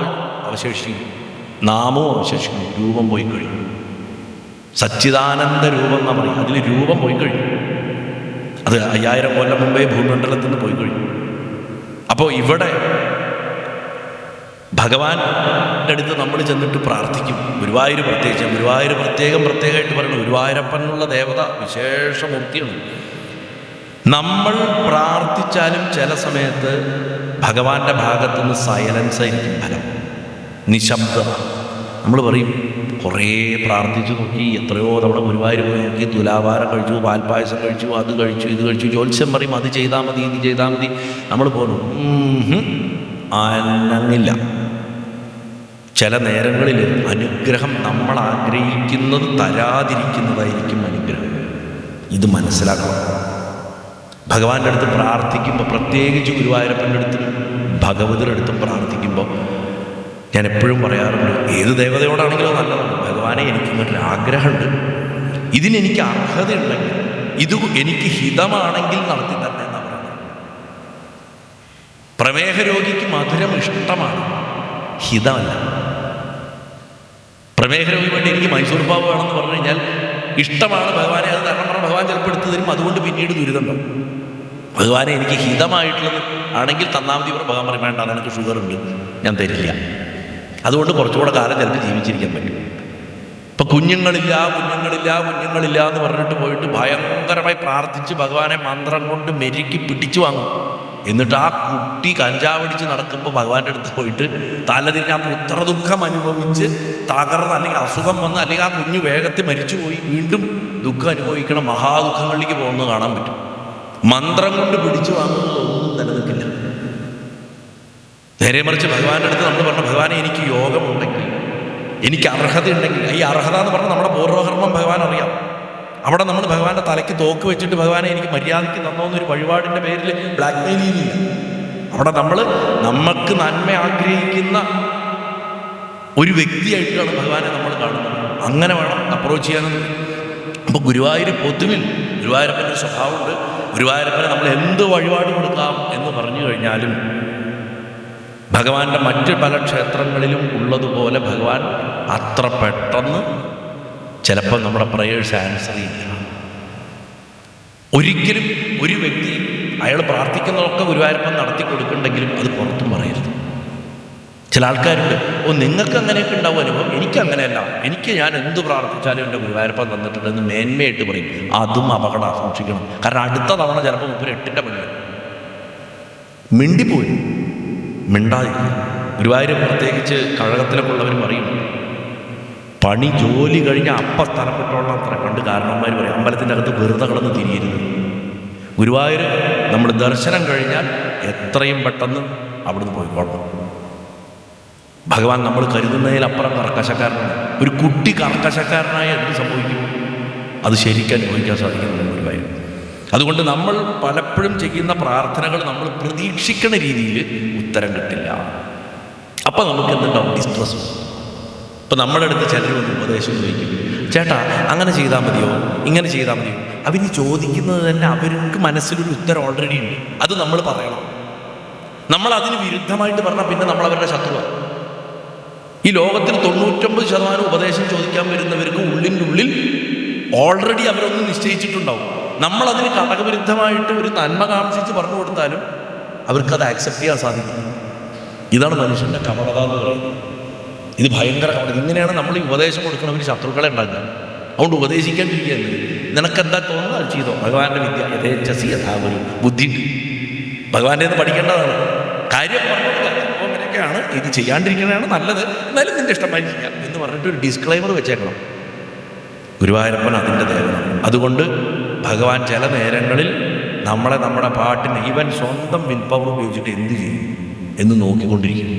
അവശേഷിക്കും, നാമവും അവശേഷിക്കും. രൂപം പോയി കഴിഞ്ഞു. സച്ചിദാനന്ദ രൂപം എന്നാ പറയും. അതിൽ രൂപം പോയി കഴിഞ്ഞു. അത് 5000 കൊല്ലം മുമ്പേ ഭൂമണ്ഡലത്തിൽ നിന്ന് പോയി കഴിഞ്ഞു. അപ്പോൾ ഇവിടെ ഭഗവാന്റെ അടുത്ത് നമ്മൾ ചെന്നിട്ട് പ്രാർത്ഥിക്കും. ഗുരുവായൂർ പ്രത്യേകിച്ച്, ഗുരുവായൂർ പ്രത്യേകമായിട്ട് പറയുന്നത്, ഗുരുവായൂരപ്പനുള്ള ദേവത വിശേഷമൂർത്തിയാണ്. നമ്മൾ പ്രാർത്ഥിച്ചാലും ചില സമയത്ത് ഭഗവാന്റെ ഭാഗത്തുനിന്ന് സൈലൻസ് ആയിരിക്കും ഫലം, നിശബ്ദത. നമ്മൾ പറയും കുറേ പ്രാർത്ഥിച്ചു നോക്കി, എത്രയോ തവണ ഗുരുവായൂർ പോയി നോക്കി, തുലാഭാരം കഴിച്ചു, പാൽപ്പായസം കഴിച്ചു, അത് കഴിച്ചു, ഇത് കഴിച്ചു. ജ്യോത്സ്യം പറയും അത് ചെയ്താൽ മതി, ഇത് ചെയ്താൽ മതി. നമ്മൾ പോലും അനങ്ങില്ല. ചില നേരങ്ങളിൽ അനുഗ്രഹം നമ്മൾ ആഗ്രഹിക്കുന്നത് തരാതിരിക്കുന്നതായിരിക്കും അനുഗ്രഹം. ഇത് മനസ്സിലാക്കണം. ഭഗവാന്റെ അടുത്ത് പ്രാർത്ഥിക്കുമ്പോൾ, പ്രത്യേകിച്ച് ഗുരുവായൂരപ്പൻ്റെ അടുത്തും ഭഗവതിയുടെ അടുത്തും പ്രാർത്ഥിക്കുമ്പോൾ ഞാൻ എപ്പോഴും പറയാറുണ്ട്, ഏത് ദേവതയോടാണെങ്കിലും നല്ലതാണ്. ഭഗവാനെ, എനിക്കിങ്ങോട്ടൊരു ആഗ്രഹമുണ്ട്, ഇതിനെനിക്ക് അർഹതയുണ്ടെങ്കിൽ, ഇത് എനിക്ക് ഹിതമാണെങ്കിൽ നടത്തി തന്നെ എന്നാണ് പറയുന്നത്. പ്രമേഹ രോഗിക്ക് മധുരം ഇഷ്ടമാണ്, ഹിതമല്ല. പ്രമേഹ രോഗി വേണ്ടി എനിക്ക് മൈസൂർ പാവ് വേണമെന്ന് പറഞ്ഞു കഴിഞ്ഞാൽ ഇഷ്ടമാണ് ഭഗവാനെ, അത് തരണം പറഞ്ഞാൽ ഭഗവാൻ ചിലപ്പോൾ എടുത്തു തരും. അതുകൊണ്ട് പിന്നീട് ദുരിതമുണ്ടാവും. ഭഗവാനെ എനിക്ക് ഹിതമായിട്ടുള്ളത് ആണെങ്കിൽ തന്നാൽ മതി. ഭഗവാൻ പറയും വേണ്ട, നിനക്ക് ഷുഗർ ഉണ്ട്, ഞാൻ തരില്ല. അതുകൊണ്ട് കുറച്ചുകൂടെ കാലം ചിലപ്പോൾ ജീവിച്ചിരിക്കാൻ പറ്റും. ഇപ്പം കുഞ്ഞുങ്ങളില്ല എന്ന് പറഞ്ഞിട്ട് പോയിട്ട് ഭയങ്കരമായി പ്രാർത്ഥിച്ച് ഭഗവാനെ മന്ത്രം കൊണ്ട് മെരുക്കി പിടിച്ചു വാങ്ങും. എന്നിട്ട് ആ കുട്ടി കഞ്ചാവടിച്ച് നടക്കുമ്പോൾ ഭഗവാന്റെ അടുത്ത് പോയിട്ട് തലതിരിഞ്ഞ് ആ പുത്രദുഃഖം അനുഭവിച്ച് തകർന്ന്, അല്ലെങ്കിൽ അസുഖം വന്ന്, അല്ലെങ്കിൽ ആ കുഞ്ഞ് വേഗത്തിൽ മരിച്ചുപോയി വീണ്ടും ദുഃഖം അനുഭവിക്കണം, മഹാദുഃഖങ്ങളിലേക്ക് പോകുന്നത് കാണാൻ പറ്റും. മന്ത്രം കൊണ്ട് പിടിച്ചു വാങ്ങുന്നതൊന്നും നിലനിൽക്കില്ല. നേരെ മറിച്ച് ഭഗവാന്റെ അടുത്ത് നമ്മൾ പറഞ്ഞ, ഭഗവാനെ എനിക്ക് യോഗമുണ്ടെങ്കിൽ, എനിക്ക് അർഹതയുണ്ടെങ്കിൽ, ഈ അർഹത എന്ന് പറഞ്ഞാൽ നമ്മുടെ പൂർവ്വകർമ്മം ഭഗവാൻ അറിയാം. അവിടെ നമ്മൾ ഭഗവാന്റെ തലയ്ക്ക് തോക്ക് വെച്ചിട്ട് ഭഗവാനെ എനിക്ക് മര്യാദയ്ക്ക് തന്നോന്നൊരു വഴിപാടിൻ്റെ പേരിൽ ബ്ലാക്ക് മെയിൽ ചെയ്യുന്നില്ല. അവിടെ നമുക്ക് നന്മ ആഗ്രഹിക്കുന്ന ഒരു വ്യക്തിയായിട്ടാണ് ഭഗവാനെ നമ്മൾ കാണുന്നത്. അങ്ങനെ വേണം അപ്രോച്ച് ചെയ്യാനെന്ന്. അപ്പോൾ ഗുരുവായൂർ പൊതുവിൽ ഗുരുവായൂരപ്പൻ്റെ സ്വഭാവമുണ്ട്. ഗുരുവായൂരപ്പനെ നമ്മൾ എന്ത് വഴിപാട് കൊടുക്കാം എന്ന് പറഞ്ഞു കഴിഞ്ഞാലും ഭഗവാന്റെ മറ്റ് പല ക്ഷേത്രങ്ങളിലും ഉള്ളതുപോലെ ഭഗവാൻ അത്ര പെട്ടെന്ന് ചിലപ്പോൾ നമ്മുടെ പ്രയേഴ്സ് ആൻസർ ചെയ്യില്ല. ഒരിക്കലും ഒരു വ്യക്തി അയാൾ പ്രാർത്ഥിക്കുന്നതൊക്കെ ഗുരുവായൂരപ്പൻ നടത്തി കൊടുക്കുന്നുണ്ടെങ്കിലും അത് പുറത്തും പറയരുത്. ചില ആൾക്കാരുണ്ട്, നിങ്ങൾക്ക് അങ്ങനെയൊക്കെ ഉണ്ടാവും അനുഭവം, എനിക്കങ്ങനെയല്ല, ഞാൻ എന്ത് പ്രാർത്ഥിച്ചാലും എൻ്റെ ഗുരുവായൂരപ്പൻ തന്നിട്ടുണ്ടെന്ന് മേന്മയായിട്ട് പറയും. അതും അപകടം, സൂക്ഷിക്കണം. കാരണം അടുത്ത തവണ ചിലപ്പോൾ 8ൻ്റെ പണി മിണ്ടിപ്പോയി, മിണ്ടാതിരിക്കും. ഗുരുവായൂർ പ്രത്യേകിച്ച് കഴകത്തിലൊക്കെ ഉള്ളവർ പറയും, പണി ജോലി കഴിഞ്ഞ് സ്ഥലപ്പെട്ടോളം അത്ര പണ്ട് കാരണവന്മാർ പറയും, അമ്പലത്തിൻ്റെ അകത്ത് വെറുതെ കിടന്ന് തിരിയരുത്. ഗുരുവായൂർ നമ്മൾ ദർശനം കഴിഞ്ഞാൽ എത്രയും പെട്ടെന്ന് അവിടുന്ന് പോയിക്കോളണം. ഭഗവാൻ നമ്മൾ കരുതുന്നതിലപ്പുറം കർക്കശക്കാരനാണ്. ഒരു കുട്ടി കർക്കശക്കാരനായ എന്ത് സംഭവിക്കും? അത് ശരിക്കും അനുഭവിക്കാൻ സാധിക്കുന്നുണ്ട് ഗുരുവായൂർ. അതുകൊണ്ട് നമ്മൾ പലപ്പോഴും ചെയ്യുന്ന പ്രാർത്ഥനകൾ നമ്മൾ പ്രതീക്ഷിക്കുന്ന രീതിയിൽ ഉത്തരം കിട്ടില്ല. അപ്പം നമുക്ക് എന്തുണ്ടാവും? ഡിസ്ട്രസ്. ഇപ്പം നമ്മുടെ അടുത്ത് ചിലർ വന്ന് ഉപദേശം ചോദിക്കും, ചേട്ടാ അങ്ങനെ ചെയ്താൽ മതിയോ, ഇങ്ങനെ ചെയ്താൽ മതിയോ? അവർ ചോദിക്കുന്നത് തന്നെ അവർക്ക് മനസ്സിലൊരു ഉത്തരം ഓൾറെഡി ഉണ്ട്. അത് നമ്മൾ പറയണം. നമ്മൾ അതിന് വിരുദ്ധമായിട്ട് പറഞ്ഞാൽ പിന്നെ നമ്മൾ അവരുടെ ശത്രുവാണ്. ഈ ലോകത്തിൽ 99% ഉപദേശം ചോദിക്കാൻ വരുന്നവർക്ക് ഉള്ളിൻ്റെ ഉള്ളിൽ ഓൾറെഡി അവരൊന്ന് നിശ്ചയിച്ചിട്ടുണ്ടാവും. നമ്മളതിന് ഘടകവിരുദ്ധമായിട്ട് ഒരു നന്മ കാംക്ഷിച്ച് പറഞ്ഞു കൊടുത്താലും അവർക്കത് ആക്സെപ്റ്റ് ചെയ്യാൻ സാധിക്കും. ഇതാണ് മനുഷ്യൻ്റെ കപടത എന്ന് പറയുന്നത്. ഇത് ഭയങ്കര കപടത. ഇങ്ങനെയാണ് നമ്മൾ ഈ ഉപദേശം കൊടുക്കുന്നവർ ശത്രുക്കളെ ഉണ്ടാക്കുക. അതുകൊണ്ട് ഉപദേശിക്കാണ്ടിരിക്കുകയല്ലേ. നിനക്കെന്താ തോന്നുന്നത് അത് ചെയ്തോ. ഭഗവാന്റെ വിദ്യ യഥേച്ഛസി യഥാഗുരു. ബുദ്ധി ഭഗവാന്റെ നിന്ന് പഠിക്കേണ്ടതാണ്. കാര്യം പറഞ്ഞു കൊടുക്കുക. അപ്പോൾ അങ്ങനെയൊക്കെയാണ്, ഇത് ചെയ്യാണ്ടിരിക്കുന്നതാണ് നല്ലത്, എന്നാലും നിൻ്റെ ഇഷ്ടമായി ചെയ്യാം എന്ന് പറഞ്ഞിട്ട് ഒരു ഡിസ്ക്ലൈമർ വെച്ചേക്കണം. ഗുരുവായൂരപ്പൻ അതിൻ്റെ ദേവനാണ്. അതുകൊണ്ട് ഭഗവാൻ ചില നേരങ്ങളിൽ നമ്മുടെ പാട്ടിന് ഈവൻ സ്വന്തം വിൽ പവർ ഉപയോഗിച്ചിട്ട് എന്ത് ചെയ്യും എന്ന് നോക്കിക്കൊണ്ടിരിക്കും.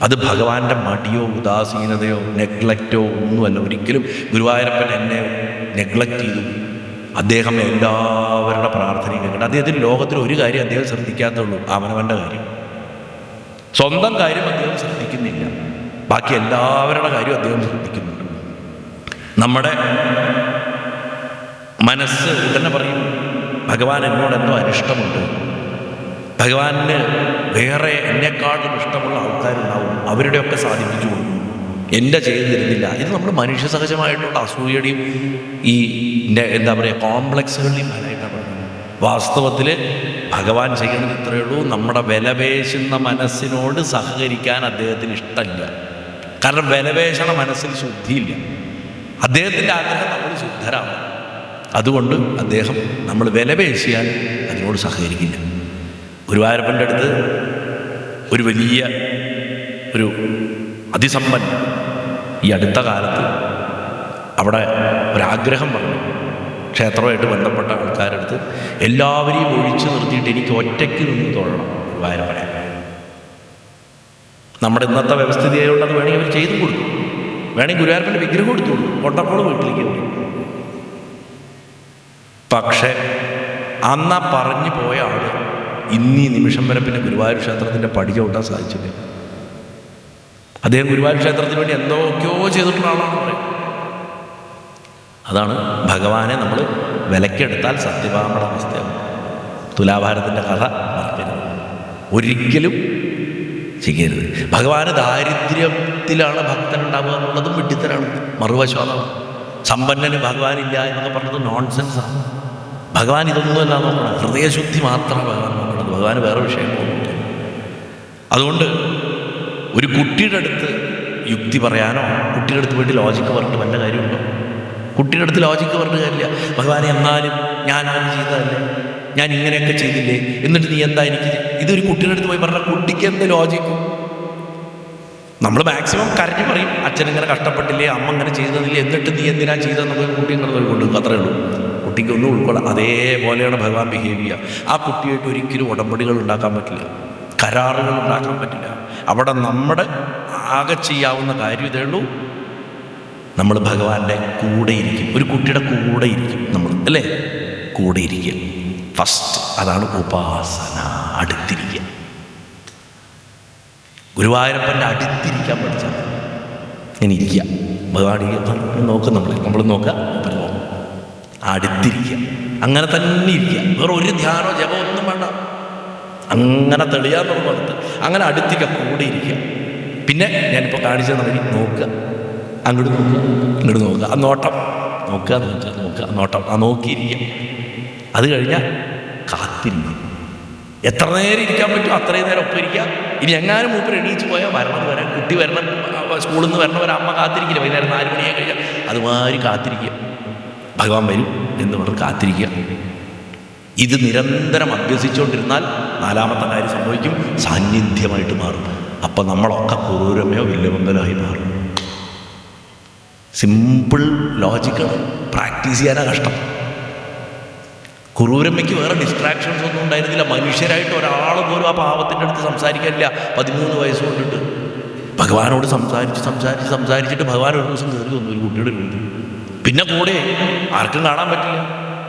അത് ഭഗവാന്റെ മടിയോ ഉദാസീനതയോ നെഗ്ലക്റ്റോ ഒന്നുമല്ല. ഒരിക്കലും ഗുരുവായൂരപ്പൻ എന്നെ നെഗ്ലക്റ്റ് ചെയ്തു. അദ്ദേഹം എല്ലാവരുടെ പ്രാർത്ഥനയും കേൾക്കട്ടെ. അദ്ദേഹത്തിന് ലോകത്തിൽ ഒരു കാര്യം അദ്ദേഹം ശ്രദ്ധിക്കാത്തുള്ളൂ, അവനവൻ്റെ കാര്യം. സ്വന്തം കാര്യം അദ്ദേഹം ശ്രദ്ധിക്കുന്നില്ല, ബാക്കി എല്ലാവരുടെ കാര്യം അദ്ദേഹം ശ്രദ്ധിക്കുന്നുണ്ട്. നമ്മുടെ മനസ്സ് ഉടനെ പറയും, ഭഗവാൻ എന്നോട് എന്തോ അനിഷ്ടമുണ്ട്, ഭഗവാന് വേറെ എന്നെക്കാളും ഇഷ്ടമുള്ള ആൾക്കാരുണ്ടാവും, അവരുടെയൊക്കെ സാധിപ്പിച്ചു കൊടുക്കും, എൻ്റെ ചെയ്തു തരുന്നില്ല. ഇത് നമ്മൾ മനുഷ്യ സഹജമായിട്ടുള്ള അസൂയയുടെയും ഈ എന്താ പറയുക കോംപ്ലക്സുകളുടെയും ഫലമായിട്ടാണ് പറയുന്നത്. വാസ്തവത്തിൽ ഭഗവാൻ ചെയ്യുന്നത് ഇത്രയേ ഉള്ളൂ, നമ്മുടെ വിലപേശുന്ന മനസ്സിനോട് സഹകരിക്കാൻ അദ്ദേഹത്തിന് ഇഷ്ടമില്ല. കാരണം വിലപേശണ മനസ്സിൽ ശുദ്ധിയില്ല. അദ്ദേഹത്തിൻ്റെ ആഗ്രഹം നമ്മൾ ശുദ്ധരാണ്. അതുകൊണ്ട് അദ്ദേഹം നമ്മൾ വിലപേശിയാൽ അതിനോട് സഹകരിക്കില്ല. ഗുരുവായൂരപ്പൻ്റെ അടുത്ത് ഒരു വലിയ ഒരു അതിസമ്പന്നൻ ഈ അടുത്ത കാലത്ത് അവിടെ ഒരാഗ്രഹം പറഞ്ഞു. ക്ഷേത്രവുമായിട്ട് ബന്ധപ്പെട്ട ആൾക്കാരുടെ അടുത്ത് എല്ലാവരെയും ഒഴിച്ചു നിർത്തിയിട്ട് എനിക്ക് ഒറ്റയ്ക്ക് നിന്ന് തൊഴണം ഗുരുവായൂരപ്പനെ. നമ്മുടെ ഇന്നത്തെ വ്യവസ്ഥിതി ആയതുകൊണ്ട് അത് വേണമെങ്കിൽ അവർ ചെയ്തും കൊടുക്കും. വേണമെങ്കിൽ ഗുരുവായൂരപ്പൻ്റെ വിഗ്രഹം കൊടുത്തു കൊടുക്കും, കൊണ്ടപ്പോൾ വീട്ടിലേക്ക് വരും. പക്ഷേ അന്നാ പറഞ്ഞു പോയ ആൾ ഇന്നീ നിമിഷം വരെ പിന്നെ ഗുരുവായൂർ ക്ഷേത്രത്തിൻ്റെ പടി ചവിട്ടാൻ സാധിച്ചില്ല. അദ്ദേഹം ഗുരുവായൂർ ക്ഷേത്രത്തിന് വേണ്ടി എന്തൊക്കെയോ ചെയ്തിട്ടുള്ള ആളാണെന്ന് പറയും. അതാണ് ഭഗവാനെ നമ്മൾ വിലക്കെടുത്താൽ സത്യഭാമയുടെ അവസ്ഥയാണ്. തുലാഭാരത്തിൻ്റെ കഥ മറക്കരുത്, ഒരിക്കലും ചെയ്യരുത്. ഭഗവാന് ദാരിദ്ര്യത്തിലാണ് ഭക്തനുണ്ടാവുക എന്നുള്ളതും വിഡ്ഢിത്തരാണ്, മറുവശമാണ്. സമ്പന്നന് ഭഗവാനില്ല എന്നൊക്കെ പറഞ്ഞത് നോൺസെൻസാണ്. ഭഗവാൻ ഇതൊന്നുമല്ല നോക്കണം, ഹൃദയശുദ്ധി മാത്രമാണ് ഭഗവാൻ നോക്കുന്നത്. ഭഗവാന് വേറെ വിഷയം പോകുന്നില്ല. അതുകൊണ്ട് ഒരു കുട്ടിയുടെ അടുത്ത് യുക്തി പറയാനോ കുട്ടിയുടെ അടുത്ത് പോയിട്ട് ലോജിക്ക് പറഞ്ഞിട്ട് വല്ല കാര്യമുണ്ടോ? കുട്ടിയുടെ അടുത്ത് ലോജിക്ക് പറഞ്ഞിട്ട് കാര്യമില്ല. ഭഗവാനെ എന്നാലും ഞാനത് ചെയ്തതല്ലേ, ഞാൻ ഇങ്ങനെയൊക്കെ ചെയ്തില്ലേ, എന്നിട്ട് നീ എന്താ എനിക്ക് ഇതൊരു കുട്ടിയുടെ അടുത്ത് പോയി പറഞ്ഞാൽ കുട്ടിക്ക് എന്ത് ലോജിക്ക്? നമ്മൾ മാക്സിമം കരഞ്ഞ് പറയും, അച്ഛനിങ്ങനെ കഷ്ടപ്പെട്ടില്ലേ, അമ്മ ഇങ്ങനെ ചെയ്തതില്ലേ, എന്നിട്ട് നീ എന്തിനാ ചെയ്തതെന്നൊക്കെ കുട്ടി ഇങ്ങനെ കൊണ്ടുവരും, അത്രേ ഉള്ളൂ. കുട്ടിക്ക് ഒന്നും ഉൾക്കൊള്ളാം. അതേപോലെയാണ് ഭഗവാൻ ബിഹേവ് ചെയ്യുക. ആ കുട്ടിയായിട്ട് ഒരിക്കലും ഉടമ്പടികൾ ഉണ്ടാക്കാൻ പറ്റില്ല, കരാറുകൾ ഉണ്ടാക്കാൻ പറ്റില്ല. അവിടെ നമ്മുടെ ആകെ ചെയ്യാവുന്ന കാര്യം ഇതേ ഉള്ളൂ, നമ്മൾ ഭഗവാന്റെ കൂടെ ഇരിക്കും. ഒരു കുട്ടിയുടെ കൂടെ ഇരിക്കും നമ്മൾ, അല്ലേ? കൂടെ ഇരിക്കുക ഫസ്റ്റ്. അതാണ് ഉപാസന, അടുത്തിരിക്കുക. ഗുരുവായൂരപ്പൻ്റെ അടുത്തിരിക്കാൻ പഠിച്ചാൽ ഇങ്ങനെ ഇരിക്കുക. ഭഗവാൻ നോക്കും, നമ്മൾ നോക്കുക, അടുത്തിരിക്കുക. അങ്ങനെ തന്നെ ഇരിക്കുക. വേറെ ഒരു ധ്യാനോ ജപമോ ഒന്നും വേണ്ട. അങ്ങനെ തെളിയാൻ തുടങ്ങുന്നത് അങ്ങനെ അടുത്തിരിക്കുക, കൂടെ ഇരിക്കുക. പിന്നെ ഞാനിപ്പോൾ കാണിച്ചത് നമ്മൾ നോക്കുക, അങ്ങോട്ട് നോക്കുക, ഇങ്ങോട്ട് നോക്കുക, ആ നോട്ടം നോക്കുക, നോട്ടം ആ നോക്കിയിരിക്കുക. അത് കഴിഞ്ഞാൽ കാത്തിരിക്കുക. എത്ര നേരം ഇരിക്കാൻ പറ്റുമോ അത്രയും നേരം ഒപ്പം ഇരിക്കുക. ഇനി എങ്ങാനും മൂപ്പർ എണീച്ച് പോയാൽ വരണത് വരാൻ, കുട്ടി വരണം, സ്കൂളിൽ നിന്ന് വരണവരെ അമ്മ കാത്തിരിക്കില്ല, വൈകുന്നേരം 4 മണിയായി കഴിഞ്ഞാൽ അതുമാതിരി കാത്തിരിക്കുക, ഭഗവാൻ വരും എന്ന് പറഞ്ഞ് കാത്തിരിക്കുക. ഇത് നിരന്തരം അഭ്യസിച്ചുകൊണ്ടിരുന്നാൽ 4ാമത്തെ കാര്യം സംഭവിക്കും, സാന്നിധ്യമായിട്ട് മാറും. അപ്പം നമ്മളൊക്കെ കുറൂരമയോ വില്യമംഗലമായി മാറും. സിമ്പിൾ ലോജിക്കാണ്, പ്രാക്ടീസ് ചെയ്യാനാണ് കഷ്ടം. കുറൂരമ്മയ്ക്ക് വേറെ ഡിസ്ട്രാക്ഷൻസ് ഒന്നും ഉണ്ടായിരുന്നില്ല. മനുഷ്യരായിട്ട് ഒരാൾ പോലും ആ പാവത്തിൻ്റെ അടുത്ത് സംസാരിക്കാനില്ല. 13 വയസ്സ് കൊണ്ടിട്ട് ഭഗവാനോട് സംസാരിച്ചിട്ട് ഭഗവാൻ ഒരു ദിവസം കയറി വന്നു ഒരു കുട്ടിയുടെ മുന്നിൽ. പിന്നെ കൂടെ ആർക്കും കാണാൻ പറ്റില്ല,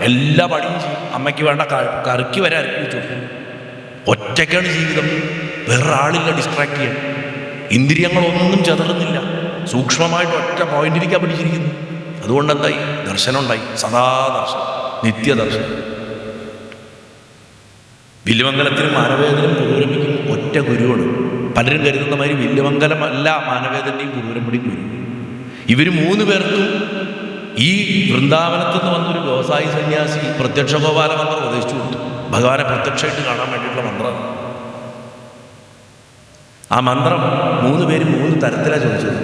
എല്ലാ പണിയും ചെയ്യും. അമ്മയ്ക്ക് വേണ്ട കറിക്ക് വരെ അരക്കി വെച്ചു. ഒറ്റയ്ക്കാണ് ജീവിതം, വേറൊരാളില്ല ഡിസ്ട്രാക്ട് ചെയ്യാൻ. ഇന്ദ്രിയങ്ങളൊന്നും ചെതറുന്നില്ല, സൂക്ഷ്മമായിട്ട് ഒറ്റ പോയിന്റിലേക്കാണ് പിടിച്ചിരിക്കുന്നു. അതുകൊണ്ട് എന്തായി? ദർശനം ഉണ്ടായി, സദാ ദർശനം, നിത്യദർശനം. വില്യമംഗലത്തിനും മാനവേദനും കുറൂരമ്മയ്ക്കും ഒറ്റ ഗുരുവാണ്. പലരും കരുതുന്ന മാതിരി വില്യമംഗലം അല്ല മാനവേദൻ്റെയും കുറൂരമ്മയുടെയും ഗുരു. ഇവർ 3 പേർക്കും ഈ വൃന്ദാവനത്തിൽ നിന്ന് വന്നൊരു വ്യവസായി സന്യാസി പ്രത്യക്ഷ ഗോപാല മന്ത്രം ഉപദേശിച്ചു കൊടുത്തു. ഭഗവാനെ പ്രത്യക്ഷമായിട്ട് കാണാൻ വേണ്ടിയിട്ടുള്ള മന്ത്രം. ആ മന്ത്രം 3 പേരും 3 തരത്തിലാണ് ചോദിച്ചത്.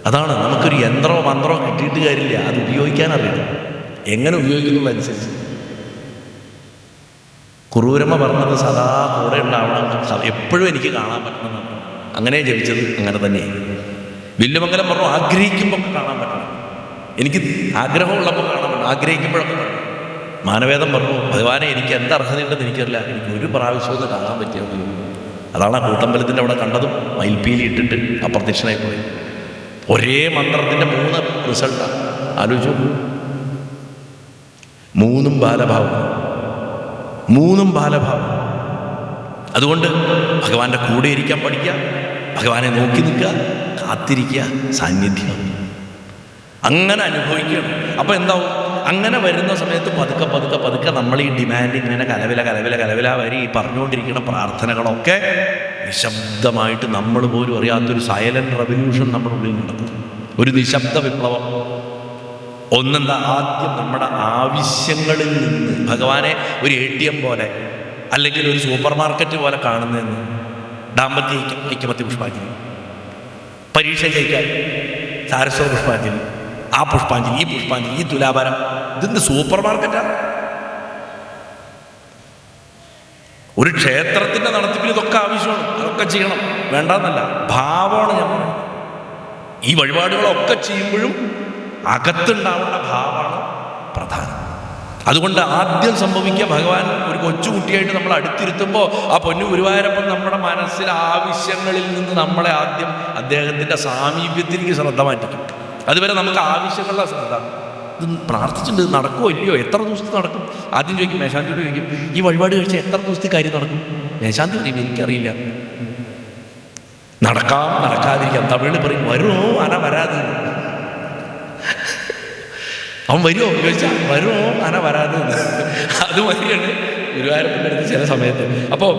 അതാണ്, നമുക്കൊരു യന്ത്രമോ മന്ത്രമോ കിട്ടിയിട്ട് കാര്യമില്ല, അത് ഉപയോഗിക്കാൻ അറിയണം. എങ്ങനെ ഉപയോഗിക്കുന്നതനുസരിച്ച്. കുറൂരമ്മ പറഞ്ഞത് സദാ കൂടെ ഉണ്ടാവണം, എപ്പോഴും എനിക്ക് കാണാൻ പറ്റണം. അങ്ങനെ ജപിച്ചത് അങ്ങനെ തന്നെയാണ്. വില്യമംഗലം പറഞ്ഞു ആഗ്രഹിക്കുമ്പോൾ കാണാൻ പറ്റണം, എനിക്ക് ആഗ്രഹമുള്ളപ്പോൾ കാണാൻ പറ്റണം, ആഗ്രഹിക്കുമ്പോഴൊക്കെ പറ്റണം. മാനവേദം പറഞ്ഞു ഭഗവാനെ എനിക്ക് എന്ത് അർഹതയുണ്ടെന്ന് എനിക്കറിയില്ല, എനിക്ക് ഒരു പ്രാവശ്യം ഒന്ന് കാണാൻ പറ്റിയത്. അതാണ് ആ കൂട്ടമ്പലത്തിൻ്റെ അവിടെ കണ്ടതും, മയിൽപ്പീലി ഇട്ടിട്ട് അപ്രത്യക്ഷനായി പോയി. ഒരേ മന്ത്രത്തിൻ്റെ 3 റിസൾട്ടാണ്. ആലോചിച്ചു, 3 ബാലഭാവം, 3 ബാലഭാവം. അതുകൊണ്ട് ഭഗവാന്റെ കൂടെ ഇരിക്കാൻ പഠിക്കുക, ഭഗവാനെ നോക്കി നിൽക്കുക, കാത്തിരിക്കുക, സാന്നിധ്യം അങ്ങനെ അനുഭവിക്കണം. അപ്പോൾ എന്താവും? അങ്ങനെ വരുന്ന സമയത്ത് പതുക്കെ പതുക്കെ പതുക്കെ നമ്മൾ ഈ ഡിമാൻഡ് ഇങ്ങനെ കലവില വരി ഈ പറഞ്ഞുകൊണ്ടിരിക്കുന്ന പ്രാർത്ഥനകളൊക്കെ നിശബ്ദമായിട്ട് നമ്മൾ പോലും അറിയാത്തൊരു സൈലന്റ് റെവല്യൂഷൻ നമ്മുടെ ഉള്ളിൽ നടക്കും, ഒരു നിശബ്ദ വിപ്ലവം. ഒന്നെന്താ? ആദ്യം നമ്മുടെ ആവശ്യങ്ങളിൽ നിന്ന് ഭഗവാനെ ഒരു ATM പോലെ അല്ലെങ്കിൽ ഒരു സൂപ്പർ മാർക്കറ്റ് പോലെ കാണുന്നതെന്ന്. ദാമ്പത്യ ഐക്യമത്യ പുഷ്പാഞ്ജലി, പരീക്ഷ ജയിക്കാൻ സാരസ്വത പുഷ്പാഞ്ജലി, ആ പുഷ്പാഞ്ജലി, ഈ പുഷ്പാഞ്ജലി, ഈ തുലാഭാരം, ഇതിൻ്റെ സൂപ്പർ മാർക്കറ്റാണ്. ഒരു ക്ഷേത്രത്തിൻ്റെ നടത്തിപ്പിൽ ഇതൊക്കെ ആവശ്യമാണ്, അതൊക്കെ ചെയ്യണം, വേണ്ടെന്നല്ല, ഭാവമാണ് ഞാൻ പറയുന്നത്. ഈ വഴിപാടുകളൊക്കെ ചെയ്യുമ്പോഴും അകത്തുണ്ടാവേണ്ട ഭാവമാണ് പ്രധാനം. അതുകൊണ്ട് ആദ്യം സംഭവിക്കുക, ഭഗവാൻ ഒരു കൊച്ചുകുട്ടിയായിട്ട് നമ്മൾ അടുത്തിരുത്തുമ്പോൾ ആ പൊന്നു ഗുരുവായൂരപ്പൻ നമ്മുടെ മനസ്സിലെ ആവശ്യങ്ങളിൽ നിന്ന് നമ്മളെ ആദ്യം അദ്ദേഹത്തിൻ്റെ സാമീപ്യത്തിലേക്ക് ശ്രദ്ധ മാറ്റിക്കും. അതുവരെ നമുക്ക് ആവശ്യങ്ങളുടെ ശ്രദ്ധ, ഇത് പ്രാർത്ഥിച്ചിട്ടുണ്ട്, നടക്കുമോ ഇല്ലയോ, എത്ര ദിവസത്തിൽ നടക്കും? ആദ്യം ചോദിക്കും, മേശാന്തിയോട് ചോദിക്കും, ഈ വഴിപാട് കഴിച്ചാൽ എത്ര ദിവസത്തെ കാര്യം നടക്കും? മേശാന്തി പറയും എനിക്കറിയില്ല. നടക്കാതിരിക്കാം. തമിഴിൽ പറയും വരുമോ അന വരാതെ. അവൻ വരുമോ ചോദിച്ചാൽ വരുമോ അന വരാതെ. അതുമാതിരിയാണ് ഗുരുവായൂരപ്പൻ്റെ അടുത്ത് ചില സമയത്ത്. അപ്പോൾ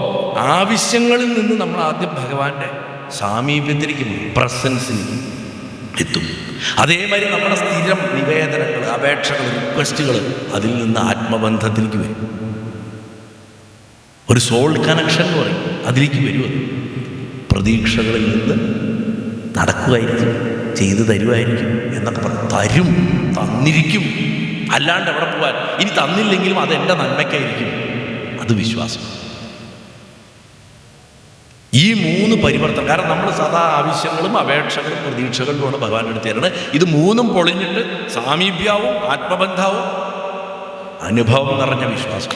ആവശ്യങ്ങളിൽ നിന്ന് നമ്മൾ ആദ്യം ഭഗവാന്റെ സാമീപ്യത്തിലേക്ക് പ്രസൻസിൽ എത്തും. അതേമാതിരി നമ്മുടെ സ്ഥിരം നിവേദനങ്ങൾ, അപേക്ഷകൾ, റിക്വസ്റ്റുകൾ, അതിൽ നിന്ന് ആത്മബന്ധത്തിലേക്ക് വരും. ഒരു സോൾ കണക്ഷൻ എന്ന് പറയും, അതിലേക്ക് വരും. പ്രതീക്ഷകളിൽ നിന്ന് നടക്കുമായിരിക്കും, ചെയ്തു തരുമായിരിക്കും എന്നൊക്കെ പറഞ്ഞു. തരും, തന്നിരിക്കും, അല്ലാണ്ട് എവിടെ പോകാൻ. ഇനി തന്നില്ലെങ്കിലും അതെൻ്റെ നന്മയ്ക്കായിരിക്കും, അത് വിശ്വാസം. ഈ 3 പരിവർത്തനം. കാരണം നമ്മൾ സദാ ആവശ്യങ്ങളും അപേക്ഷകളും പ്രതീക്ഷകളിലുമാണ് ഭഗവാന്റെ അടുത്ത് തരുന്നത്. ഇത് 3ഉം പൊളിഞ്ഞിട്ട് സാമീപ്യാവും ആത്മബന്ധാവും അനുഭവം നിറഞ്ഞ വിശ്വാസം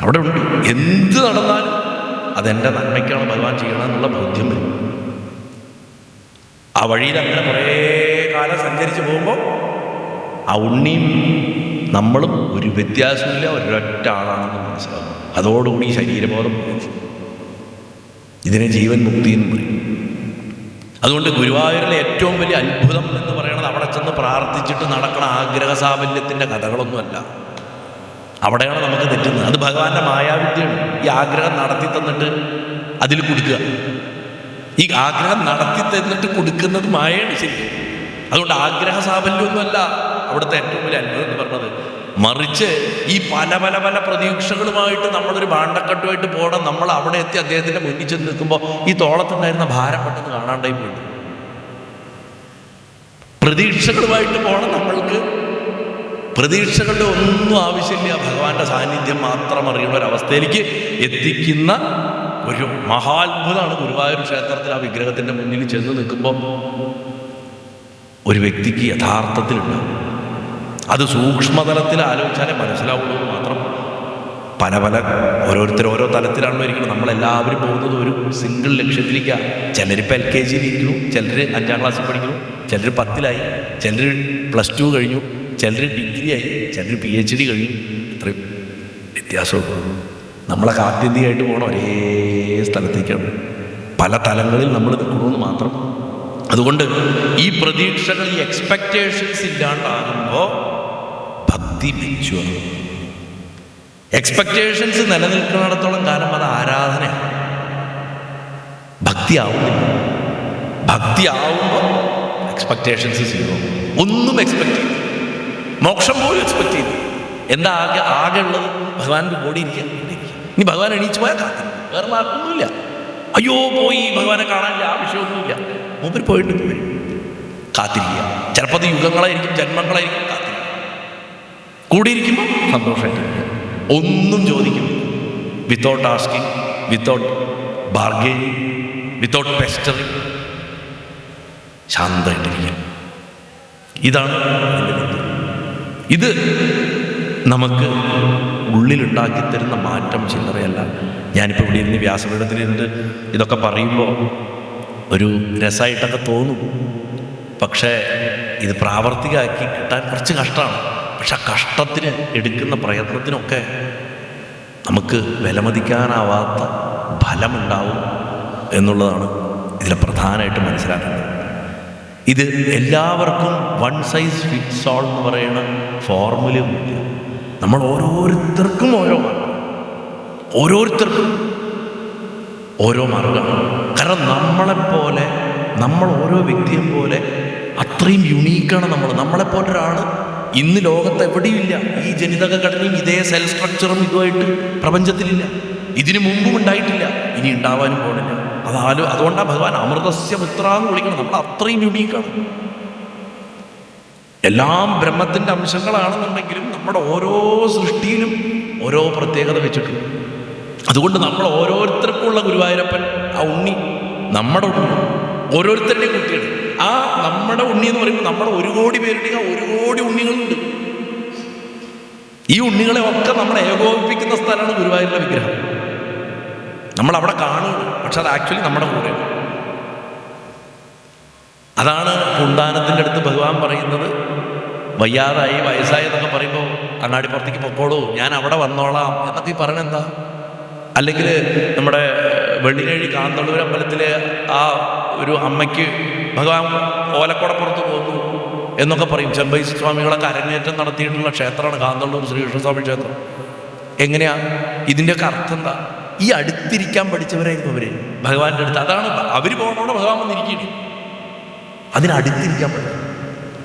അവിടെ ഉണ്ട്. എന്ത് നടന്നാലും അതെൻ്റെ നന്മയ്ക്കാണ് ഭഗവാൻ ചെയ്യണമെന്നുള്ള ബോധ്യം വരും. ആ വഴിയിൽ അങ്ങനെ കുറേ കാലം സഞ്ചരിച്ച് പോകുമ്പോൾ ആ ഉണ്ണിയും നമ്മളും ഒരു വ്യത്യാസമില്ല, ഒരൊറ്റ ആളാണെന്ന് മനസ്സിലാവും. അതോടുകൂടി ശരീരബോധം ഇതിനെ ജീവൻ മുക്തി എന്ന് പറയും. അതുകൊണ്ട് ഗുരുവായൂരിലെ ഏറ്റവും വലിയ അത്ഭുതം എന്ന് പറയുന്നത് അവിടെ ചെന്ന് പ്രാർത്ഥിച്ചിട്ട് നടക്കുന്ന ആഗ്രഹ സാഫല്യത്തിൻ്റെ കഥകളൊന്നുമല്ല. അവിടെയാണ് നമുക്ക് തെറ്റുന്നത്. അത് ഭഗവാന്റെ മായാവിദ്യയാണ്. ഈ ആഗ്രഹം നടത്തി തന്നിട്ട് അതിൽ കൊടുക്കുക. ഈ ആഗ്രഹം നടത്തി തന്നിട്ട് കൊടുക്കുന്നത് മായയാണ് ശരിക്കും. അതുകൊണ്ട് ആഗ്രഹ സാഫല്യമൊന്നുമല്ല അവിടുത്തെ ഏറ്റവും വലിയ അത്ഭുതം എന്ന് പറഞ്ഞത്. മറിച്ച് ഈ പല പല പല പ്രതീക്ഷകളുമായിട്ട് നമ്മളൊരു ഭാണ്ഡക്കെട്ടുമായിട്ട് പോകണം. നമ്മൾ അവിടെ എത്തി അദ്ദേഹത്തിൻ്റെ മുന്നിൽ ചെന്ന് നിൽക്കുമ്പോൾ ഈ തോളത്തുണ്ടായിരുന്ന ഭാരം പെട്ടെന്ന് കാണാണ്ടായി പോയി. പ്രതീക്ഷകളുമായിട്ട് പോകണം നമ്മൾക്ക്. പ്രതീക്ഷകളുടെ ഒന്നും ആവശ്യമില്ല, ഭഗവാന്റെ സാന്നിധ്യം മാത്രം അറിയുന്ന ഒരവസ്ഥയിലേക്ക് എത്തിക്കുന്ന ഒരു മഹാത്ഭുതമാണ് ഗുരുവായൂർ ക്ഷേത്രത്തിൽ ആ വിഗ്രഹത്തിൻ്റെ മുന്നിൽ ചെന്ന് നിൽക്കുമ്പോൾ ഒരു വ്യക്തിക്ക് യഥാർത്ഥത്തിലുണ്ടാവും. അത് സൂക്ഷ്മതലത്തിൽ ആലോചിച്ചാലേ മനസ്സിലാവുള്ളൂ മാത്രം. പല പല ഓരോരുത്തർ ഓരോ തലത്തിലാണല്ലോ ഇരിക്കുന്നത്. നമ്മളെല്ലാവരും പോകുന്നത് ഒരു സിംഗിൾ ലക്ഷ്യത്തിലേക്കാണ്. ചിലരിപ്പോൾ LKG ഇരിക്കുന്നു, ചിലർ 5ാം ക്ലാസ്സിൽ പഠിക്കുന്നു, ചിലർ 10ലായി, ചിലർ +2 കഴിഞ്ഞു, ചിലർ ഡിഗ്രി ആയി, ചിലർ PhD കഴിഞ്ഞു. ഇത്രയും വ്യത്യാസമുള്ളൂ. നമ്മളൊക്കെ ആത്യന്തികമായിട്ട് പോകണം ഒരേ സ്ഥലത്തേക്കാണ്. പല തലങ്ങളിൽ നമ്മൾ നിൽക്കണമെന്ന് മാത്രം. അതുകൊണ്ട് ഈ പ്രതീക്ഷകൾ, ഈ എക്സ്പെക്റ്റേഷൻസ് ഇല്ലാണ്ടാകുമ്പോൾ ഭക്തി മെച്ചുവാണ്. എക്സ്പെക്റ്റേഷൻസ് നിലനിൽക്കുന്നിടത്തോളം കാലം അത് ആരാധനയാണ്, ഭക്തി ആവുന്നില്ല. ഭക്തി ആവുമ്പോൾ എക്സ്പെക്റ്റേഷൻസ് സീറോ. ഒന്നും എക്സ്പെക്ട് ചെയ്തു, മോക്ഷം പോലും എക്സ്പെക്ട് ചെയ്തു. എന്താ ആകെ ഉള്ളത്? ഭഗവാന്റെ കൂടെ ഇരിക്കുക. ഇനി ഭഗവാൻ എണീച്ച് പോയാൽ കാത്തിരിക്കും, വേറെ മാർക്കൊന്നുമില്ല. അയ്യോ പോയി ഭഗവാനെ കാണാനില്ല, ആ വിഷയമൊന്നുമില്ല. മൂപ്പർ പോയിട്ട് പോയി കാത്തിരിക്കുക. ചിലപ്പോൾ അത് യുഗങ്ങളായിരിക്കും, ജന്മങ്ങളായിരിക്കും. കാത്തിരിക്കുക, കൂടിയിരിക്കുമ്പോൾ സന്തോഷമായിട്ടിരിക്കുക, ഒന്നും ചോദിക്കുന്നില്ല. Without asking, without bargaining, without pestering, ശാന്തമായിട്ടിരിക്കുക. ഇതാണ് ഇത് നമുക്ക് ഉള്ളിലുണ്ടാക്കി തരുന്ന മാറ്റം ചില്ലറയല്ല. ഞാനിപ്പോൾ ഇവിടെ ഇരുന്ന് വ്യാസപീഠത്തിലിരുന്ന് ഇതൊക്കെ പറയുമ്പോൾ ഒരു രസമായിട്ടൊക്കെ തോന്നും. പക്ഷേ ഇത് പ്രാവർത്തികമാക്കി കിട്ടാൻ കുറച്ച് കഷ്ടമാണ്. പക്ഷെ ആ കഷ്ടത്തിന് എടുക്കുന്ന പ്രയത്നത്തിനൊക്കെ നമുക്ക് വിലമതിക്കാനാവാത്ത ഫലമുണ്ടാവും എന്നുള്ളതാണ് ഇതിൽ പ്രധാനമായിട്ട് മനസ്സിലാക്കുന്നത്. ഇത് എല്ലാവർക്കും വൺ സൈസ് ഫിറ്റ്സ് ഓൾ എന്ന് പറയുന്ന ഫോർമുലയൊന്നുമില്ല. നമ്മൾ ഓരോരുത്തർക്കും ഓരോ മാർഗം, ഓരോരുത്തർക്കും ഓരോ മാർഗമാണ്. കാരണം നമ്മളെപ്പോലെ, നമ്മൾ ഓരോ വ്യക്തിയും പോലെ അത്രയും യുണീക്കാണ് നമ്മൾ. നമ്മളെപ്പോലെ ഒരാൾ ഇന്ന് ലോകത്ത് എവിടെയുമില്ല. ഈ ജനിതക ഘടനയും ഇതേ സെൽ സ്ട്രക്ചറും ഇതുമായിട്ട് പ്രപഞ്ചത്തിലില്ല. ഇതിനു മുമ്പും ഉണ്ടായിട്ടില്ല, ഇനി ഉണ്ടാവാനും പോണില്ല. അതുകൊണ്ടാണ് ഭഗവാൻ അമൃതസ്യ പുത്ര എന്ന് വിളിക്കണം. നമ്മൾ അത്രയും യുണീക്കാണ്. എല്ലാം ബ്രഹ്മത്തിൻ്റെ അംശങ്ങളാണെന്നുണ്ടെങ്കിലും നമ്മുടെ ഓരോ സൃഷ്ടിയിലും ഓരോ പ്രത്യേകത വെച്ചിട്ടുണ്ട്. അതുകൊണ്ട് നമ്മൾ ഓരോരുത്തർക്കുള്ള ഗുരുവായൂരപ്പൻ, ആ ഉണ്ണി നമ്മുടെ ഉണ്ണി, ഓരോരുത്തരുടെയും കുട്ടിയാണ്. ആ നമ്മുടെ ഉണ്ണി എന്ന് പറയുമ്പോൾ നമ്മുടെ 1 കോടി പേരുണ്ടെങ്കിൽ 1 കോടി ഉണ്ണികളുണ്ട്. ഈ ഉണ്ണികളെ ഒക്കെ നമ്മളെ ഏകോപിപ്പിക്കുന്ന സ്ഥലമാണ് ഗുരുവായൂരിലെ വിഗ്രഹം. നമ്മളവിടെ കാണുന്നു, പക്ഷെ അത് ആക്ച്വലി നമ്മുടെ കൂടെയാണ്. അതാണ് പൂന്താനത്തിൻ്റെ അടുത്ത് ഭഗവാൻ പറയുന്നത്, വയ്യാതായി വയസ്സായി എന്നൊക്കെ പറയുമ്പോൾ അങ്ങാടിപ്പുറത്തേക്ക് പൊക്കോളൂ, ഞാൻ അവിടെ വന്നോളാം എന്നൊക്കെ ഈ പറയണെന്താ? അല്ലെങ്കിൽ നമ്മുടെ വെള്ളിനഴി കാന്തളൂർ അമ്പലത്തിലെ ആ ഒരു അമ്മയ്ക്ക് ഭഗവാൻ ഓലക്കുടപ്പുറത്ത് പോകുന്നു എന്നൊക്കെ പറയും. ചെമ്പൈ സ്വാമികളൊക്കെ അരങ്ങേറ്റം നടത്തിയിട്ടുള്ള ക്ഷേത്രമാണ് കാന്തളൂർ ശ്രീകൃഷ്ണസ്വാമി ക്ഷേത്രം. എങ്ങനെയാ ഇതിൻ്റെയൊക്കെ അർത്ഥം എന്താ? ഈ അടുത്തിരിക്കാൻ പഠിച്ചവരായിരുന്നു അവർ ഭഗവാന്റെ അടുത്ത്. അതാണ് അവർ പോകണോടെ ഭഗവാൻ വന്നിരിക്കുകയാണ്. അതിനടുത്തിരിക്കാൻ പറ്റും.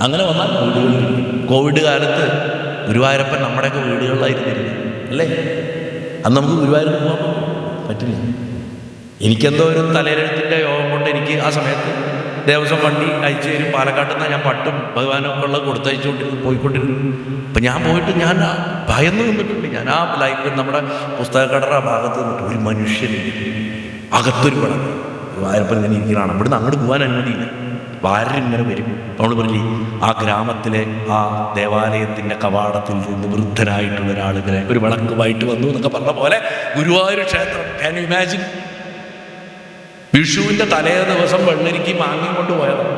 അങ്ങനെ വന്നാൽ വീടുകളിൽ, കോവിഡ് കാലത്ത് ഗുരുവായൂരപ്പൻ നമ്മുടെയൊക്കെ വീടുകളിലായിരുന്നില്ല അല്ലേ? അന്ന് നമുക്ക് ഗുരുവായൂർ പോകാൻ പറ്റില്ല. എനിക്കെന്തോ ഒരു തലയിലെഴുത്തിൻ്റെ യോഗം കൊണ്ട് എനിക്ക് ആ സമയത്ത് ദേവസ്വം വണ്ടി അയച്ചു തരും. പാലക്കാട്ടിൽ നിന്ന് ഞാൻ പട്ടും ഭഗവാനൊക്കെ ഉള്ള പോയിക്കൊണ്ടിരുന്നു. അപ്പം ഞാൻ പോയിട്ട് ഞാൻ ഭയന്ന് നിന്നിട്ടുണ്ട്. ഞാൻ ആ ലൈബ്രറി, നമ്മുടെ പുസ്തകക്കടറ ഭാഗത്ത് നിന്നിട്ട് ഒരു മനുഷ്യനില്ല, അകത്തൊരു പടം ഗുരുവായൂരപ്പൻ ഇങ്ങനെ ഇരിക്കുകയാണ്. ഇവിടുന്ന് അങ്ങോട്ട് പോകാൻ അനുമതിയില്ല. വാരിങ്ങനെ വരും. നമ്മൾ പറഞ്ഞില്ലേ, ആ ഗ്രാമത്തിലെ ആ ദേവാലയത്തിൻ്റെ കവാടത്തിൽ നിന്ന് വൃദ്ധനായിട്ടുള്ള ഒരാളിങ്ങനെ ഒരു വിളക്കുമായിട്ട് വന്നു എന്നൊക്കെ പറഞ്ഞ പോലെ ഗുരുവായൂർ ക്ഷേത്രം. Can you imagine? വിഷുവിൻ്റെ തലേ ദിവസം വെള്ളരിക്ക് മാങ്ങയും കൊണ്ടുപോയതാണ്.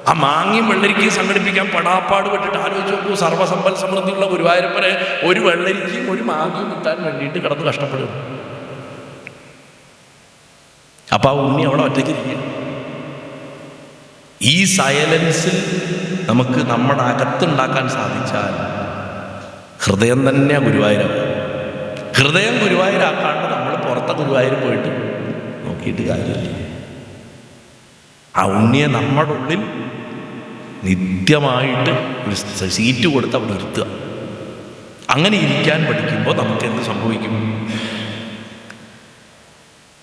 ആ മാങ്ങയും വെള്ളരിക്കയും സംഘടിപ്പിക്കാൻ പെടാപ്പാട് പെട്ടിട്ട് ആലോചിച്ച് നോക്കൂ. സർവ്വസമ്പൽ സമൃദ്ധിയുള്ള ഗുരുവായൂരപ്പനെ ഒരു വെള്ളരിക്കയും ഒരു മാങ്ങയും കിട്ടാൻ വേണ്ടിയിട്ട് കിടന്ന് കഷ്ടപ്പെടുക. അപ്പം ആ ഉണ്ണി അവിടെ ഒറ്റയ്ക്ക് ഇരിക്കും. ഈ സൈലൻസിൽ നമുക്ക് നമ്മുടെ അകത്തുണ്ടാക്കാൻ സാധിച്ചാൽ ഹൃദയം തന്നെ ഗുരുവായൂരാണ്. ഹൃദയം ഗുരുവായൂരാക്കാണ്ട് നമ്മൾ പുറത്തെ ഗുരുവായൂർ പോയിട്ട് നോക്കിയിട്ട് കാര്യമില്ല. ആ ഉണ്ണിയെ നമ്മുടെ ഉള്ളിൽ നിത്യമായിട്ട് ഒരു സീറ്റ് കൊടുത്ത് അവിടെ നിർത്തുക. അങ്ങനെ ഇരിക്കാൻ പഠിക്കുമ്പോൾ നമുക്ക് എന്ത് സംഭവിക്കും?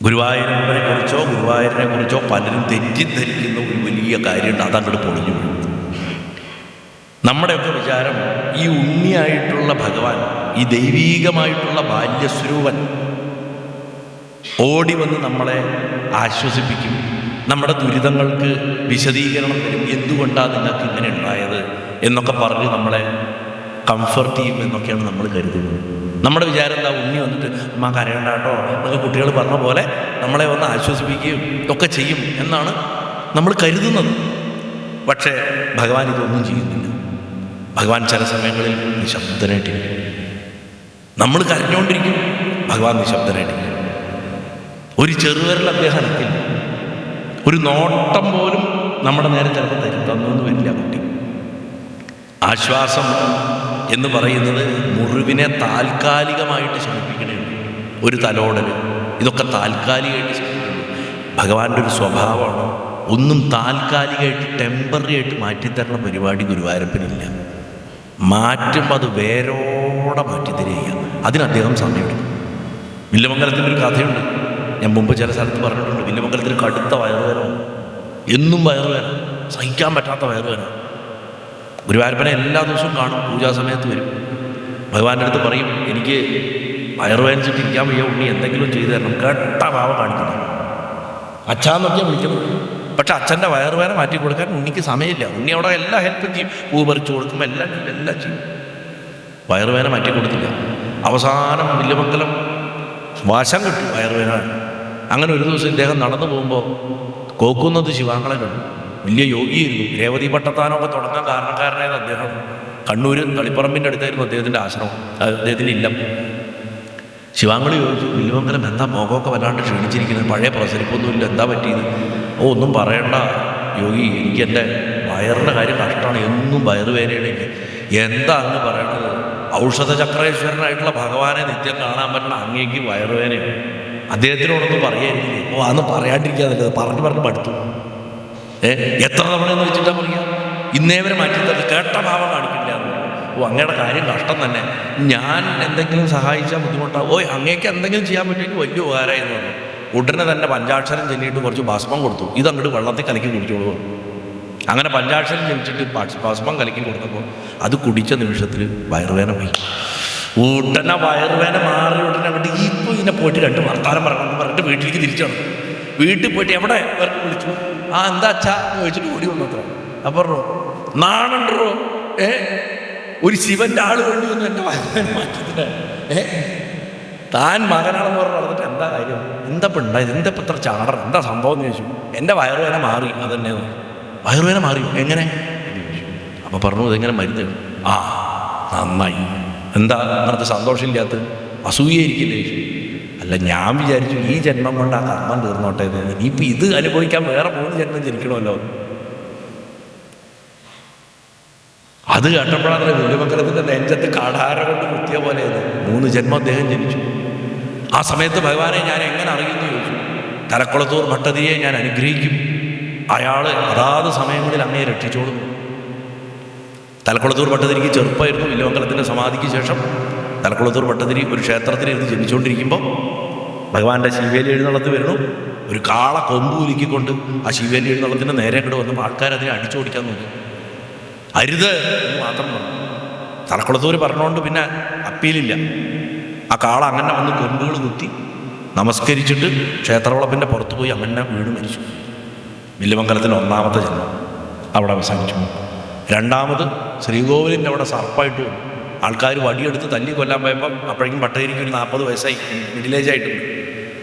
ഗുരുവായൂരപ്പനെ കുറിച്ചോ പലരും തെറ്റിദ്ധരിക്കുന്ന ഒരു വലിയ കാര്യമുണ്ട്, അതങ്ങോട്ട് പൊളിഞ്ഞു പോകും. നമ്മുടെയൊക്കെ വിചാരം ഈ ഉണ്ണിയായിട്ടുള്ള ഭഗവാൻ, ഈ ദൈവീകമായിട്ടുള്ള ബാല്യസ്വരൂപൻ ഓടി വന്ന് നമ്മളെ ആശ്വസിപ്പിക്കും, നമ്മുടെ ദുരിതങ്ങൾക്ക് വിശദീകരണം തരും, എന്തുകൊണ്ടാണ് നിങ്ങൾക്ക് ഇങ്ങനെ ഉണ്ടായത് എന്നൊക്കെ പറഞ്ഞ് നമ്മളെ കംഫർട്ട് ചെയ്യും എന്നൊക്കെയാണ് നമ്മൾ കരുതുന്നത്. നമ്മുടെ വിചാരം എന്താ? ഉണ്ണി വന്നിട്ട് അമ്മ കരയണ്ട കേട്ടോ എന്നൊക്കെ കുട്ടികൾ പറഞ്ഞ പോലെ നമ്മളെ വന്ന് ആശ്വസിപ്പിക്കുകയും ഒക്കെ ചെയ്യും എന്നാണ് നമ്മൾ കരുതുന്നത്. പക്ഷേ ഭഗവാൻ ഇതൊന്നും ചെയ്യുന്നില്ല. ഭഗവാൻ ചില സമയങ്ങളിൽ നിശബ്ദനായിട്ടിരിക്കും. നമ്മൾ കരഞ്ഞുകൊണ്ടിരിക്കും, ഭഗവാൻ നിശബ്ദനായിട്ടിരിക്കും. ഒരു ചെറുവിരൽ അദ്ദേഹം അനക്കില്ല. ഒരു നോട്ടം പോലും നമ്മുടെ നേരെ ചിലപ്പോൾ തന്നൊന്നും വരില്ല കുട്ടി. ആശ്വാസം എന്ന് പറയുന്നത് മുറിവിനെ താൽക്കാലികമായിട്ട് ശമിപ്പിക്കണേയുള്ളൂ. ഒരു തലോടൽ, ഇതൊക്കെ താൽക്കാലികമായിട്ട് ശമിപ്പിക്കുന്നു. ഭഗവാന്റെ ഒരു സ്വഭാവമാണ് ഒന്നും താൽക്കാലികമായിട്ട് ടെമ്പററി ആയിട്ട് മാറ്റിത്തരണ പരിപാടി ഗുരുവായൂരപ്പനില്ല. മാറ്റുമ്പോൾ അത് വേരോടെ മാറ്റിത്തരിക. അതിന് അദ്ദേഹം സമയമെടുക്കും. വില്ലുമംഗലത്തിൻ്റെ ഒരു കഥയുണ്ട്, ഞാൻ മുമ്പ് ചില സ്ഥലത്ത് പറഞ്ഞിട്ടുണ്ട്. വില്ലുമംഗലത്തിന് കടുത്ത വയറുവേദന, എന്നും വയറുവേദന, സഹിക്കാൻ പറ്റാത്ത വയറുവേദന. ഗുരുവായൂരപ്പനെ എല്ലാ ദിവസവും കാണും, പൂജാ സമയത്ത് വരും. ഭഗവാന്റെ അടുത്ത് പറയും, എനിക്ക് വയറുവേദനിച്ചിട്ട് ഇരിക്കാൻ വയ്യ ഉണ്ണി, എന്തെങ്കിലും ചെയ്തു തരണം. കേട്ട ഭാവം കാണിക്കുന്നു, അച്ഛാന്നൊക്കെ വിളിക്കുന്നു. പക്ഷെ അച്ഛൻ്റെ വയറുവേദന മാറ്റി കൊടുക്കാൻ ഉണ്ണിക്ക് സമയമില്ല. ഉണ്ണി അവിടെ എല്ലാ ഹെൽപ്പും ചെയ്യും, പൂ പറിച്ചു കൊടുക്കും, എല്ലാം ചെയ്യും. വയറുവേദന മാറ്റി കൊടുത്തില്ല. അവസാനം വില്ലുമംഗലം വശം കിട്ടും വയറുവേദന. അങ്ങനെ ഒരു ദിവസം ഇദ്ദേഹം നടന്നു പോകുമ്പോൾ കോക്കുന്നത് ശിവാങ്കളെ കണ്ടു. വലിയ യോഗിയായിരുന്നു. രേവതി പട്ടത്താനമൊക്കെ തുടങ്ങാൻ കാരണക്കാരനായത് അദ്ദേഹം. കണ്ണൂർ തളിപ്പറമ്പിൻ്റെ അടുത്തായിരുന്നു അദ്ദേഹത്തിൻ്റെ ആശ്രമം, അദ്ദേഹത്തിൻ്റെ ഇല്ലം. ശിവാങ്കളി ചോദിച്ചു, വില്ലുമംഗലം എന്താ മുഖമൊക്കെ വല്ലാണ്ട് ക്ഷീണിച്ചിരിക്കുന്നത്, പഴയ പ്രസരിപ്പൊന്നുമില്ല, എന്താ പറ്റിയത്? ഒന്നും പറയണ്ട യോഗി, എനിക്ക് എൻ്റെ വയറിൻ്റെ കാര്യം കഷ്ടമാണ്, എന്നും വയറുവേദനയുടെ. എന്താ അങ്ങ് പറയണത്? ഔഷധ ചക്രേശ്വരനായിട്ടുള്ള ഭഗവാനെ നിത്യം കാണാൻ പറ്റണ അങ്ങേക്ക് വയറുവേദനയാണ്. അദ്ദേഹത്തിനോടൊന്നും പറയാതിരിക്കില്ലേ? അന്ന് പറയാണ്ടിരിക്കാതല്ലേ, പറഞ്ഞു പഠിത്തു. എത്ര തവണയെന്ന് വെച്ചിട്ടാ പറയുക? ഇന്നേ വരെ മാറ്റിത്തത് കേട്ട ഭാവം കാണിക്കില്ല. അങ്ങയുടെ കാര്യം കഷ്ടം തന്നെ, ഞാൻ എന്തെങ്കിലും സഹായിച്ചാൽ ബുദ്ധിമുട്ടാവും. അങ്ങേക്ക് എന്തെങ്കിലും ചെയ്യാൻ പറ്റുമെങ്കിൽ വലിയ ഉപകാരമായി എന്ന് പറഞ്ഞു. ഉടനെ തന്നെ പഞ്ചാക്ഷരം ചെല്ലിയിട്ട് കുറച്ച് ഭസ്മം കൊടുത്തു. ഇതങ്ങോട്ട് വെള്ളത്തിൽ കലക്കി കുടിച്ചോളൂ. അങ്ങനെ പഞ്ചാക്ഷരം ജനിച്ചിട്ട് ഭസ്മം കലക്കി കൊടുത്തപ്പോൾ അത് കുടിച്ച നിമിഷത്തിൽ വയറുവേദന പോയി. ഉടനെ വയറുവേദന മാറി ഉടനെ അങ്ങോട്ട് ഇപ്പോൾ ഇതിനെ പോയിട്ട് 2 വർത്താനം പറയണമെന്ന് പറഞ്ഞിട്ട് വീട്ടിലേക്ക് തിരിച്ചു വന്നു. വീട്ടിൽ പോയിട്ട് എവിടെ ഇവർക്ക് വിളിച്ചു, എന്താ അച്ഛാ എന്ന് ചോദിച്ചിട്ട് ഓടി വന്നു. അത്ര അപ്പം പറഞ്ഞു, നാണുണ്ടോ ഒരു ശിവൻ്റെ ആൾ വേണ്ടി വന്നു എൻ്റെ വയറുവേദന മാറ്റത്തിന്. താൻ മകനാണെന്ന് പറഞ്ഞ് നടന്നിട്ട് എന്താ കാര്യം, എന്താ ഇപ്പം ഉണ്ടായത്, എന്താ ഇപ്പം ഇത്ര ചാടർ, എന്താ സംഭവം എന്ന് ചോദിച്ചു. എൻ്റെ വയറുവേദന മാറി. അതന്നെ വയറുവേദന മാറി എങ്ങനെ? അപ്പോൾ പറഞ്ഞു, ഇതെങ്ങനെ മരുന്ന്? നന്നായി. എന്താ അങ്ങനത്തെ സന്തോഷമില്ലാത്ത? അസൂയായിരിക്കില്ലേ? അല്ല, ഞാൻ വിചാരിച്ചു ഈ ജന്മം കൊണ്ട് ആ കർമ്മം തീർന്നോട്ടെ. ഇനിയിപ്പോൾ ഇത് അനുഭവിക്കാൻ വേറെ 3 ജന്മം ജനിക്കണമല്ലോ. അത് കേട്ടപ്പോഴാണ് വില്ലുമംഗലത്തിൻ്റെ നെഞ്ചത്ത് കാടാര കൊണ്ട് കുത്തിയ പോലെ 3 ജന്മം അദ്ദേഹം ജനിച്ചു. ആ സമയത്ത് ഭഗവാനെ ഞാൻ എങ്ങനെ അറിയുമെന്ന് ചോദിച്ചു. തലക്കുളത്തൂർ ഭട്ടതിരിയെ ഞാൻ അനുഗ്രഹിക്കും, അയാൾ അതാത് സമയങ്ങളിൽ അങ്ങയെ രക്ഷിച്ചോളും. തലക്കുളത്തൂർ ഭട്ടതിരിക്ക് ചെറുപ്പമായിരുന്നു. വില്ലുമംഗലത്തിൻ്റെ സമാധിക്ക് ശേഷം തലക്കുളത്തൂർ ഭട്ടതിരി ഒരു ക്ഷേത്രത്തിലിരുന്ന് ജനിച്ചുകൊണ്ടിരിക്കുമ്പോൾ ഭഗവാന്റെ ശിവേലി എഴുന്നള്ളത്ത് വരുന്നു. ഒരു കാള കൊമ്പ് ഉലുക്കിക്കൊണ്ട് ആ ശിവേലി എഴുന്നള്ളത്തിൻ്റെ നേരെ കൂടെ വന്നപ്പോൾ ആൾക്കാരതിനെ അടിച്ചോടിക്കാൻ നോക്കി. അരുത് എന്ന് മാത്രം പറഞ്ഞു. തലക്കുളത്തൂർ പറഞ്ഞുകൊണ്ട് പിന്നെ അപ്പീലില്ല. ആ കാള അങ്ങനെ വന്ന് കൊമ്പുകൾ കുത്തി നമസ്കരിച്ചിട്ട് ക്ഷേത്രവളപ്പിൻ്റെ പുറത്ത് പോയി അങ്ങനെ വീണ് മരിച്ചു. വില്ലുമംഗലത്തിൻ്റെ 1ാമത്തെ ജന്മം അവിടെ അവസാനിച്ചു. 2ാമത് ശ്രീകോവിലിൻ്റെ അവിടെ സർപ്പമായിട്ട് വന്നു. ആൾക്കാർ വടിയെടുത്ത് തല്ലി കൊല്ലാൻ പോയപ്പം അപ്പോഴേക്കും ഭട്ടതിരിക്ക് ഒരു 40 വയസ്സായി, മിഡിൽ ഏജ് ആയിട്ടുണ്ട്.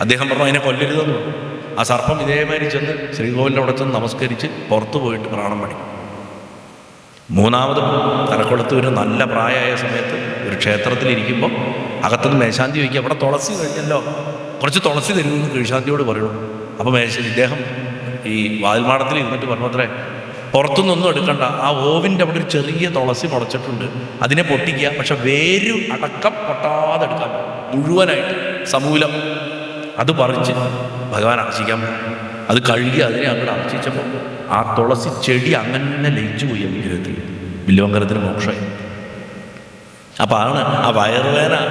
അദ്ദേഹം പറഞ്ഞു, അതിനെ കൊല്ലരുതെന്ന് പറഞ്ഞു. ആ സർപ്പം ഇതേമാതിരി ചെന്ന് ശ്രീകോവിലിൻ്റെ അവിടെ ചെന്ന് നമസ്കരിച്ച് പുറത്ത് പോയിട്ട് പ്രാണം പണി. 3ാമത് തലക്കുളത്തൂർ നല്ല പ്രായമായ സമയത്ത് ഒരു ക്ഷേത്രത്തിലിരിക്കുമ്പോൾ അകത്തുനിന്ന് മേശാന്തി വയ്ക്കുക, അവിടെ തുളസി കഴിഞ്ഞല്ലോ, കുറച്ച് തുളസി തരുമെന്ന് കീഴ്ശാന്തിയോട് പറയണു. അപ്പോൾ ഇദ്ദേഹം ഈ വാതിൽമാടത്തിൽ ഇരുന്നിട്ട് പറഞ്ഞു, അത്രേ പുറത്തുനിന്നൊന്നും എടുക്കണ്ട, ആ ഓവിൻ്റെ അവിടെ ഒരു ചെറിയ തുളസി മുളച്ചിട്ടുണ്ട്, അതിനെ പൊട്ടിക്കുക, പക്ഷെ വേര് അടക്കം പൊട്ടാതെ എടുക്കാൻ മുഴുവനായിട്ട് സമൂലം അത് പറിച്ച് ഭഗവാൻ അർച്ചിക്കാൻ പോകും. അത് കഴുകി അതിനെ അങ്ങോട്ട് അർച്ചിച്ചപ്പോൾ ആ തുളസി ചെടി അങ്ങനെ ലയിച്ചു പോയി വിഗ്രഹത്തിൽ. വില്ലുമംഗലത്തിന് മോക്ഷമായി. അപ്പം ആണ് ആ വയറുവേദന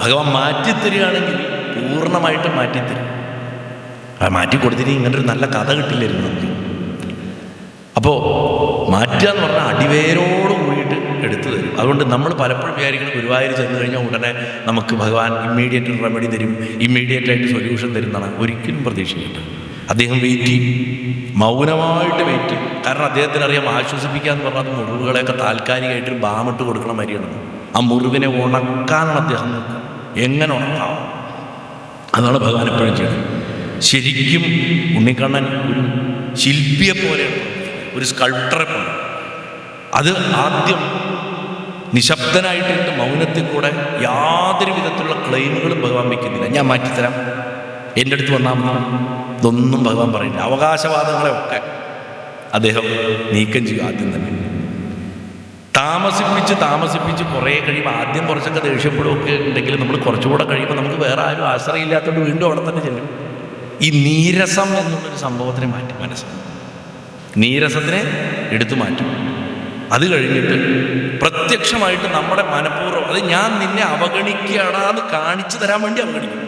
ഭഗവാൻ മാറ്റിത്തരികയാണെങ്കിൽ പൂർണ്ണമായിട്ട് മാറ്റിത്തരും. അത് മാറ്റി കൊടുത്തിട്ട് ഇങ്ങനൊരു നല്ല കഥ കിട്ടില്ലായിരുന്നു നമുക്ക്. അപ്പോൾ മാറ്റുക എന്ന് പറഞ്ഞാൽ അടിവേരോട് കൂടിയിട്ട് എടുത്തു തരും. അതുകൊണ്ട് നമ്മൾ പലപ്പോഴും വിചാരിക്കണം ഗുരുവായൂർ ചെന്ന് കഴിഞ്ഞാൽ ഉടനെ നമുക്ക് ഭഗവാൻ ഇമ്മീഡിയറ്റ് റെമഡി തരും, ഇമ്മീഡിയറ്റായിട്ട് സൊല്യൂഷൻ തരുന്നതാണ് ഒരിക്കലും പ്രതീക്ഷിക്കട്ടെ. അദ്ദേഹം വെയിറ്റ് ചെയ്യും, മൗനമായിട്ട് വെയിറ്റ് ചെയ്യും. കാരണം അദ്ദേഹത്തിന് അറിയാം ആശ്വസിപ്പിക്കുക എന്ന് പറഞ്ഞാൽ അത് മുറിവുകളെയൊക്കെ താൽക്കാലികമായിട്ടൊരു ബാമിട്ട് കൊടുക്കണ മാതിരിയാണ്. ആ മുറിവിനെ ഉണക്കാനാണ് അദ്ദേഹം നോക്കുക. എങ്ങനെ ഉണക്കാം അതാണ് ഭഗവാൻ എപ്പോഴും ചെയ്യുന്നത്. ശരിക്കും ഉണ്ണിക്കണ്ണൻ ഒരു ശില്പിയെ പോലെയാണ്, ഒരു സ്കൾപ്റ്ററെ പോലെ. അത് ആദ്യം നിശബ്ദനായിട്ടിട്ട് മൗനത്തിൽ കൂടെ യാതൊരു വിധത്തിലുള്ള ക്ലെയിമുകളും ഭഗവാൻ വയ്ക്കുന്നില്ല. ഞാൻ മാറ്റിത്തരാം, എൻ്റെ അടുത്ത് വന്നാൽ മതി, ഇതൊന്നും ഭഗവാൻ പറയില്ല. അവകാശവാദങ്ങളെയൊക്കെ അദ്ദേഹം നീക്കം ചെയ്യും ആദ്യം തന്നെ. താമസിപ്പിച്ച് കുറേ കഴിയുമ്പോൾ ആദ്യം കുറച്ചൊക്കെ ദേഷ്യപ്പെടുകയൊക്കെ ഉണ്ടെങ്കിലും നമ്മൾ കുറച്ചുകൂടെ കഴിയുമ്പോൾ നമുക്ക് വേറെ ആരും ആശ്രയമില്ലാത്തതുകൊണ്ട് വീണ്ടും അവിടെ തന്നെ ചെല്ലും. ഈ നീരസം എന്നുള്ളൊരു സംഭവത്തിനെ മാറ്റി, മനസ്സ് നീരസത്തിനെ എടുത്തു മാറ്റും. അത് കഴിഞ്ഞിട്ട് പ്രത്യക്ഷമായിട്ട് നമ്മുടെ മനഃപൂർവ്വം അത് ഞാൻ നിന്നെ അവഗണിക്കുകയാണെന്ന് കാണിച്ചു തരാൻ വേണ്ടി അവഗണിക്കും.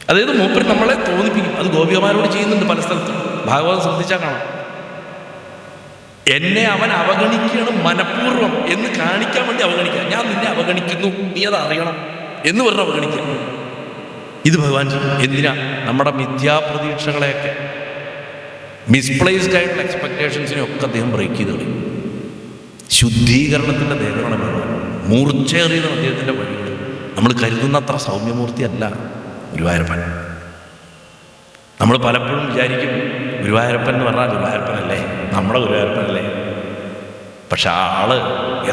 അതായത് മൂപ്പര് നമ്മളെ തോന്നിപ്പിക്കും. അത് ഗോപികമാരോട് ചെയ്യുന്നുണ്ട് പല സ്ഥലത്തും. ഭാഗവതം ശ്രദ്ധിച്ചാൽ കാണാം. എന്നെ അവൻ അവഗണിക്കുകയാണ് മനഃപൂർവ്വം എന്ന് കാണിക്കാൻ വേണ്ടി അവഗണിക്കുക. ഞാൻ നിന്നെ അവഗണിക്കുന്നു, നീ അത് അറിയണം എന്ന് പറഞ്ഞ് അവഗണിക്കുക. ഇത് ഭഗവാൻ എന്തിനാ? നമ്മുടെ മിഥ്യാപ്രതീക്ഷകളെയൊക്കെ, മിസ്പ്ലേസ്ഡ് ആയിട്ടുള്ള എക്സ്പെക്ടേഷൻസിനെയൊക്കെ അദ്ദേഹം ബ്രേക്ക് ചെയ്ത് കളയും. ശുദ്ധീകരണത്തിൻ്റെ ദേവനാണ് ഭഗവാൻ. മൂർച്ചയേറിയതാണ് അദ്ദേഹത്തിൻ്റെ വഴികൾ. നമ്മൾ കരുതുന്ന അത്ര സൗമ്യമൂർത്തിയല്ല ഗുരുവായൂരപ്പൻ. നമ്മൾ പലപ്പോഴും വിചാരിക്കും ഗുരുവായൂരപ്പൻ എന്ന് പറഞ്ഞാൽ ഗുരുവായൂരപ്പനല്ലേ, നമ്മുടെ ഗുരുവായൂരപ്പനല്ലേ. പക്ഷെ ആ ആള്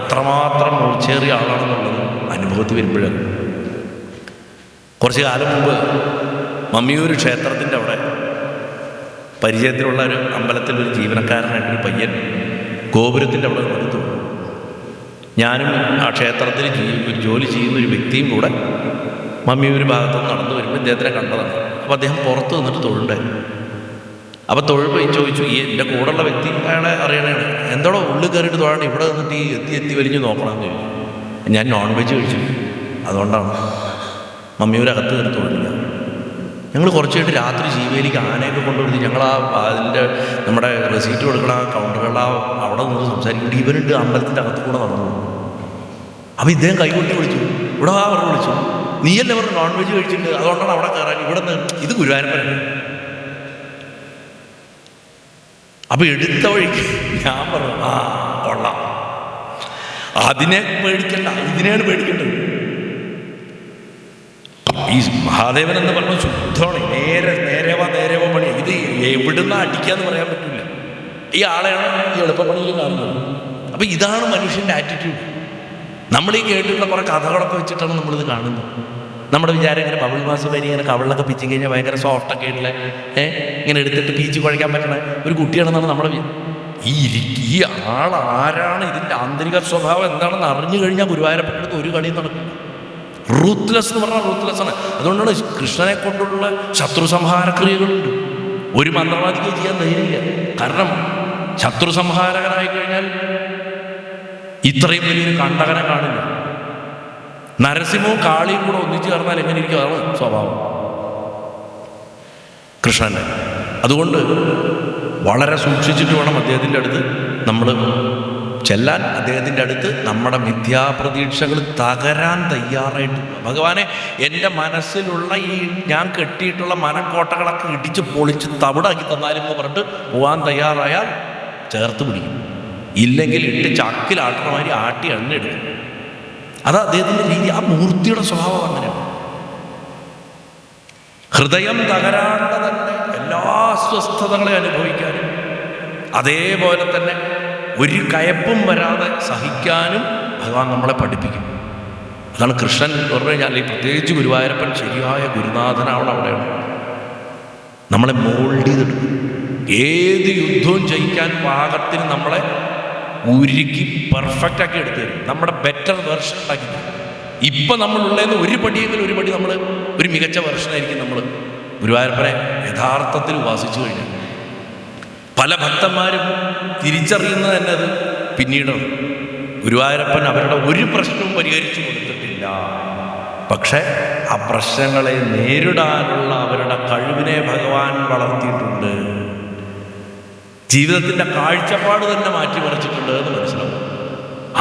എത്രമാത്രം മൂർച്ചയേറിയ ആളാണെന്നുള്ളത് അനുഭവത്തിൽ വരുമ്പോഴാണ്. കുറച്ച് കാലം മുമ്പ് മമ്മിയൂർ ക്ഷേത്രത്തിൻ്റെ അവിടെ പരിചയത്തിലുള്ള ഒരു അമ്പലത്തിൽ ഒരു ജീവനക്കാരനായിട്ടൊരു പയ്യൻ ഗോപുരത്തിൻ്റെ അവിടെ കൊടുത്തു. ഞാനും ആ ക്ഷേത്രത്തിൽ ജോലി ചെയ്യുന്ന ഒരു വ്യക്തിയും കൂടെ മമ്മിയൂർ ഭാഗത്തുനിന്ന് നടന്നു വരുമ്പോൾ ഇദ്ദേഹത്തിനെ കണ്ടതാണ്. അപ്പോൾ അദ്ദേഹം പുറത്ത് നിന്നിട്ട് തൊഴുണ്ടായിരുന്നു. അപ്പോൾ തൊഴുമ്പോൾ ചോദിച്ചു, ഈ എൻ്റെ കൂടെയുള്ള വ്യക്തി അയാളെ അറിയണേണ്, എന്തോടോ ഉള്ളിൽ കയറിയിട്ട് തൊഴാണ്, ഇവിടെ നിന്നിട്ട് ഈ എത്തി വലിഞ്ഞ് നോക്കണമെന്ന് ചോദിച്ചു. ഞാൻ നോൺ വെജ് കഴിച്ചു, അതുകൊണ്ടാണ് മമ്മിയൂരകത്ത് കയറി തൊഴില്ല. ഞങ്ങൾ കുറച്ചായിട്ട് രാത്രി ശീവേലിക്ക് ആനയൊക്കെ കൊണ്ടുവരുത്തി ഞങ്ങൾ അതിൻ്റെ നമ്മുടെ റെസീറ്റ് കൊടുക്കണ ആ കൗണ്ടറുകൾ അവിടെ നിന്ന് സംസാരിക്കുന്നുണ്ട്. ഇവരുണ്ട് അമ്പലത്തിൻ്റെ അകത്ത് കൂടെ നടന്നു. അപ്പോൾ ഇദ്ദേഹം കൈകൊട്ടി വിളിച്ചു, ഇവിടെ പറഞ്ഞ് വിളിച്ചു, നീയല്ലേ പറഞ്ഞു നോൺ വെജ് കഴിച്ചിട്ടുണ്ട്, അതുകൊണ്ടാണ് അവിടെ കയറാൻ. ഇവിടെ നിന്ന് ഇത് ഗുരുവായൂരപ്പനാണ്. അപ്പോൾ എടുത്ത വഴിക്ക് ഞാൻ പറഞ്ഞു, ആ കൊള്ളാം, അതിനെ പേടിക്കണ്ട, ഇതിനെയാണ് പേടിക്കേണ്ടത്. ഈ മഹാദേവൻ എന്ന് പറഞ്ഞ ശുദ്ധമാണ്, നേരവ പണി. ഇത് എവിടുന്ന് അടിക്കാന്ന് പറയാൻ പറ്റില്ല. ഈ ആളെയാണ് ഈ എളുപ്പപ്പണിയിൽ കാണുന്നത്. അപ്പം ഇതാണ് മനുഷ്യൻ്റെ ആറ്റിറ്റ്യൂഡ്. നമ്മൾ ഈ കേട്ടിട്ടുള്ള കുറേ കഥകളൊക്കെ വെച്ചിട്ടാണ് നമ്മളിത് കാണുന്നത്. നമ്മുടെ വിചാരം ഇങ്ങനെ ബബിൾ മാസ് വരി ഇങ്ങനെ കവിളിലൊക്കെ പിച്ചു കഴിഞ്ഞാൽ ഭയങ്കര സോഫ്റ്റൊക്കെ ഉള്ള ഇങ്ങനെ എടുത്തിട്ട് പീച്ച് കുഴയ്ക്കാൻ പറ്റണ ഒരു കുട്ടിയാണെന്നാണ് നമ്മുടെ ഈ ആൾ ആരാണ്, ഇതിൻ്റെ ആന്തരിക സ്വഭാവം എന്താണെന്ന് അറിഞ്ഞു കഴിഞ്ഞാൽ ഗുരുവായൂരപ്പൻ്റെ ഒരു കളിയും നടക്കില്ല. റൂത്ത്ലെസ് എന്ന് പറഞ്ഞാൽ റൂത്ത്ലെസ് ആണ്. അതുകൊണ്ടാണ് കൃഷ്ണനെ കൊണ്ടുള്ള ശത്രു സംഹാരക്രിയകളുണ്ട്. ഒരു മന്ത്രവാദിക്ക് ചെയ്യാൻ ധൈര്യമില്ല. കാരണം ശത്രു സംഹാരകനായി കഴിഞ്ഞാൽ ഇത്രയും വലിയൊരു കണ്ടകനെ കാണില്ല. നരസിംഹവും കാളിയും കൂടെ ഒന്നിച്ചു ചേർന്നാൽ എങ്ങനെ ഇരിക്കും? അതാണ് സ്വഭാവം കൃഷ്ണൻ്റെ. അതുകൊണ്ട് വളരെ സൂക്ഷിച്ചിട്ട് വേണം അദ്ദേഹത്തിൻ്റെ അടുത്ത് നമ്മൾ ചെല്ലാൻ. അദ്ദേഹത്തിൻ്റെ അടുത്ത് നമ്മുടെ മിഥ്യാപ്രതീക്ഷകൾ തകരാൻ തയ്യാറായിട്ട്, ഭഗവാനെ എൻ്റെ മനസ്സിലുള്ള ഈ ഞാൻ കെട്ടിയിട്ടുള്ള മനക്കോട്ടകളൊക്കെ ഇടിച്ച് പൊളിച്ച് തവിടാക്കി തന്നാലും എന്ന് പറഞ്ഞിട്ട് പോകാൻ തയ്യാറായാൽ ചേർത്ത് പിടിക്കും. ഇല്ലെങ്കിൽ ഇട്ട് ചക്കിലാട്ടണ മാതിരി ആട്ടി എണ്ണ എടുക്കും. അത് അദ്ദേഹത്തിൻ്റെ രീതി. ആ മൂർത്തിയുടെ സ്വഭാവം അങ്ങനെയാണ്. ഹൃദയം തകരാണ്ട തന്നെ എല്ലാ അസ്വസ്ഥതകളെ അനുഭവിക്കാനും അതേപോലെ തന്നെ ഒരു കയപ്പും വരാതെ സഹിക്കാനും ഭഗവാൻ നമ്മളെ പഠിപ്പിക്കും. അതാണ് കൃഷ്ണൻ എന്ന് പറഞ്ഞു കഴിഞ്ഞാൽ, ഈ പ്രത്യേകിച്ച് ഗുരുവായൂരപ്പൻ ശരിയായ ഗുരുനാഥനാവണം. അവിടെയാണ് നമ്മളെ മോൾഡ് ചെയ്തെടുക്കും. ഏത് യുദ്ധവും ജയിക്കാൻ പാകത്തിന് നമ്മളെ ഉരുക്കി പെർഫെക്റ്റാക്കി എടുത്തു തരും. നമ്മുടെ ബെറ്റർ വെർഷൻ ഉണ്ടാക്കി തരും. ഇപ്പം നമ്മളുള്ളതെന്ന് ഒരു പടി നമ്മൾ ഒരു മികച്ച വെർഷനായിരിക്കും നമ്മൾ ഗുരുവായൂരപ്പനെ യഥാർത്ഥത്തിൽ ഉപാസിച്ചു കഴിഞ്ഞാൽ. പല ഭക്തന്മാരും തിരിച്ചറിയുന്നത് തന്നെ അത് പിന്നീടാണ്. ഗുരുവായൂരപ്പൻ അവരുടെ ഒരു പ്രശ്നവും പരിഹരിച്ചു കൊടുത്തിട്ടില്ല. പക്ഷേ ആ പ്രശ്നങ്ങളെ നേരിടാനുള്ള അവരുടെ കഴിവിനെ ഭഗവാൻ വളർത്തിയിട്ടുണ്ട്. ജീവിതത്തിൻ്റെ കാഴ്ചപ്പാട് തന്നെ മാറ്റിമറിച്ചിട്ടുണ്ട് എന്ന് മനസ്സിലാവും.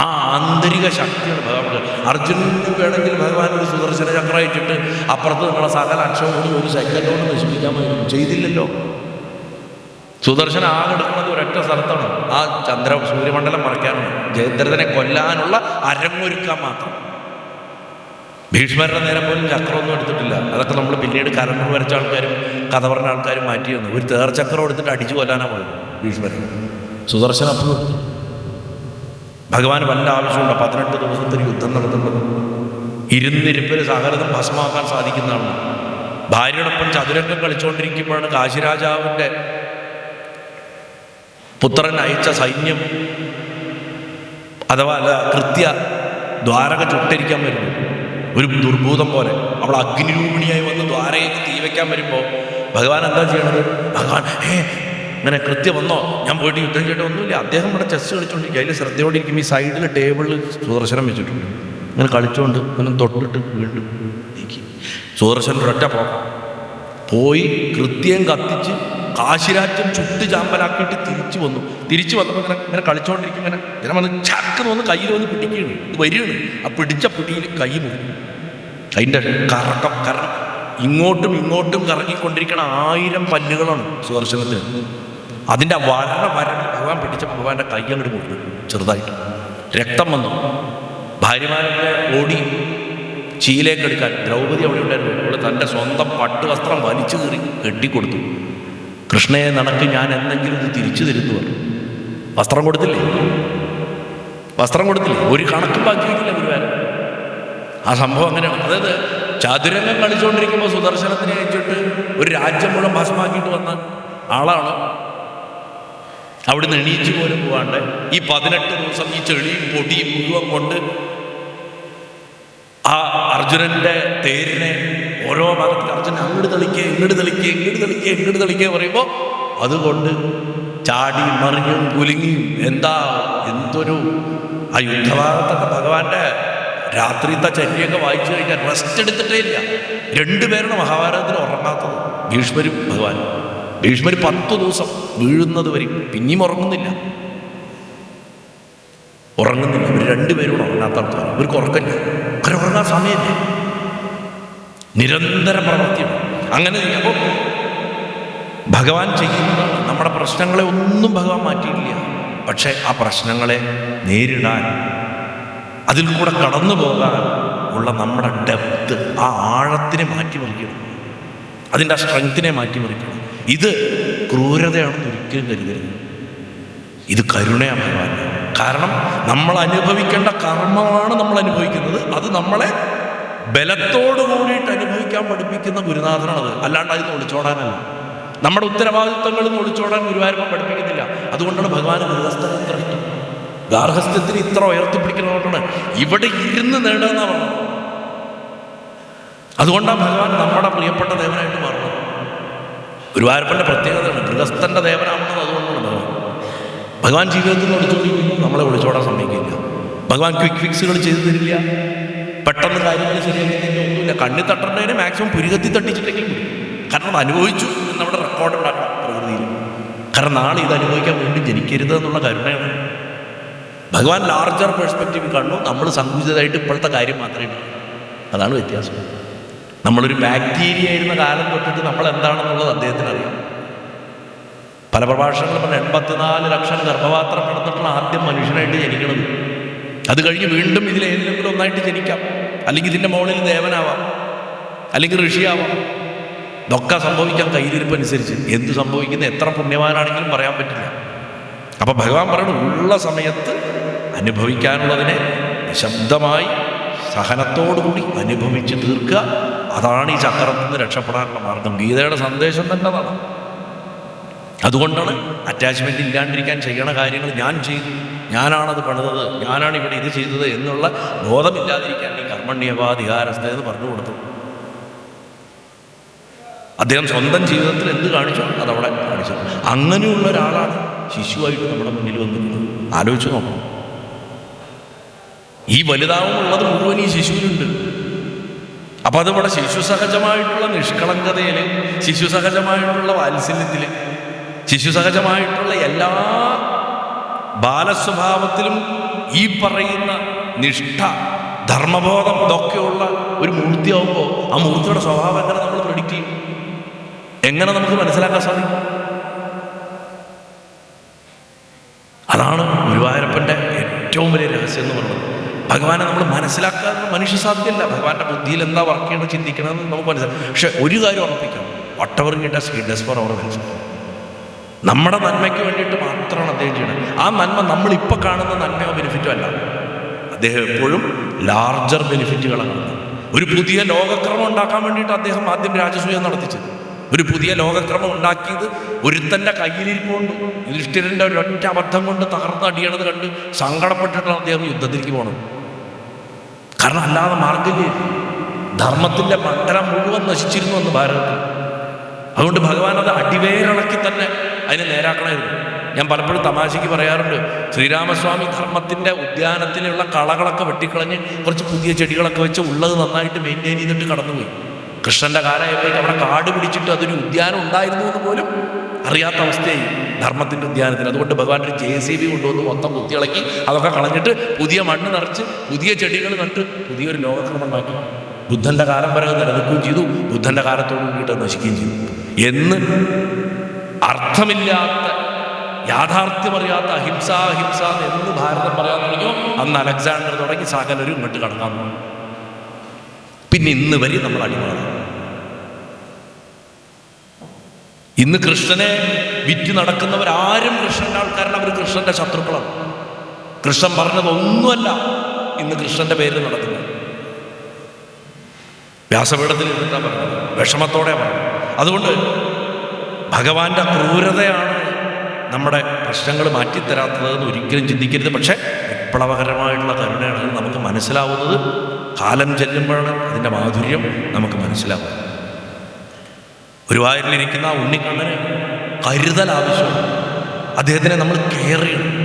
ആ ആന്തരിക ശക്തിയാണ് ഭഗവാൻ. അർജുനന് വേണമെങ്കിൽ ഭഗവാൻ ഒരു സുദർശന ചക്രം അയച്ചിട്ട് അപ്പുറത്ത് നിങ്ങളെ സകല അക്ഷരവും ഒരു സെക്കൻഡ് കൊണ്ട് നശിപ്പിക്കാമായിരുന്നു. ചെയ്തില്ലല്ലോ. സുദർശനം ആകെ എടുക്കുന്നത് ഒരൊറ്റ സ്ഥലത്താണ്, ആ സൂര്യമണ്ഡലം മറയ്ക്കാനാണ്, ജയദ്രഥനെ കൊല്ലാനുള്ള അരങ്ങൊരുക്കാൻ മാത്രം. ഭീഷ്മരുടെ നേരം പോലും ചക്രമൊന്നും എടുത്തിട്ടില്ല. അതൊക്കെ നമ്മൾ പിന്നീട് കലണ്ടർ വരച്ച ആൾക്കാരും കഥ പറഞ്ഞ ആൾക്കാരും മാറ്റി വന്നു. ഒരു തേർച്ചക്രം എടുത്തിട്ട് അടിച്ചു കൊല്ലാനാണ് പോയത് ഭീഷ്മരൻ. സുദർശനം അപ്പോഴും എടുത്തു. ഭഗവാൻ വല്ല ആവശ്യമുണ്ടോ 18 ദിവസത്തിന് യുദ്ധം നടത്തുന്നത്? ഇരുന്നിരിപ്പിൽ സകലതും ഭസ്മാക്കാൻ സാധിക്കുന്നതാണ്. ഭാര്യയോടൊപ്പം ചതുരംഗം കളിച്ചുകൊണ്ടിരിക്കുമ്പോഴാണ് കാശിരാജാവിൻ്റെ പുത്രൻ അയച്ച സൈന്യം അഥവാ കൃത്യ ദ്വാരക ചുട്ടരിക്കാൻ വരുന്നു. ഒരു ദുർഭൂതം പോലെ അവൾ അഗ്നിരൂപിണിയായി വന്ന് ദ്വാരയ്ക്ക് തീ വയ്ക്കാൻ വരുമ്പോൾ ഭഗവാൻ എന്താ ചെയ്യണത്? ഭഗവാൻ ഇങ്ങനെ കൃത്യം വന്നോ, ഞാൻ പോയിട്ട് യുദ്ധം ചെയ്തിട്ട് ഒന്നുമില്ല. അദ്ദേഹം ഇവിടെ ചെസ് കളിച്ചുകൊണ്ടിരിക്കുക. അതിൽ ശ്രദ്ധയോടെ ഇരിക്കും. ഈ സൈഡിൽ ടേബിളിൽ സുദർശനം വെച്ചിട്ടുണ്ട്. ഇങ്ങനെ കളിച്ചുകൊണ്ട് ഇങ്ങനെ തൊട്ടിട്ട് വീണ്ടും നീക്കി. സുദർശൻ ഒരൊറ്റ പോയി കൃത്യം കത്തിച്ച് കാശിരാജ്യം ചുട്ട് ചാമ്പലാക്കിയിട്ട് തിരിച്ചു വന്നപ്പോൾ ഇങ്ങനെ കളിച്ചുകൊണ്ടിരിക്കും. ഇങ്ങനെ വന്ന് ചാക്ക് വന്ന് കയ്യിൽ വന്ന് പിടിക്കുകയാണ്. ഇത് വരികയാണ്. ആ പിടിച്ച പിടിയിൽ കൈ മുറിയും. അതിൻ്റെ കാരണം ഇങ്ങോട്ടും ഇങ്ങോട്ടും കറങ്ങിക്കൊണ്ടിരിക്കണ 1000 പല്ലുകളാണ് സുദർശനത്തിന്. അതിൻ്റെ വരണ ഭഗവാൻ പിടിച്ച ഭഗവാന്റെ കൈ അങ്ങോട്ട് മുറിഞ്ഞു ചെറുതായിട്ട്. രക്തം വന്നു. ഭാര്യമാരൊക്കെ ഓടി ചീലേക്ക് എടുക്കാൻ. ദ്രൗപദി അവിടെ ഉണ്ടായിരുന്നു. അവൾ തൻ്റെ സ്വന്തം പട്ടുവസ്ത്രം വലിച്ചു കീറി കെട്ടിക്കൊടുത്തു. കൃഷ്ണയെ നടക്ക്, ഞാൻ എന്തെങ്കിലും ഇത് തിരിച്ചു തരുന്നു പറഞ്ഞു. വസ്ത്രം കൊടുത്തില്ലേ? ഒരു കണക്കും ബാക്കിയിട്ടില്ല ഗുരുവായൂർ. ആ സംഭവം അങ്ങനെയാണ്. അതായത് ചതുരംഗം കളിച്ചുകൊണ്ടിരിക്കുമ്പോൾ സുദർശനത്തിനെ അയച്ചിട്ട് ഒരു രാജ്യം മുഴുവൻ ഭസ്മാക്കിയിട്ട് വന്ന ആളാണ്. അവിടുന്ന് എണീച്ചു പോലും പോവാണ്ട് ഈ 18 ദിവസം ഈ ചെളിയും പൊടിയും മുഴുവൻ കൊണ്ട് ആ അർജുനന്റെ തേരിനെ ഓരോ ഭാഗത്ത് അർജുനൻ അങ്ങോട്ട് തെളിക്കേ പറയുമ്പോൾ അതുകൊണ്ട് ചാടി മറിഞ്ഞും കുലുങ്ങിയും എന്തൊരു ആ യുദ്ധഭാഗത്തൊക്കെ ഭഗവാന്റെ രാത്രിത്തെ ചര്യയൊക്കെ വായിച്ചു കഴിഞ്ഞാൽ റെസ്റ്റ് എടുത്തിട്ടേ ഇല്ല. 2 പേരാണ് മഹാഭാരതത്തിൽ ഉറങ്ങാത്തത്, ഭീഷ്മരും ഭഗവാനും. ഭീഷ്മർ 10 ദിവസം വീഴുന്നത് വരെ പിന്നെയും ഉറങ്ങുന്നില്ല. ഇവർ 2 പേരും ഉറങ്ങാത്ത ആൾക്കാർ. ഇവർക്ക് ഉറക്കമില്ല. ഉറങ്ങാൻ സമയമില്ല. നിരന്തര പ്രവൃത്തിയാണ്. അങ്ങനെ ചെയ്യുമ്പോൾ ഭഗവാൻ ചെയ്യുന്നതാണ്. നമ്മുടെ പ്രശ്നങ്ങളെ ഒന്നും ഭഗവാൻ മാറ്റിയിട്ടില്ല. പക്ഷേ ആ പ്രശ്നങ്ങളെ നേരിടാൻ, അതിൽ കൂടെ കടന്നു പോകാൻ ഉള്ള നമ്മുടെ ഡെപ്ത്, ആ ആഴത്തിനെ മാറ്റിമറിക്കണം. അതിൻ്റെ ആ സ്ട്രെങ്ത്തിനെ മാറ്റിമറിക്കണം. ഇത് ക്രൂരതയാണെന്ന് ഒരിക്കലും കരുതരുത്. ഇത് കരുണയാണ് ഭഗവാൻ. കാരണം നമ്മൾ അനുഭവിക്കേണ്ട കർമ്മമാണ് നമ്മൾ അനുഭവിക്കുന്നത്. അത് നമ്മളെ ബലത്തോടു കൂടിയിട്ട് അനുഭവിക്കാൻ പഠിപ്പിക്കുന്ന ഗുരുനാഥനാണത്. അല്ലാണ്ട് അതിന് ഒളിച്ചോടാനല്ല. നമ്മുടെ ഉത്തരവാദിത്വങ്ങളിൽ ഒളിച്ചോടാൻ ഗുരുവായൂരപ്പൻ പഠിപ്പിക്കുന്നില്ല. അതുകൊണ്ടാണ് ഭഗവാൻ ഗൃഹസ്ഥന് ഇത്ര ഇഷ്ടം. ഗാർഹസ്ഥ്യത്തിന് ഇത്ര ഉയർത്തിപ്പിടിക്കുന്നതുകൊണ്ടാണ് ഇവിടെ ഇരുന്ന് നേടുകയെന്നാണ് പറഞ്ഞത്. അതുകൊണ്ടാണ് ഭഗവാൻ നമ്മുടെ പ്രിയപ്പെട്ട ദേവനായിട്ട് മാറുന്നത്. ഗുരുവായൂരപ്പൻ്റെ പ്രത്യേകതയാണ് ഗൃഹസ്ഥൻ്റെ ദേവനാണെന്നത്. അതുകൊണ്ടാണ് ഭഗവാൻ ജീവിതത്തിൽ ഒളിച്ചോടിക്കുന്നു. നമ്മളെ ഒളിച്ചോടാൻ സമ്മതിക്കില്ല. ഭഗവാൻ ക്വിക്ക് ഫിക്സുകൾ ചെയ്തു തരില്ല. പെട്ടെന്ന് കാര്യങ്ങൾ ശരിയാക്കുന്നതിൻ്റെ ഒന്നുമില്ല. കണ്ണി തട്ടേണ്ടതിനെ മാക്സിമം പുരുകത്തി തട്ടിച്ചിട്ടെങ്കിലും കൂടി. കാരണം അത് അനുഭവിച്ചു എന്നവിടെ റെക്കോർഡ് ഉണ്ടാക്കണം പ്രകൃതിയിൽ. കാരണം നാളെ ഇത് അനുഭവിക്കാൻ വേണ്ടി ജനിക്കരുത് എന്നുള്ള കരുണയാണ്. ഭഗവാൻ ലാർജർ പെർസ്പെക്റ്റീവ് കാണുന്നു. നമ്മൾ സങ്കുചിതമായിട്ട് ഇപ്പോഴത്തെ കാര്യം മാത്രമേ ഉള്ളൂ. അതാണ് വ്യത്യാസം. നമ്മളൊരു ബാക്ടീരിയ ആയിരുന്ന കാലം തൊട്ടിട്ട് നമ്മൾ എന്താണെന്നുള്ളത് അദ്ദേഹത്തിന് അറിയാം. പല പ്രഭാഷണങ്ങളും പറഞ്ഞ 84 ലക്ഷം ഗർഭപാത്രം കിടന്നിട്ടാണ് ആദ്യം മനുഷ്യനായിട്ട് ജനിക്കുന്നത്. അത് കഴിഞ്ഞ് വീണ്ടും ഇതിലേതെങ്കിലും ഒന്നായിട്ട് ജനിക്കാം. അല്ലെങ്കിൽ ഇതിൻ്റെ മുകളിൽ ദേവനാവാം, അല്ലെങ്കിൽ ഋഷിയാവാം. ഇതൊക്കെ സംഭവിക്കാം കയ്യിലിരിപ്പ് അനുസരിച്ച്. എന്ത് സംഭവിക്കുന്ന എത്ര പുണ്യവാനാണെങ്കിലും പറയാൻ പറ്റില്ല. അപ്പം ഭഗവാൻ പറയുന്നത് ഉള്ള സമയത്ത് അനുഭവിക്കാനുള്ളതിനെ നിശബ്ദമായി സഹനത്തോടുകൂടി അനുഭവിച്ച് തീർക്കുക. അതാണ് ഈ ചക്രത്തിൽ നിന്ന് രക്ഷപ്പെടാനുള്ള മാർഗം. ഗീതയുടെ സന്ദേശം തന്നെ അതാണ്. അതുകൊണ്ടാണ് അറ്റാച്ച്മെൻ്റ് ഇല്ലാണ്ടിരിക്കാൻ ചെയ്യണ കാര്യങ്ങൾ ഞാൻ ചെയ്തു, ഞാനാണത് പണിതത്, ഞാനാണ് ഇവിടെ ഇത് ചെയ്തത് എന്നുള്ള ബോധമില്ലാതിരിക്കാൻ ഈ കർമ്മണ്യവാധികാരസ്ഥ എന്ന് പറഞ്ഞു കൊടുത്തു. അദ്ദേഹം സ്വന്തം ജീവിതത്തിൽ എന്ത് കാണിച്ചു അതവിടെ കാണിച്ചു. അങ്ങനെയുള്ള ഒരാളാണ് ശിശുവായിട്ട് നമ്മുടെ മുന്നിൽ വന്നിരുന്നത്. ആലോചിച്ച് നോക്കണം. ഈ വലുതാവുമുള്ളത് മുഴുവൻ ഈ ശിശുവിനുണ്ട്. അപ്പം അതിവിടെ ശിശുസഹജമായിട്ടുള്ള നിഷ്കളങ്കതയിൽ, ശിശുസഹജമായിട്ടുള്ള വാത്സല്യത്തിൽ, ശിശുസഹജമായിട്ടുള്ള എല്ലാ ബാലസ്വഭാവത്തിലും ഈ പറയുന്ന നിഷ്ഠ, ധർമ്മബോധം ഇതൊക്കെയുള്ള ഒരു മൂർത്തിയാവുമ്പോൾ ആ മൂർത്തിയുടെ സ്വഭാവം എങ്ങനെ നമ്മൾ പ്രെഡിക്റ്റ് ചെയ്യും? എങ്ങനെ നമുക്ക് മനസ്സിലാക്കാൻ സാധിക്കും? അതാണ് ഗുരുവായൂരപ്പൻ്റെ ഏറ്റവും വലിയ രഹസ്യം എന്ന് പറയുന്നത്. ഭഗവാനെ നമ്മൾ മനസ്സിലാക്കാൻ മനുഷ്യ സാധ്യമല്ല. ഭഗവാന്റെ ബുദ്ധിയിൽ എന്താ വർക്ക് ചെയ്യണം, ചിന്തിക്കണമെന്ന് നമുക്ക് മനസ്സിലാക്കാം. പക്ഷെ ഒരു കാര്യം ഉറപ്പിക്കാം, വട്ടവർ ഡസ് ഫോർ അവർ വെൽഫെയർ. നമ്മുടെ നന്മയ്ക്ക് വേണ്ടിയിട്ട് മാത്രമാണ് അദ്ദേഹം ചെയ്യുന്നത്. ആ നന്മ നമ്മളിപ്പോൾ കാണുന്ന നന്മയോ ബെനിഫിറ്റോ അല്ല. അദ്ദേഹം എപ്പോഴും ലാർജർ ബെനിഫിറ്റുകളാണ്. ഒരു പുതിയ ലോകക്രമം ഉണ്ടാക്കാൻ വേണ്ടിയിട്ട് അദ്ദേഹം ആദ്യം രാജസൂയ നടത്തിച്ചത്. ഒരു പുതിയ ലോകക്രമം ഉണ്ടാക്കിയത് ഒരുത്തൻ്റെ കയ്യിലിരിക്കൊണ്ട് യുധിഷ്ഠിരൻ്റെ ഒരൊറ്റ അബദ്ധം കൊണ്ട് തകർന്ന് അടിയണത് കണ്ട് സങ്കടപ്പെട്ടിട്ടാണ് അദ്ദേഹം യുദ്ധത്തിലേക്ക് പോകണം. കാരണം അല്ലാതെ മാർഗമില്ല. ധർമ്മത്തിൻ്റെ മണ്ഡലം മുഴുവൻ നശിച്ചിരുന്നു എന്ന് ഭാരതത്തിൽ. അതുകൊണ്ട് ഭഗവാൻ അത് അടിവേരിളക്കി തന്നെ അതിനെ നേരാക്കണമായിരുന്നു. ഞാൻ പലപ്പോഴും തമാശയ്ക്ക് പറയാറുണ്ട്, ശ്രീരാമസ്വാമി ധർമ്മത്തിൻ്റെ ഉദ്യാനത്തിലുള്ള കളകളൊക്കെ വെട്ടിക്കളഞ്ഞ് കുറച്ച് പുതിയ ചെടികളൊക്കെ വെച്ച് ഉള്ളത് നന്നായിട്ട് മെയിൻറ്റെയിൻ ചെയ്തിട്ട് കടന്നുപോയി. കൃഷ്ണൻ്റെ കാലമായപ്പോഴേക്ക് അവിടെ കാട് പിടിച്ചിട്ട് അതൊരു ഉദ്യാനം ഉണ്ടായിരുന്നു എന്ന് പോലും അറിയാത്ത അവസ്ഥയായി ധർമ്മത്തിൻ്റെ ഉദ്യാനത്തിന്. അതുകൊണ്ട് ഭഗവാൻ ഒരു JCB കൊണ്ടുവന്ന് മൊത്തം കുത്തിയിളക്കി അതൊക്കെ കളഞ്ഞിട്ട് പുതിയ മണ്ണ് നിറച്ച് പുതിയ ചെടികൾ നട്ട് പുതിയൊരു ലോകക്രമം ഉണ്ടാക്കി. ബുദ്ധൻ്റെ കാലം വരെ നിലനിൽക്കുകയും ചെയ്തു, ബുദ്ധൻ്റെ കാലത്തോട് കൂടിയിട്ട് നശിക്കുകയും ചെയ്തു. എന്ന് അർത്ഥമില്ലാത്ത, യാഥാർത്ഥ്യമറിയാത്ത അഹിംസ എന്ന് ഭാരതം പറയാൻ തുടങ്ങിയോ അന്ന് അലക്സാണ്ടർ തുടങ്ങി സകലരും ഇങ്ങോട്ട് കടക്കാൻ തുടങ്ങി. പിന്നെ ഇന്ന് വരെ നമ്മൾ അടിമാറും. ഇന്ന് കൃഷ്ണനെ വിറ്റ് നടക്കുന്നവരാരും കൃഷ്ണൻ്റെ ആൾക്കാരല്ല, അവർ കൃഷ്ണൻ്റെ ശത്രുക്കളാണ്. കൃഷ്ണൻ പറഞ്ഞതൊന്നുമല്ല ഇന്ന് കൃഷ്ണൻ്റെ പേരിൽ നടക്കുന്നത്. വ്യാസപീഠത്തിൽ ഇരുന്നിട്ടാണ് പറഞ്ഞത്, വിഷമത്തോടെ പറഞ്ഞത്. അതുകൊണ്ട് ഭഗവാന്റെ ക്രൂരതയാണ് നമ്മുടെ പ്രശ്നങ്ങൾ മാറ്റിത്തരാത്തതെന്ന് ഒരിക്കലും ചിന്തിക്കരുത്. പക്ഷേ വിപ്ലവകരമായിട്ടുള്ള കരുണയാണ്. അത് നമുക്ക് മനസ്സിലാവുന്നത് കാലം ചെല്ലുമ്പോഴാണ് അതിൻ്റെ മാധുര്യം നമുക്ക് മനസ്സിലാവുന്നത്. ഗുരുവായൂരിലിരിക്കുന്ന ആ ഉണ്ണിക്കണ്ണന് കരുതൽ ആവശ്യമാണ്. അദ്ദേഹത്തിനെ നമ്മൾ കെയർ ചെയ്യണം.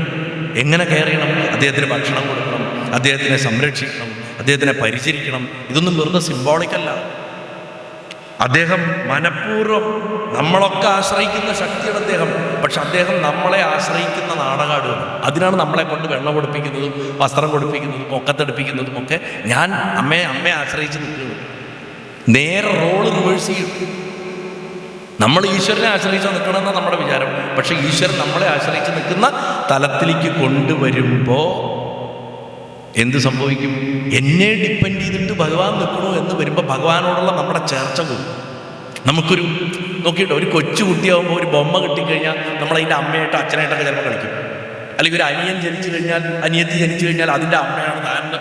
എങ്ങനെ കെയർ ചെയ്യണം? അദ്ദേഹത്തിന് ഭക്ഷണം കൊടുക്കണം, അദ്ദേഹത്തിനെ സംരക്ഷിക്കണം, അദ്ദേഹത്തിനെ പരിചരിക്കണം. ഇതൊന്നും വെറുതെ സിംബോളിക്കല്ല. അദ്ദേഹം മനഃപൂർവ്വം നമ്മളൊക്കെ ആശ്രയിക്കുന്ന ശക്തിയാണ് അദ്ദേഹം. പക്ഷെ അദ്ദേഹം നമ്മളെ ആശ്രയിക്കുന്ന നാടകാടുകയാണ്. അതിനാണ് നമ്മളെ കൊണ്ട് വെള്ളം കൊടുപ്പിക്കുന്നതും വസ്ത്രം കൊടുപ്പിക്കുന്നതും ഒക്കത്തെടുപ്പിക്കുന്നതും ഒക്കെ. ഞാൻ അമ്മയെ ആശ്രയിച്ച് നിൽക്കുന്നത്. നേരെ റോള് റിവേഴ്സ് ചെയ്യും. നമ്മൾ ഈശ്വരനെ ആശ്രയിച്ച് നിൽക്കണമെന്നാണ് നമ്മുടെ വിചാരം. പക്ഷെ ഈശ്വരൻ നമ്മളെ ആശ്രയിച്ച് നിൽക്കുന്ന തലത്തിലേക്ക് കൊണ്ടുവരുമ്പോൾ എന്ത് സംഭവിക്കും? എന്നെ ഡിപ്പെൻഡ് ചെയ്തിട്ട് ഭഗവാൻ നിൽക്കണോ എന്ന് വരുമ്പോൾ ഭഗവാനോടുള്ള നമ്മുടെ ചേർച്ച കൂടും. നമുക്കൊരു നോക്കിയിട്ട് ഒരു കൊച്ചു കുട്ടിയാകുമ്പോൾ ഒരു ബൊമ്മ കിട്ടിക്കഴിഞ്ഞാൽ നമ്മളതിൻ്റെ അമ്മയായിട്ട് അച്ഛനായിട്ടൊക്കെ ചിലപ്പോൾ കളിക്കും. അല്ലെങ്കിൽ ഒരു അനിയൻ ജനിച്ചു കഴിഞ്ഞാൽ അനിയത്തി ജനിച്ചു കഴിഞ്ഞാൽ അതിൻ്റെ അമ്മയാണ് താൻ്റെ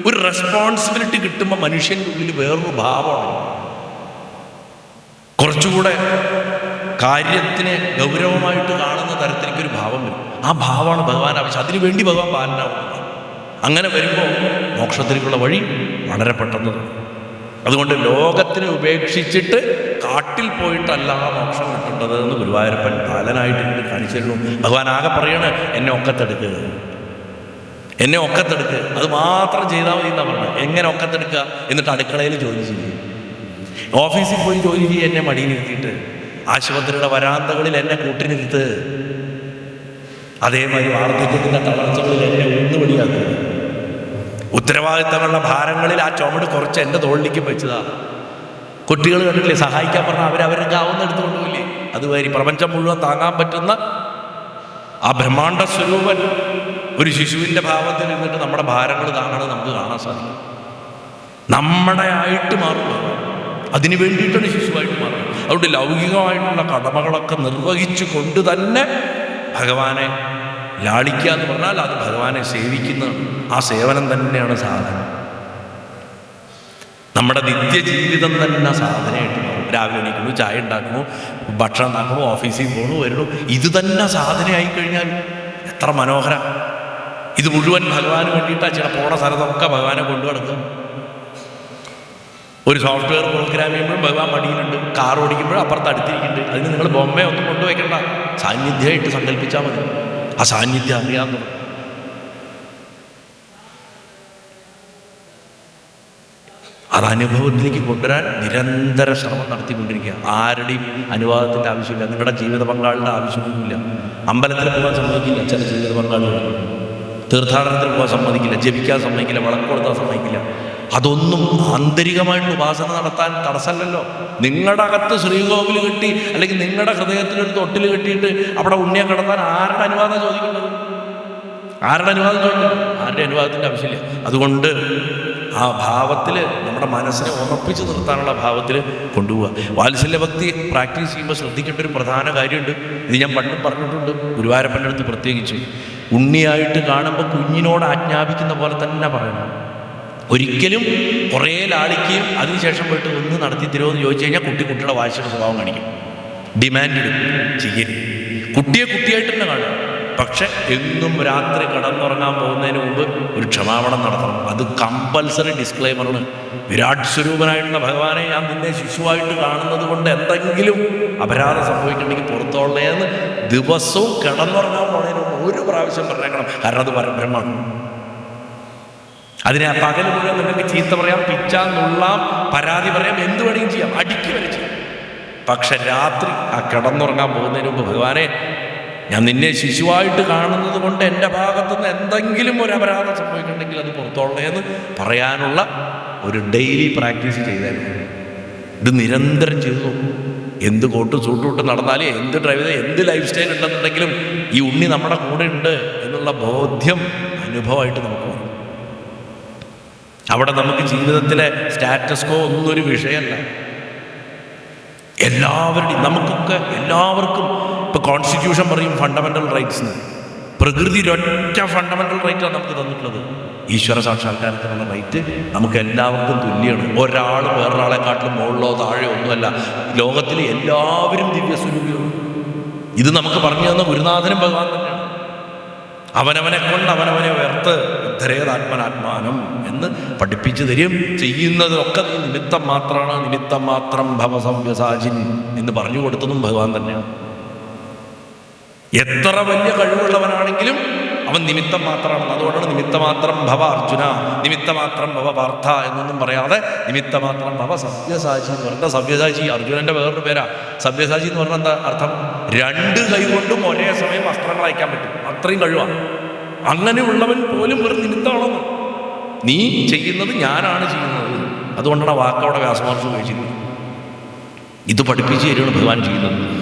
ഒരു റെസ്പോൺസിബിലിറ്റി കിട്ടുമ്പോൾ മനുഷ്യൻ്റെ ഉള്ളിൽ വേറൊരു ഭാവമാണ്. കുറച്ചുകൂടെ കാര്യത്തിനെ ഗൗരവമായിട്ട് കാണുന്ന തരത്തിലേക്കൊരു ഭാവം വരും. ആ ഭാവമാണ് ഭഗവാൻ ആവശ്യം. അതിനു വേണ്ടി ഭഗവാൻ ബാലനാവുന്നത്. അങ്ങനെ വരുമ്പോൾ മോക്ഷത്തിലേക്കുള്ള വഴി വളരെ പെട്ടെന്ന്. അതുകൊണ്ട് ലോകത്തിനെ ഉപേക്ഷിച്ചിട്ട് കാട്ടിൽ പോയിട്ടല്ല മോക്ഷം കിട്ടേണ്ടത് എന്ന് ഗുരുവായൂരപ്പൻ ബാലനായിട്ട് എനിക്ക് കാണിച്ചു തരുന്നു. ഭഗവാൻ ആകെ പറയണ എന്നെ ഒക്കത്തെടുക്കുക, എന്നെ ഒക്കത്തെടുക്കുക, അത് മാത്രം ചെയ്താൽ മതി എന്നാണ് പറഞ്ഞത്. എങ്ങനെ ഒക്കത്തെടുക്കുക? എന്നിട്ട് അടുക്കളയിൽ ജോലി ചെയ്യും, ഓഫീസിൽ പോയി ജോലി ചെയ്യും, എന്നെ മടിയിലിരുത്തിയിട്ട് ആശുപത്രിയുടെ വരാന്തകളിൽ എന്നെ കൂട്ടിനിരുത്ത്, അതേമാതിരി വാർദ്ധക്യത്തിൻ്റെ തളർച്ചകളിൽ എന്നെ ഒന്നുപടിയാക്കുക, ഉത്തരവാദിത്തങ്ങളുടെ ഭാരങ്ങളിൽ ആ ചുമട് കുറച്ച് എൻ്റെ തോളിലേക്ക് വെച്ചതാ. കുട്ടികൾ കണ്ടില്ലേ സഹായിക്കാൻ പറഞ്ഞാൽ അവരവർക്ക് ആവുന്ന എടുത്തുകൊണ്ട് പോയില്ലേ? അതുവരെ പ്രപഞ്ചം മുഴുവൻ താങ്ങാൻ പറ്റുന്ന ആ ബ്രഹ്മാണ്ഡ സ്വരൂപൻ ഒരു ശിശുവിൻ്റെ ഭാവത്തിൽ നിന്നിട്ട് നമ്മുടെ ഭാരങ്ങൾ താങ്ങണത് നമുക്ക് കാണാൻ സാധിക്കും. നമ്മുടെ ആയിട്ട് മാറുക, അതിനു വേണ്ടിയിട്ടാണ് ശിശുവായിട്ട് മാറുന്നത്. അതുകൊണ്ട് ലൗകികമായിട്ടുള്ള കടമകളൊക്കെ നിർവഹിച്ചു കൊണ്ട് തന്നെ ഭഗവാനെ ലാളിക്കുക എന്ന് പറഞ്ഞാൽ അത് ഭഗവാനെ സേവിക്കുന്ന ആ സേവനം തന്നെയാണ് സാധന. നമ്മുടെ നിത്യജീവിതം തന്നെ സാധനയായിട്ട് മാറും. രാവിലെ എണീക്കുന്നു, ചായ ഉണ്ടാക്കുന്നു, ഭക്ഷണം ഉണ്ടാക്കുന്നു, ഓഫീസിൽ പോകുന്നു, വരുന്നു. ഇത് തന്നെ സാധനയായി കഴിഞ്ഞാൽ എത്ര മനോഹര. ഇത് മുഴുവൻ ഭഗവാന് വേണ്ടിയിട്ടാണ് ചെയ്യണം. പോണ സ്ഥലത്തൊക്കെ ഭഗവാനെ കൊണ്ടു കിടക്കുക. ഒരു സോഫ്റ്റ്വെയർ പ്രോഗ്രാം ചെയ്യുമ്പോഴും ഭഗവാൻ മടിയിലുണ്ട്, കാർ ഓടിക്കുമ്പോഴും അപ്പുറത്ത് അടുത്തിരിക്കുന്നുണ്ട്. അതിന് നിങ്ങൾ ബൊമ്മയൊന്നും കൊണ്ടുവയ്ക്കണ്ട, സാന്നിധ്യമായിട്ട് സങ്കല്പിച്ചാൽ മതി. ആ സാന്നിധ്യം അറിയാൻ തുടങ്ങും. അത് അനുഭവത്തിലേക്ക് കൊണ്ടുവരാൻ നിരന്തര ശ്രമം നടത്തിക്കൊണ്ടിരിക്കുക. ആരുടെയും അനുവാദത്തിൻ്റെ ആവശ്യമില്ല, നിങ്ങളുടെ ജീവിത പങ്കാളിയുടെ ആവശ്യമൊന്നുമില്ല. അമ്പലത്തിൽ പോകാൻ സമ്മതിക്കില്ല ചില ജീവിത പങ്കാളികൾ, തീർത്ഥാടനത്തിൽ പോകാൻ സമ്മതിക്കില്ല, ജപിക്കാൻ സമ്മതിക്കില്ല, വിളക്ക് കൊടുത്താൽ സമ്മതിക്കില്ല. അതൊന്നും ആന്തരികമായിട്ട് ഉപാസന നടത്താൻ തടസ്സമല്ലല്ലോ. നിങ്ങളുടെ അകത്ത് ശ്രീകോവിൽ കെട്ടി അല്ലെങ്കിൽ നിങ്ങളുടെ ഹൃദയത്തിലൊരു തൊട്ടിൽ കെട്ടിയിട്ട് അവിടെ ഉണ്ണിയെ കിടത്താൻ ആരുടെ അനുവാദം ചോദിക്കുന്നത്? ആരുടെ അനുവാദം ചോദിക്കുന്നത്? ആരുടെ അനുവാദത്തിൻ്റെ ആവശ്യമില്ല. അതുകൊണ്ട് ആ ഭാവത്തിൽ നമ്മുടെ മനസ്സിനെ ഉറപ്പിച്ച് നിർത്താനുള്ള ഭാവത്തിൽ കൊണ്ടുപോവുക. വാത്സല്യഭക്തി പ്രാക്ടീസ് ചെയ്യുമ്പോൾ ശ്രദ്ധിക്കേണ്ട ഒരു പ്രധാന കാര്യമുണ്ട്. ഇത് ഞാൻ പണ്ടും പറഞ്ഞിട്ടുണ്ട്, ഗുരുവായൂരപ്പൻ്റെ അടുത്ത് പ്രത്യേകിച്ച്. ഉണ്ണിയായിട്ട് കാണുമ്പോൾ കുഞ്ഞിനോട് ആജ്ഞാപിക്കുന്ന പോലെ തന്നെ പറയണം. ഒരിക്കലും കുറേ ലാളിക്കുകയും അതിനുശേഷം പോയിട്ട് ഒന്ന് നടത്തി തരുമോ എന്ന് ചോദിച്ചു കഴിഞ്ഞാൽ കുട്ടിയുടെ വാശിയുടെ സ്വഭാവം കാണിക്കും, ഡിമാൻഡ് ഇടും, ചെയ്യരുത്. കുട്ടിയെ കുട്ടിയായിട്ട് തന്നെ കാണും. പക്ഷെ എന്നും രാത്രി കിടന്നുറങ്ങാൻ പോകുന്നതിന് മുമ്പ് ഒരു ക്ഷമാപണം നടത്തണം. അത് കമ്പൽസറി ഡിസ്ക്ലെയിമറാണ്. വിരാട് സ്വരൂപനായിട്ടുള്ള ഭഗവാനെ ഞാൻ നിന്നെ ശിശുവായിട്ട് കാണുന്നത് കൊണ്ട് എന്തെങ്കിലും അപരാധം സംഭവിക്കണമെങ്കിൽ പുറത്തോളേന്ന് ദിവസവും കിടന്നുറങ്ങാൻ പോകുന്നതിന് മുമ്പ് ഒരു പ്രാവശ്യം പറഞ്ഞേക്കണം. കാരണം അത് പരബ്രഹ്മമാണ്. അതിനെ പകൽ മുഴുവൻ നിങ്ങൾക്ക് ചീത്ത പറയാം, പിച്ചാൻ, നുള്ളാം, പരാതി പറയാം, എന്ത് വേണമെങ്കിലും ചെയ്യാം, അടിക്ക് വരെ ചെയ്യാം. പക്ഷെ രാത്രി ആ കിടന്നുറങ്ങാൻ പോകുന്നതിന് മുമ്പ് ഭഗവാനെ ഞാൻ നിന്നെ ശിശുവായിട്ട് കാണുന്നത് കൊണ്ട് എൻ്റെ ഭാഗത്തുനിന്ന് എന്തെങ്കിലും ഒരു അപരാധം സംഭവിക്കുന്നുണ്ടെങ്കിൽ അത് പുറത്തോളേന്ന് പറയാനുള്ള ഒരു ഡെയിലി പ്രാക്ടീസ് ചെയ്തായിരുന്നു. ഇത് നിരന്തരം ചെയ്തു. എന്ത് കോട്ട് സൂട്ടുവിട്ട് നടന്നാലും, എന്ത് ഡ്രൈവ് ചെയ്താൽ, എന്ത് ലൈഫ് സ്റ്റൈൽ ഉണ്ടെന്നുണ്ടെങ്കിലും ഈ ഉണ്ണി നമ്മുടെ കൂടെ ഉണ്ട് എന്നുള്ള ബോധ്യം അനുഭവമായിട്ട് നമുക്ക് വരും. അവിടെ നമുക്ക് ജീവിതത്തിലെ സ്റ്റാറ്റസ് കോ ഒന്നൊരു വിഷയമല്ല. എല്ലാവരുടെയും നമുക്കൊക്കെ എല്ലാവർക്കും ഇപ്പോൾ കോൺസ്റ്റിറ്റ്യൂഷൻ പറയും ഫണ്ടമെൻ്റൽ റൈറ്റ്സ്. പ്രകൃതി ഒരൊറ്റ ഫണ്ടമെൻ്റൽ റൈറ്റാണ് നമുക്ക് തന്നിട്ടുള്ളത്. ഈശ്വര സാക്ഷാത്കാരത്തിനുള്ള റൈറ്റ് നമുക്ക് എല്ലാവർക്കും തുല്യമാണ്. ഒരാൾ വേറൊരാളെക്കാട്ടിലും മുകളിലോ താഴെയോ ഒന്നുമല്ല. ലോകത്തിൽ എല്ലാവരും ദിവ്യസ്വരൂപികളും. ഇത് നമുക്ക് പറഞ്ഞു തന്ന ഗുരുനാഥനും ഭഗവാൻ തന്നെയാണ്. അവനവനെ കൊണ്ട് അവനവനെ ഉയർത്ത് ഉദ്ധരേതാത്മനാത്മാനം എന്ന് പഠിപ്പിച്ചു തരും. ചെയ്യുന്നതൊക്കെ നീ നിമിത്തം മാത്രമാണ്, നിമിത്തം മാത്രം ഭവസവ്യസാചിൻ എന്ന് പറഞ്ഞു കൊടുത്തതും ഭഗവാൻ തന്നെയാണ്. എത്ര വലിയ കഴിവുള്ളവനാണെങ്കിലും അവൻ നിമിത്തം മാത്രമാണ്. അതുകൊണ്ടാണ് നിമിത്തമാത്രം ഭവ അർജുന, നിമിത്തമാത്രം ഭവ പാർത്ഥ എന്നൊന്നും പറയാതെ നിമിത്തമാത്രം ഭവ സവ്യസാചി എന്ന് പറഞ്ഞാൽ, സവ്യസാചി അർജുനൻ്റെ വേറൊരു പേരാ. സവ്യസാചി എന്ന് പറഞ്ഞാൽ എന്താ അർത്ഥം? രണ്ട് കൈ കൊണ്ടും ഒരേ സമയം വസ്ത്രങ്ങൾ അയക്കാൻ പറ്റും, അത്രയും കഴിവാണ്. അങ്ങനെയുള്ളവൻ പോലും വെറും നിമിത്തമാണെന്ന്. നീ ചെയ്യുന്നത് ഞാനാണ് ചെയ്യുന്നത്. അതുകൊണ്ടാണ് വാക്കവിടെ വ്യാസമഹർഷി ഉപയോഗിച്ചിരുന്നത്. ഇത് പഠിപ്പിച്ച് തരുകയാണ് ഭഗവാൻ ചെയ്യുന്നത്.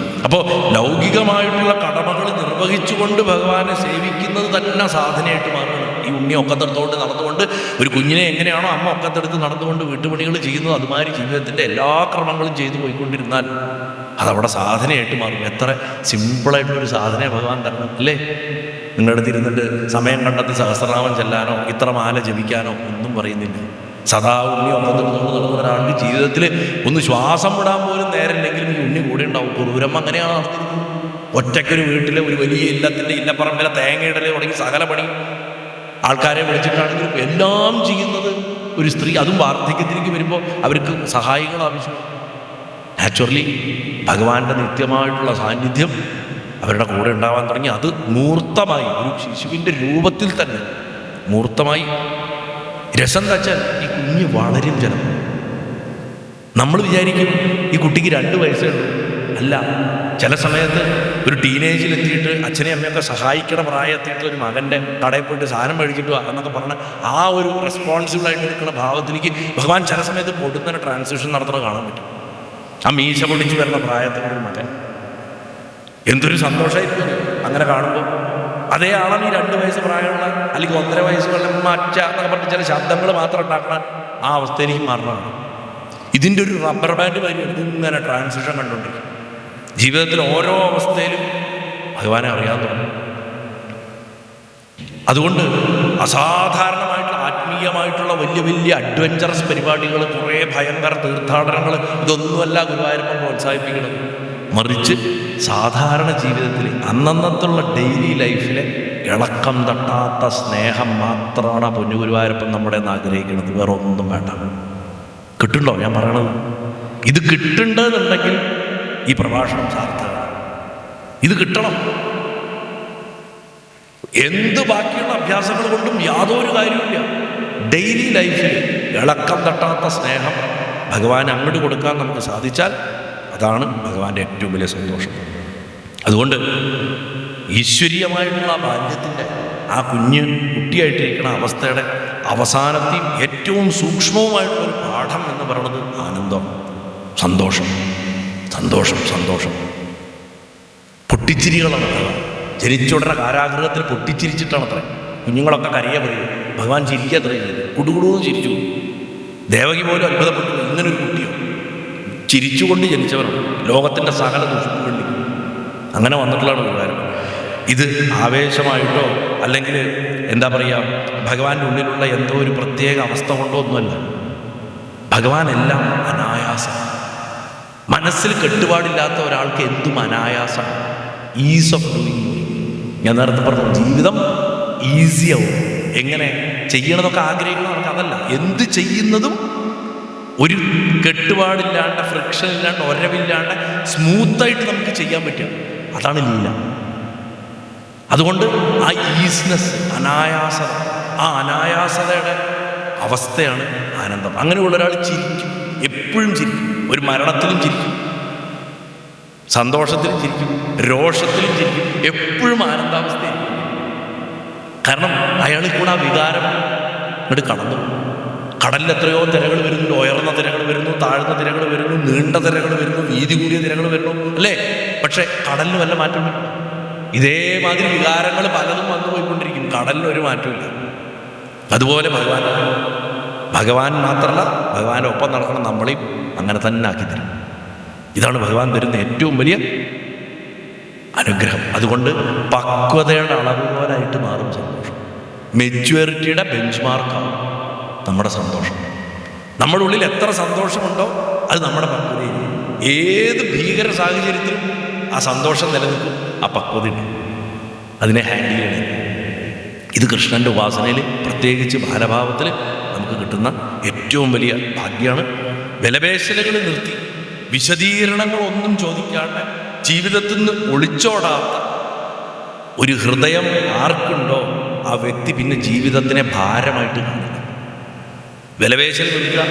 അപ്പോൾ ലൗകികമായിട്ടുള്ള കടമകൾ നിർവഹിച്ചുകൊണ്ട് ഭഗവാനെ സേവിക്കുന്നത് തന്നെ സാധനയായിട്ട് മാറുകയാണ്. ഈ ഉണ്ണി ഒക്കത്തെടുത്തുകൊണ്ട് നടന്നുകൊണ്ട്, ഒരു കുഞ്ഞിനെ എങ്ങനെയാണോ അമ്മ ഒക്കത്തെടുത്ത് നടന്നുകൊണ്ട് വീട്ടുപണികൾ ചെയ്യുന്നത്, അതുമാതിരി ജീവിതത്തിൻ്റെ എല്ലാ ക്രമങ്ങളും ചെയ്തു പോയിക്കൊണ്ടിരുന്നാൽ അതവിടെ സാധനയായിട്ട് മാറും. എത്ര സിമ്പിളായിട്ടുള്ളൊരു സാധനയെ ഭഗവാൻ തരണം അല്ലേ? നിങ്ങളുടെ അടുത്ത് ഇരുന്നിട്ട് സമയം കണ്ടെത്തി സഹസ്രനാമം ചെല്ലാനോ ഇത്ര മാല ജപിക്കാനോ ഒന്നും പറയുന്നില്ല. സദാ ഉണ്ണി ഒക്കത്തെടുത്തുകൊണ്ട് നടന്ന ഒരാൾക്ക് ജീവിതത്തിൽ ഒന്ന് ശ്വാസം വിടാൻ പോലും നേരമില്ലെങ്കിലും ഈ ഉണ്ണി കൂടെ ഉണ്ടാവും. കുറൂരമ്മ അങ്ങനെയാണ് നടത്തിയിരുന്നത്. ഒറ്റയ്ക്കൊരു വീട്ടിലെ ഒരു വലിയ ഇല്ലത്തിൻ്റെ ഇല്ലപ്പറമ്പിലെ തേങ്ങയിടല് തുടങ്ങി സകല പണി ആൾക്കാരെ വിളിച്ചിട്ടാണെങ്കിലും എല്ലാം ചെയ്യുന്നത് ഒരു സ്ത്രീ. അതും വാർദ്ധക്യത്തിലേക്ക് വരുമ്പോൾ അവർക്ക് സഹായികൾ ആവശ്യമാണ്. നാച്ചുറലി ഭഗവാന്റെ നിത്യമായിട്ടുള്ള സാന്നിധ്യം അവരുടെ കൂടെ ഉണ്ടാവാൻ തുടങ്ങി. അത് മൂർത്തമായി ഒരു ശിശുവിൻ്റെ രൂപത്തിൽ തന്നെ മൂർത്തമായി. രസം തച്ചാൽ ഈ കുഞ്ഞ് വളരും. ജനം നമ്മൾ വിചാരിക്കും ഈ കുട്ടിക്ക് 2 വയസ്സേ ഉള്ളൂ. അല്ല, ചില സമയത്ത് ഒരു ടീനേജിലെത്തിയിട്ട് അച്ഛനെയും അമ്മയൊക്കെ സഹായിക്കണ പ്രായത്തിയിട്ട് ഒരു മകൻ്റെ കടയിൽ പോയിട്ട് സാധനം മേടിച്ചിട്ട് എന്നൊക്കെ പറഞ്ഞ് ആ ഒരു റെസ്പോൺസിബിളായിട്ട് നിൽക്കുന്ന ഭാവത്തിലേക്ക് ഭഗവാൻ ചില സമയത്ത് പൊടുന്നൊരു ട്രാൻസിഷൻ നടത്തുന്നത് കാണാൻ പറ്റും. ആ മീശ പൊടിച്ച് വരുന്ന പ്രായത്തിലൊരു മകൻ എന്തൊരു സന്തോഷമായിരിക്കും അങ്ങനെ കാണുമ്പോൾ. അതേ ആളാണ് ഈ 2 വയസ്സ് പ്രായമുള്ള അല്ലെങ്കിൽ 1.5 വയസ്സ് അച്ഛ എന്നൊക്കെ പറഞ്ഞ് ചില ശബ്ദങ്ങൾ മാത്രം ഉണ്ടാക്കണ ആ അവസ്ഥയിലേക്ക് മാറണം. ഇതിൻ്റെ ഒരു റബ്ബർ ബാൻഡ് വരും. ഇതിങ്ങനെ ട്രാൻസിഷൻ കണ്ടുകൊണ്ടിരിക്കും. ജീവിതത്തിൽ ഓരോ അവസ്ഥയിലും ഭഗവാനെ അറിയാൻ തുടങ്ങും. അതുകൊണ്ട് അസാധാരണമായിട്ടുള്ള ആത്മീയമായിട്ടുള്ള വലിയ വലിയ അഡ്വഞ്ചറസ് പരിപാടികൾ, കുറേ ഭയങ്കര തീർത്ഥാടനങ്ങൾ, ഇതൊന്നുമല്ല ഗുരുവായൂരപ്പൻ പ്രോത്സാഹിപ്പിക്കുന്നത്. മറിച്ച് സാധാരണ ജീവിതത്തിൽ അന്നന്നത്തുള്ള ഡെയിലി ലൈഫിലെ ഇളക്കം തട്ടാത്ത സ്നേഹം മാത്രമാണ് പൊന്നു ഗുരുവായൂരപ്പൻ നമ്മുടെ ആഗ്രഹിക്കുന്നത്. വേറെ ഒന്നും വേണ്ട. കിട്ടുന്നുണ്ടോ ഞാൻ പറയണത്? ഇത് കിട്ടുന്നുണ്ടെന്നുണ്ടെങ്കിൽ ഈ പ്രഭാഷണം സാർത്ഥകമാണ്. ഇത് കിട്ടണം. എന്ത് ബാക്കിയുള്ള അഭ്യാസങ്ങൾ കൊണ്ടും യാതൊരു കാര്യമില്ല. ഡെയിലി ലൈഫിൽ ഇളക്കം തട്ടാത്ത സ്നേഹം ഭഗവാൻ അങ്ങോട്ട് കൊടുക്കാൻ നമുക്ക് സാധിച്ചാൽ അതാണ് ഭഗവാന്റെ ഏറ്റവും വലിയ സന്തോഷം. അതുകൊണ്ട് ഈശ്വരീയമായിട്ടുള്ള ബാല്യത്തിൻ്റെ ആ കുട്ടിയായിട്ടിരിക്കുന്ന അവസ്ഥയുടെ അവസാനത്തെയും ഏറ്റവും സൂക്ഷ്മവുമായിട്ടുള്ളൊരു പാഠം എന്ന് പറയുന്നത് ആനന്ദം, സന്തോഷം, സന്തോഷം, സന്തോഷം. പൊട്ടിച്ചിരികളാണ്. ജനിച്ചുടനെ കാരാഗൃഹത്തിൽ പൊട്ടിച്ചിരിച്ചിട്ടാണ് അത്ര. കുഞ്ഞുങ്ങളൊക്കെ കരയ പറയും, ഭഗവാൻ ചിരിക്കുക അത്രയും ചെയ്തു, കുടുകുടുന്ന് ചിരിച്ചു. ദേവകി പോലും അത്ഭുതപ്പെട്ടു, ഇങ്ങനൊരു കുട്ടിയോ, ചിരിച്ചുകൊണ്ട് ജനിച്ചവരാണ്. ലോകത്തിൻ്റെ സകല ദുഷ്ടുകളിൽ അങ്ങനെ വന്നിട്ടുള്ളതാണ് ഗുരുവായൂർ. ഇത് ആവേശമായിട്ടോ അല്ലെങ്കിൽ എന്താ പറയുക ഭഗവാന്റെ ഉള്ളിലുള്ള എന്തോ ഒരു പ്രത്യേക അവസ്ഥ കൊണ്ടോ ഒന്നുമല്ല. ഭഗവാൻ എല്ലാം അനായാസം. മനസ്സിൽ കെട്ടുപാടില്ലാത്ത ഒരാൾക്ക് എന്തും അനായാസമാണ്. Is of doing. ഞാൻ നേരത്തെ പറഞ്ഞു, ജീവിതം ഈസിയാവും. എങ്ങനെ ചെയ്യണതൊക്കെ ആഗ്രഹിക്കണവർക്ക് അതല്ല, എന്ത് ചെയ്യുന്നതും ഒരു കെട്ടുപാടില്ലാണ്ട്, ഫ്രിക്ഷൻ ഇല്ലാണ്ട്, ഒരവില്ലാണ്ട് സ്മൂത്തായിട്ട് നമുക്ക് ചെയ്യാൻ പറ്റുക. അതാണ് ലീല. അതുകൊണ്ട് ആ ഈസ്നെസ്, അനായാസത, ആ അനായാസതയുടെ അവസ്ഥയാണ് ആനന്ദം. അങ്ങനെയുള്ള ഒരാൾ ചിരിക്കും, എപ്പോഴും ചിരിക്കും. ഒരു മരണത്തിലും ചിരിക്കും, സന്തോഷത്തിലും ചിരിക്കും, രോഷത്തിലും ചിരിക്കും, എപ്പോഴും ആനന്ദാവസ്ഥയായിരിക്കും. കാരണം അയാളിൽ കൂടെ ആ വികാരം ഇങ്ങോട്ട് കടന്നു. കടലിൽ എത്രയോ തിരകൾ വരുന്നു, ഉയർന്ന തിരകൾ വരുന്നു, താഴ്ന്ന തിരകൾ വരുന്നു, നീണ്ട തിരകൾ വരുന്നു, വീതി കൂടിയ തിരകൾ വരുന്നു, അല്ലേ? പക്ഷെ കടലിന് വല്ല മാറ്റമില്ല. ഇതേമാതിരി വികാരങ്ങൾ പലതും വന്നു പോയിക്കൊണ്ടിരിക്കും, കടലിനൊരു മാറ്റമില്ല. അതുപോലെ ഭഗവാൻ മാത്രമല്ല, ഭഗവാന്റെ ഒപ്പം നടക്കണം നമ്മളെയും അങ്ങനെ തന്നെ ആക്കി തരും. ഇതാണ് ഭഗവാൻ തരുന്ന ഏറ്റവും വലിയ അനുഗ്രഹം. അതുകൊണ്ട് പക്വതയുടെ അളവുപോലായിട്ട് മാറും സന്തോഷം. മെച്യൂരിറ്റിയുടെ ബെഞ്ച് മാർക്കാവും നമ്മുടെ സന്തോഷം. നമ്മുടെ ഉള്ളിൽ എത്ര സന്തോഷമുണ്ടോ അത് നമ്മുടെ പക്വതയിൽ. ഏത് ഭീകര സാഹചര്യത്തിലും ആ സന്തോഷം നിലനിൽക്കും, ആ പക്വതയുണ്ട്, അതിനെ ഹാൻഡിൽ ചെയ്യണം. ഇത് കൃഷ്ണൻ്റെ ഉപാസനയിൽ, പ്രത്യേകിച്ച് ബാലഭാവത്തിൽ നമുക്ക് കിട്ടുന്ന ഏറ്റവും വലിയ ഭാഗ്യമാണ്. ബലപേശലുകൾ നിർത്തി വിശദീകരണങ്ങളൊന്നും ചോദിക്കാണ്ട് ജീവിതത്തിൽ നിന്ന് ഒളിച്ചോടാത്ത ഒരു ഹൃദയം ആർക്കുണ്ടോ ആ വ്യക്തി പിന്നെ ജീവിതത്തിനെ ഭാരമായിട്ട് കാണില്ല. വിലപേശൽ നിൽക്കുക.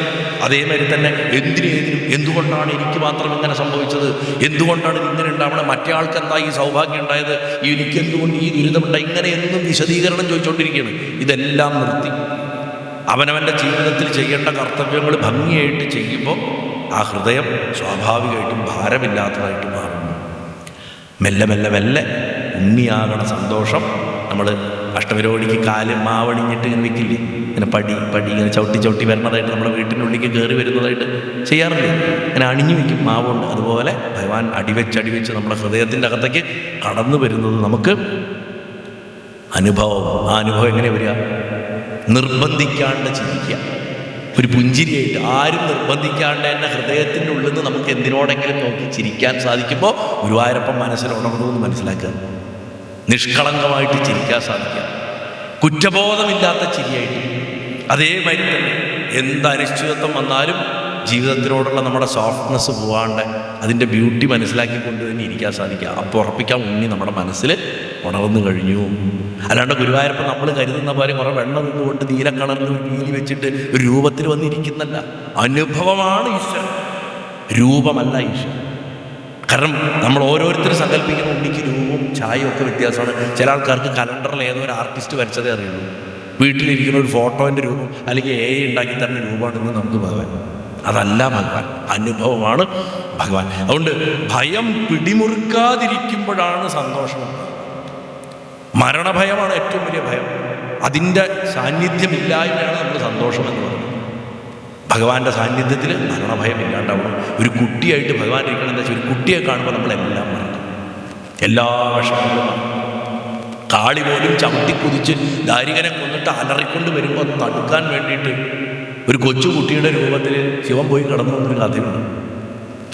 അതേമാതിരി തന്നെ എന്തിനേതിനും എന്തുകൊണ്ടാണ് എനിക്ക് മാത്രം ഇങ്ങനെ സംഭവിച്ചത്, എന്തുകൊണ്ടാണ് ഇങ്ങനെ ഉണ്ടാവണം, മറ്റേ ആൾക്ക് എന്താ ഈ സൗഭാഗ്യം ഉണ്ടായത്, എനിക്ക് എന്തുകൊണ്ട് ഈ ദുരിതമുണ്ടായി, ഇങ്ങനെ എന്നും വിശദീകരണം ചോദിച്ചുകൊണ്ടിരിക്കുകയാണ്. ഇതെല്ലാം നിർത്തി അവനവൻ്റെ ജീവിതത്തിൽ ചെയ്യേണ്ട കർത്തവ്യങ്ങൾ ഭംഗിയായിട്ട് ചെയ്യുമ്പോൾ ആ ഹൃദയം സ്വാഭാവികമായിട്ടും ഭാരമില്ലാത്തതായിട്ട് മാറുന്നു. മെല്ലെ മെല്ലെ മെല്ലെ ഉണ്ണിയാകണ സന്തോഷം. നമ്മൾ അഷ്ടമിരോടിക്ക് കാല് മാവണിഞ്ഞിട്ട് ഇങ്ങനെ വെക്കില്ലേ, ഇങ്ങനെ പടി ഇങ്ങനെ ചവിട്ടി വരുന്നതായിട്ട് നമ്മുടെ വീട്ടിനുള്ളിലേക്ക് കയറി വരുന്നതായിട്ട് ചെയ്യാറില്ലേ, ഇങ്ങനെ അണിഞ്ഞു വെക്കും മാവുണ്ട്. അതുപോലെ ഭഗവാൻ അടിവെച്ച് നമ്മുടെ ഹൃദയത്തിൻ്റെ അകത്തേക്ക് കടന്നു വരുന്നത് നമുക്ക് അനുഭവം. ആ അനുഭവം എങ്ങനെ വരിക? നിർബന്ധിക്കാണ്ട് ചിരിക്കുക, ഒരു പുഞ്ചിരിയായിട്ട്, ആരും നിർബന്ധിക്കാണ്ട് തന്നെ ഹൃദയത്തിൻ്റെ ഉള്ളിൽ നിന്ന് നമുക്ക് എന്തിനോടെങ്കിലും നോക്കി ചിരിക്കാൻ സാധിക്കുമ്പോൾ ഗുരുവായൂരപ്പൻ മനസ്സിൽ ഉണർന്നു എന്ന് മനസ്സിലാക്കുക. നിഷ്കളങ്കമായിട്ട് ചിരിക്കാൻ സാധിക്കുക, കുറ്റബോധമില്ലാത്ത ചിരിയായിട്ട്. അതേമാതിരി തന്നെ എന്ത് അനിശ്ചിതത്വം വന്നാലും ജീവിതത്തിനോടുള്ള നമ്മുടെ സോഫ്റ്റ്നെസ് പോകാണ്ട് അതിൻ്റെ ബ്യൂട്ടി മനസ്സിലാക്കിക്കൊണ്ട് തന്നെ ഇരിക്കാൻ സാധിക്കുക. അപ്പോൾ ഉറപ്പിക്കാൻ ഉണ്ണി നമ്മുടെ മനസ്സിൽ ഉണർന്നു കഴിഞ്ഞു. അല്ലാണ്ട് ഗുരുവായൂരപ്പം നമ്മൾ കരുതുന്ന പോലെ കുറേ വെള്ളം നിന്നുകൊണ്ട് നീലക്കളറിൽ ഒരു വീലി വെച്ചിട്ട് ഒരു രൂപത്തിൽ വന്നിരിക്കുന്നല്ല. അനുഭവമാണ് ഈശ്വരൻ, രൂപമല്ല ഈശ്വരൻ. കാരണം നമ്മൾ ഓരോരുത്തരും സങ്കല്പിക്കുന്ന ഉണ്ണിക്ക് രൂപവും ഛായയും ഒക്കെ വ്യത്യാസമാണ്. ചില ആൾക്കാർക്ക് കലണ്ടറിൽ ഏതോ ഒരു ആർട്ടിസ്റ്റ് വരച്ചതേ അറിയുള്ളൂ. വീട്ടിലിരിക്കുന്ന ഒരു ഫോട്ടോൻ്റെ രൂപം അല്ലെങ്കിൽ ഉണ്ടാക്കി തരുന്ന രൂപമാണെന്ന് നമുക്ക് ഭഗവാൻ. അതല്ല ഭഗവാൻ, അനുഭവമാണ് ഭഗവാൻ. അതുകൊണ്ട് ഭയം പിടിമുറുക്കാതിരിക്കുമ്പോഴാണ് സന്തോഷം. മരണഭയമാണ് ഏറ്റവും വലിയ ഭയം. അതിൻ്റെ സാന്നിധ്യമില്ലായ്മയാണ് നമ്മൾ സന്തോഷം എന്ന് പറയുന്നത്. ഭഗവാന്റെ സാന്നിധ്യത്തിൽ മരണഭയം ഇല്ലാണ്ടാവണം. ഒരു കുട്ടിയായിട്ട് ഭഗവാൻ ഇരിക്കണം. എന്താ വെച്ചാൽ ഒരു കുട്ടിയെ കാണുമ്പോൾ നമ്മളെല്ലാം മറക്കും, എല്ലാ വിഷമങ്ങളും. കാളി പോലും ചവിട്ടിക്കുതിച്ച് ദാരികനെ കൊന്നിട്ട് അലറിക്കൊണ്ട് വരുമ്പോൾ തടുക്കാൻ വേണ്ടിയിട്ട് ഒരു കൊച്ചുകുട്ടിയുടെ രൂപത്തിൽ ശിവൻ പോയി കിടന്നു എന്നൊരു കഥയുണ്ട്.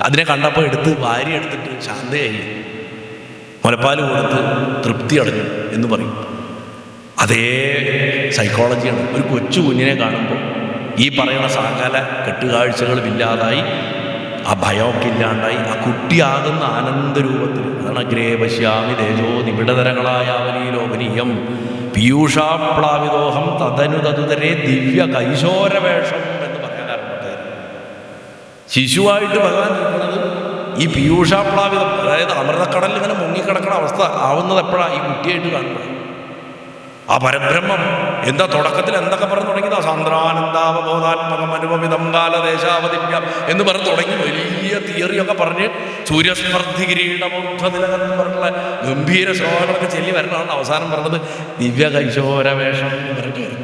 അതിനെ കണ്ടപ്പോൾ വാരി എടുത്തിട്ട് ശാന്തയായി, മുലപ്പാൽ കൊടുത്ത് തൃപ്തി അടഞ്ഞു എന്ന് പറയും. അതേ സൈക്കോളജിയാണ്. ഒരു കൊച്ചു കുഞ്ഞിനെ കാണുമ്പോൾ ഈ പറയുന്ന സകല കെട്ടുകാഴ്ചകളും ഇല്ലാതായി, ആ ഭയമൊക്കെ ഇല്ലാണ്ടായി, ആ കുട്ടിയാകുന്ന ആനന്ദരൂപത്തിൽ. അതാണ് അഗ്രേ പശ്യാമി തേജോ നിബിഡതരങ്ങളായ അവനീലോകനീയം പീയൂഷാപ്ലാവിതോഹം തദനുതതുതരേ ദിവ്യ കൈശോരവേഷം എന്ന് പറയാൻ കാരണം ശിശുവായിട്ട് ഭഗവാൻ നിൽക്കുന്നത് ഈ പീയൂഷാപ്ലാവിതം, അതായത് അമൃതക്കടലിൽ ഇങ്ങനെ മുങ്ങിക്കിടക്കുന്ന അവസ്ഥ ആവുന്നത് എപ്പോഴാണ്? ഈ കുട്ടിയായിട്ട് കാണുന്നത്. ആ പരബ്രഹ്മം എന്താ തുടക്കത്തിൽ എന്തൊക്കെ പറഞ്ഞു തുടങ്ങിയത്? സാന്ദ്രാനന്ദാവബോധാത്മകം അനുപമിതം കാലദേശാവതിഭ്യം എന്ന് പറഞ്ഞ് തുടങ്ങി വലിയ തിയറിയൊക്കെ പറഞ്ഞ് സൂര്യസ്മർദ്ധി കിരീടമൂർധ്വതിലകം എന്ന് പറഞ്ഞുള്ള ഗംഭീര ശ്ലോകങ്ങളൊക്കെ ചൊല്ലി വരണതാണ് അവസാനം പറഞ്ഞത് ദിവ്യ കൈശോരവേഷം എന്ന് പറഞ്ഞിട്ട് വരും.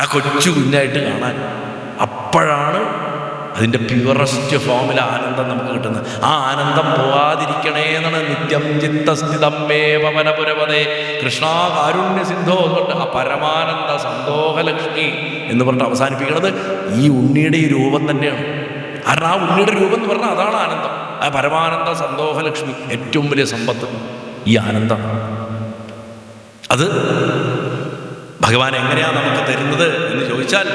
ആ കൊച്ചു കുഞ്ഞായിട്ട് കാണാൻ അപ്പോഴാണ് അതിൻ്റെ പ്യുവറസ്റ്റ് ഫോമിൽ ആനന്ദം നമുക്ക് കിട്ടുന്നത്. ആ ആനന്ദം പോവാതിരിക്കണേ എന്നാണ് നിത്യം ചിത്തസ്ഥിതം മേ പവനപുരപദേ കൃഷ്ണ കാരുണ്യ സിന്ധോ എന്നിട്ട് ആ പരമാനന്ദ സന്തോഷലക്ഷ്മി എന്ന് പറഞ്ഞിട്ട് അവസാനിപ്പിക്കുന്നത് ഈ ഉണ്ണിയുടെ ഈ രൂപം തന്നെയാണ്. കാരണം ആ ഉണ്ണിയുടെ രൂപം എന്ന് പറഞ്ഞാൽ അതാണ് ആനന്ദം. ആ പരമാനന്ദ സന്തോഷലക്ഷ്മി ഏറ്റവും വലിയ സമ്പത്ത് ഈ ആനന്ദം. അത് ഭഗവാൻ എങ്ങനെയാണ് നമുക്ക് തരുന്നത് എന്ന് ചോദിച്ചാൽ,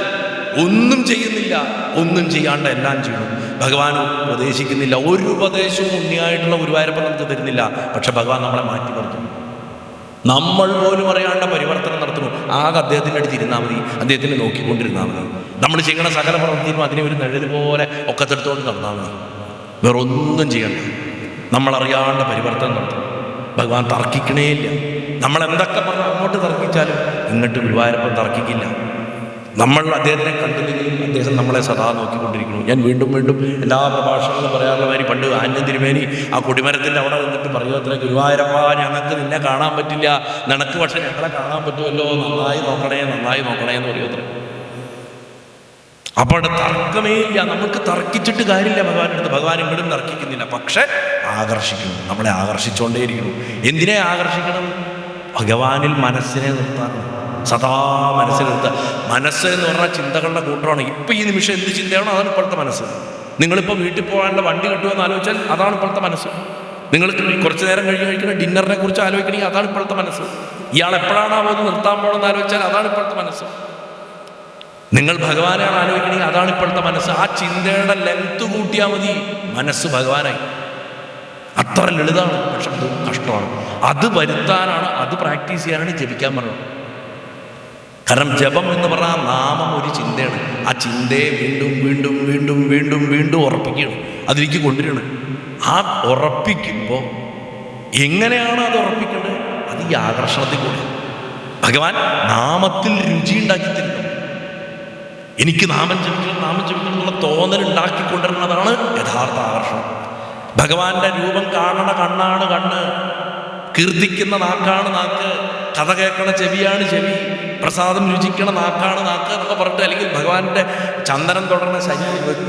ഒന്നും ചെയ്യുന്നില്ല, ഒന്നും ചെയ്യാണ്ട് എല്ലാം ചെയ്യണം. ഭഗവാൻ ഉപദേശിക്കുന്നില്ല, ഒരു ഉപദേശവും ഉണ്ണിയായിട്ടുള്ള ഗുരുവായൂരപ്പൻ നമുക്ക് തരുന്നില്ല. പക്ഷെ ഭഗവാൻ നമ്മളെ മാറ്റി നിർത്തുന്നു. നമ്മൾ പോലും അറിയാണ്ട പരിവർത്തനം നടത്തുന്നു. ആകെ അദ്ദേഹത്തിൻ്റെ അടുത്ത് ഇരുന്നാൽ മതി, അദ്ദേഹത്തിനെ നോക്കിക്കൊണ്ടിരുന്നാൽ മതി. നമ്മൾ ചെയ്യുന്ന സകല പ്രവൃത്തിയും അതിനെ ഒരു നിഴൽ പോലെ ഒക്കത്തെടുത്തോണ്ട് നടന്നാൽ മതി. വേറൊന്നും ചെയ്യണ്ട. നമ്മളറിയാണ്ട് പരിവർത്തനം നടത്തും. ഭഗവാൻ തർക്കിക്കണേ ഇല്ല. നമ്മളെന്തൊക്കെ പറഞ്ഞാൽ അങ്ങോട്ട് തർക്കിച്ചാലും ഇങ്ങോട്ട് ഗുരുവായൂരപ്പൻ തർക്കിക്കില്ല. നമ്മൾ അദ്ദേഹത്തിനെ കണ്ടില്ലെങ്കിലും അദ്ദേഹം നമ്മളെ സദാ നോക്കിക്കൊണ്ടിരിക്കുന്നു. ഞാൻ വീണ്ടും വീണ്ടും എല്ലാ പ്രഭാഷണങ്ങളും പറയാറുള്ള മാതിരി പണ്ട് ആന്യം തിരുമേനി ആ കൊടിമരത്തിൻ്റെ അവിടെ നിന്നിട്ട് പറയുക, ഗുരുവായൂരപ്പ ഞങ്ങൾക്ക് നിന്നെ കാണാൻ പറ്റില്ല, നിനക്ക് പക്ഷെ ഞങ്ങളെ കാണാൻ പറ്റുമല്ലോ, നന്നായി നോക്കണേ നന്നായി നോക്കണേ എന്ന് പറയുമത്രേ. അപ്പോൾ അവിടെ തർക്കമേ ഇല്ല. നമുക്ക് തർക്കിച്ചിട്ട് കാര്യമില്ല ഭഗവാന്റെ അടുത്ത്. ഭഗവാൻ ഇങ്ങോട്ടും തർക്കിക്കുന്നില്ല, പക്ഷെ ആകർഷിക്കുന്നു. നമ്മളെ ആകർഷിച്ചുകൊണ്ടേയിരിക്കുന്നു. എന്തിനെ ആകർഷിക്കണം? ഭഗവാനിൽ മനസ്സിനെ നിർത്താനാണ്. സദാ മനസ്സിലെടുത്ത മനസ്സ് എന്ന് പറഞ്ഞാൽ ചിന്തകളുടെ കൂട്ടമാണ്. ഇപ്പം ഈ നിമിഷം എന്ത് ചിന്തയാണോ അതാണ് ഇപ്പോഴത്തെ മനസ്സ്. നിങ്ങളിപ്പോൾ വീട്ടിൽ പോകാനുള്ള വണ്ടി കിട്ടുമെന്ന് ആലോചിച്ചാൽ അതാണ് ഇപ്പോഴത്തെ മനസ്സ്. നിങ്ങൾ കുറച്ച് നേരം കഴിക്കുന്ന ഡിന്നറിനെ കുറിച്ച് ആലോചിക്കണമെങ്കിൽ അതാണ് ഇപ്പോഴത്തെ മനസ്സ്. ഇയാൾ എപ്പോഴാണോ പോകുന്നത് നിർത്താൻ പോകണമെന്ന് ആലോചിച്ചാൽ അതാണ് ഇപ്പോഴത്തെ മനസ്സ്. നിങ്ങൾ ഭഗവാനെയാണ് ആലോചിക്കണമെങ്കിൽ അതാണ് ഇപ്പോഴത്തെ മനസ്സ്. ആ ചിന്തയുടെ ലെങ്ത് കൂട്ടിയാൽ മതി, മനസ്സ് ഭഗവാനായി. അത്ര ലളിതമാണ്, പക്ഷെ അത് കഷ്ടമാണ്. അത് വരുത്താനാണ്, അത് പ്രാക്ടീസ് ചെയ്യാനാണ് ജപിക്കാൻ പറഞ്ഞത്. കാരണം ജപം എന്ന് പറഞ്ഞാൽ നാമം ഒരു ചിന്തയാണ്. ആ ചിന്തയെ വീണ്ടും വീണ്ടും വീണ്ടും വീണ്ടും വീണ്ടും ഉറപ്പിക്കുകയാണ്, അതിലേക്ക് കൊണ്ടുവരികയാണ്. ആ ഉറപ്പിക്കുമ്പോൾ എങ്ങനെയാണ് അത് ഉറപ്പിക്കേണ്ടത്? അത് ഈ ആകർഷണത്തിൽ കൂടെ ഭഗവാൻ നാമത്തിൽ രുചി ഉണ്ടാക്കി തരുന്നു. എനിക്ക് നാമം ജപിക്കണം നാമം ജപിക്കണം എന്നുള്ള തോന്നൽ ഉണ്ടാക്കിക്കൊണ്ടിരുന്നതാണ് യഥാർത്ഥ ആകർഷണം. ഭഗവാന്റെ രൂപം കാണണ കണ്ണാണ് കണ്ണ്, കീർത്തിക്കുന്ന നാക്കാണ് നാക്ക്, കഥ കേൾക്കണ ചെവിയാണ് ചെവി, പ്രസാദം രുചിക്കണ നാക്കാണ് നാക്ക് എന്നൊക്കെ പറഞ്ഞിട്ട്, അല്ലെങ്കിൽ ഭഗവാന്റെ ചന്ദനം തുടർന്ന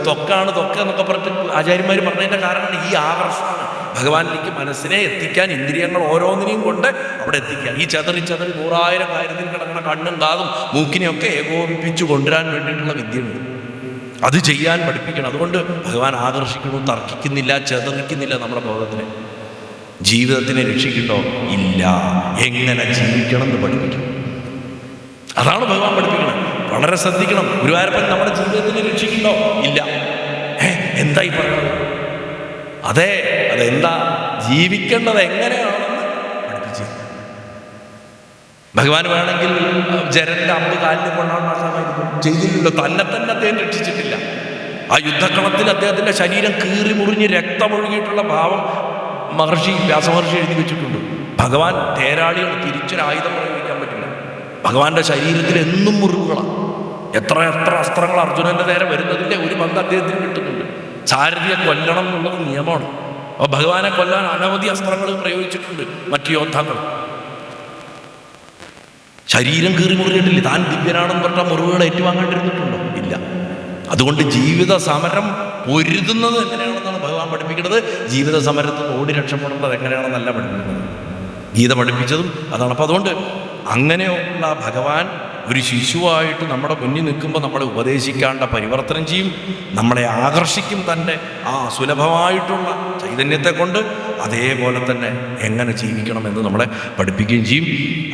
തൊക്കാണ് തൊക്ക് എന്നൊക്കെ പറഞ്ഞിട്ട് ആചാര്യന്മാർ പറഞ്ഞതിൻ്റെ കാരണം ഈ ആകർഷണമാണ്. ഭഗവാനിലേക്ക് മനസ്സിനെ എത്തിക്കാൻ ഇന്ദ്രിയങ്ങൾ ഓരോന്നിനെയും കൊണ്ട് അവിടെ എത്തിക്കുക. ഈ ചതറി 100,000 കാര്യത്തിൽ കിടക്കുന്ന കണ്ണും കാതും മൂക്കിനെയൊക്കെ ഏകോപിപ്പിച്ചു കൊണ്ടുവരാൻ വേണ്ടിയിട്ടുള്ള വിദ്യയുണ്ട്. അത് ചെയ്യാൻ പഠിപ്പിക്കണം. അതുകൊണ്ട് ഭഗവാൻ ആകർഷിക്കണു, തർക്കിക്കുന്നില്ല, ചതറിക്കുന്നില്ല. നമ്മുടെ ബോധത്തിനെ ജീവിതത്തിനെ രക്ഷിക്കണ്ടോ? ഇല്ല. എങ്ങനെ ജീവിക്കണം എന്ന് പഠിപ്പിക്കണം. അതാണ് ഭഗവാൻ പഠിപ്പിക്കണം. വളരെ ശ്രദ്ധിക്കണം. ഗുരുവായൂരപ്പൻ നമ്മുടെ ജീവിതത്തിനെ രക്ഷിക്കണ്ടോ? ഇല്ല. എന്തായി പറയുന്നത്? അതെന്താ ജീവിക്കേണ്ടത് എങ്ങനെയാണെന്ന് പഠിപ്പിച്ചു. ഭഗവാൻ വേണമെങ്കിൽ ജരന്റെ അമ്പ് കാലിന് കൊണ്ടാണമായിരുന്നു, ചെയ്തില്ലല്ലോ. തന്നെ അദ്ദേഹം രക്ഷിച്ചിട്ടില്ല. ആ യുദ്ധക്കളത്തിൽ അദ്ദേഹത്തിന്റെ ശരീരം കീറി മുറിഞ്ഞ് രക്തമൊഴുകിയിട്ടുള്ള ഭാവം വ്യാസമഹർഷി എഴുതി വെച്ചിട്ടുണ്ട്. ഭഗവാൻ തേരാളികൾ തിരിച്ചൊരായുധം പ്രയോഗിക്കാൻ പറ്റില്ല. ഭഗവാന്റെ ശരീരത്തിൽ എന്നും മുറിവുകളാണ്. എത്ര അസ്ത്രങ്ങൾ അർജുനന്റെ നേരെ വരുന്നതിൻ്റെ ഒരു ബന്ധം അദ്ദേഹത്തിന് കിട്ടുന്നുണ്ട്. സാരഥിയെ കൊല്ലണം എന്നുള്ളത് നിയമമാണ്. അപ്പോൾ ഭഗവാനെ കൊല്ലാൻ അനവധി അസ്ത്രങ്ങൾ പ്രയോഗിച്ചിട്ടുണ്ട് മറ്റു യോദ്ധാക്കൾ. ശരീരം കീറി മുറിഞ്ഞിട്ടില്ല. താൻ ദിവ്യനാണെന്ന് പറഞ്ഞാൽ മുറിവുകൾ ഏറ്റുവാങ്ങേണ്ടിരുന്നിട്ടുണ്ടോ? ഇല്ല. അതുകൊണ്ട് ജീവിത സമരം പൊരുതുന്നത് എങ്ങനെയാണെന്നാണ് ഭഗവാൻ പഠിപ്പിക്കുന്നത്. ജീവിത സമരത്തിൽ ഓടി രക്ഷപ്പെടുന്നത് എങ്ങനെയാണെന്നല്ല പഠിപ്പിക്കുന്നത്. ഗീത പഠിപ്പിച്ചതും അതാണ്. അപ്പോൾ അതുകൊണ്ട് അങ്ങനെയുള്ള ഭഗവാൻ ഒരു ശിശുവായിട്ട് നമ്മുടെ മുന്നിൽ നിൽക്കുമ്പോൾ നമ്മളെ ഉപദേശിക്കാണ്ട പരിവർത്തനം ചെയ്യും, നമ്മളെ ആകർഷിക്കും. തൻ്റെ ആ സുലഭമായിട്ടുള്ള ചൈതന്യത്തെ കൊണ്ട് അതേപോലെ തന്നെ എങ്ങനെ ജീവിക്കണമെന്ന് നമ്മളെ പഠിപ്പിക്കുകയും ചെയ്യും.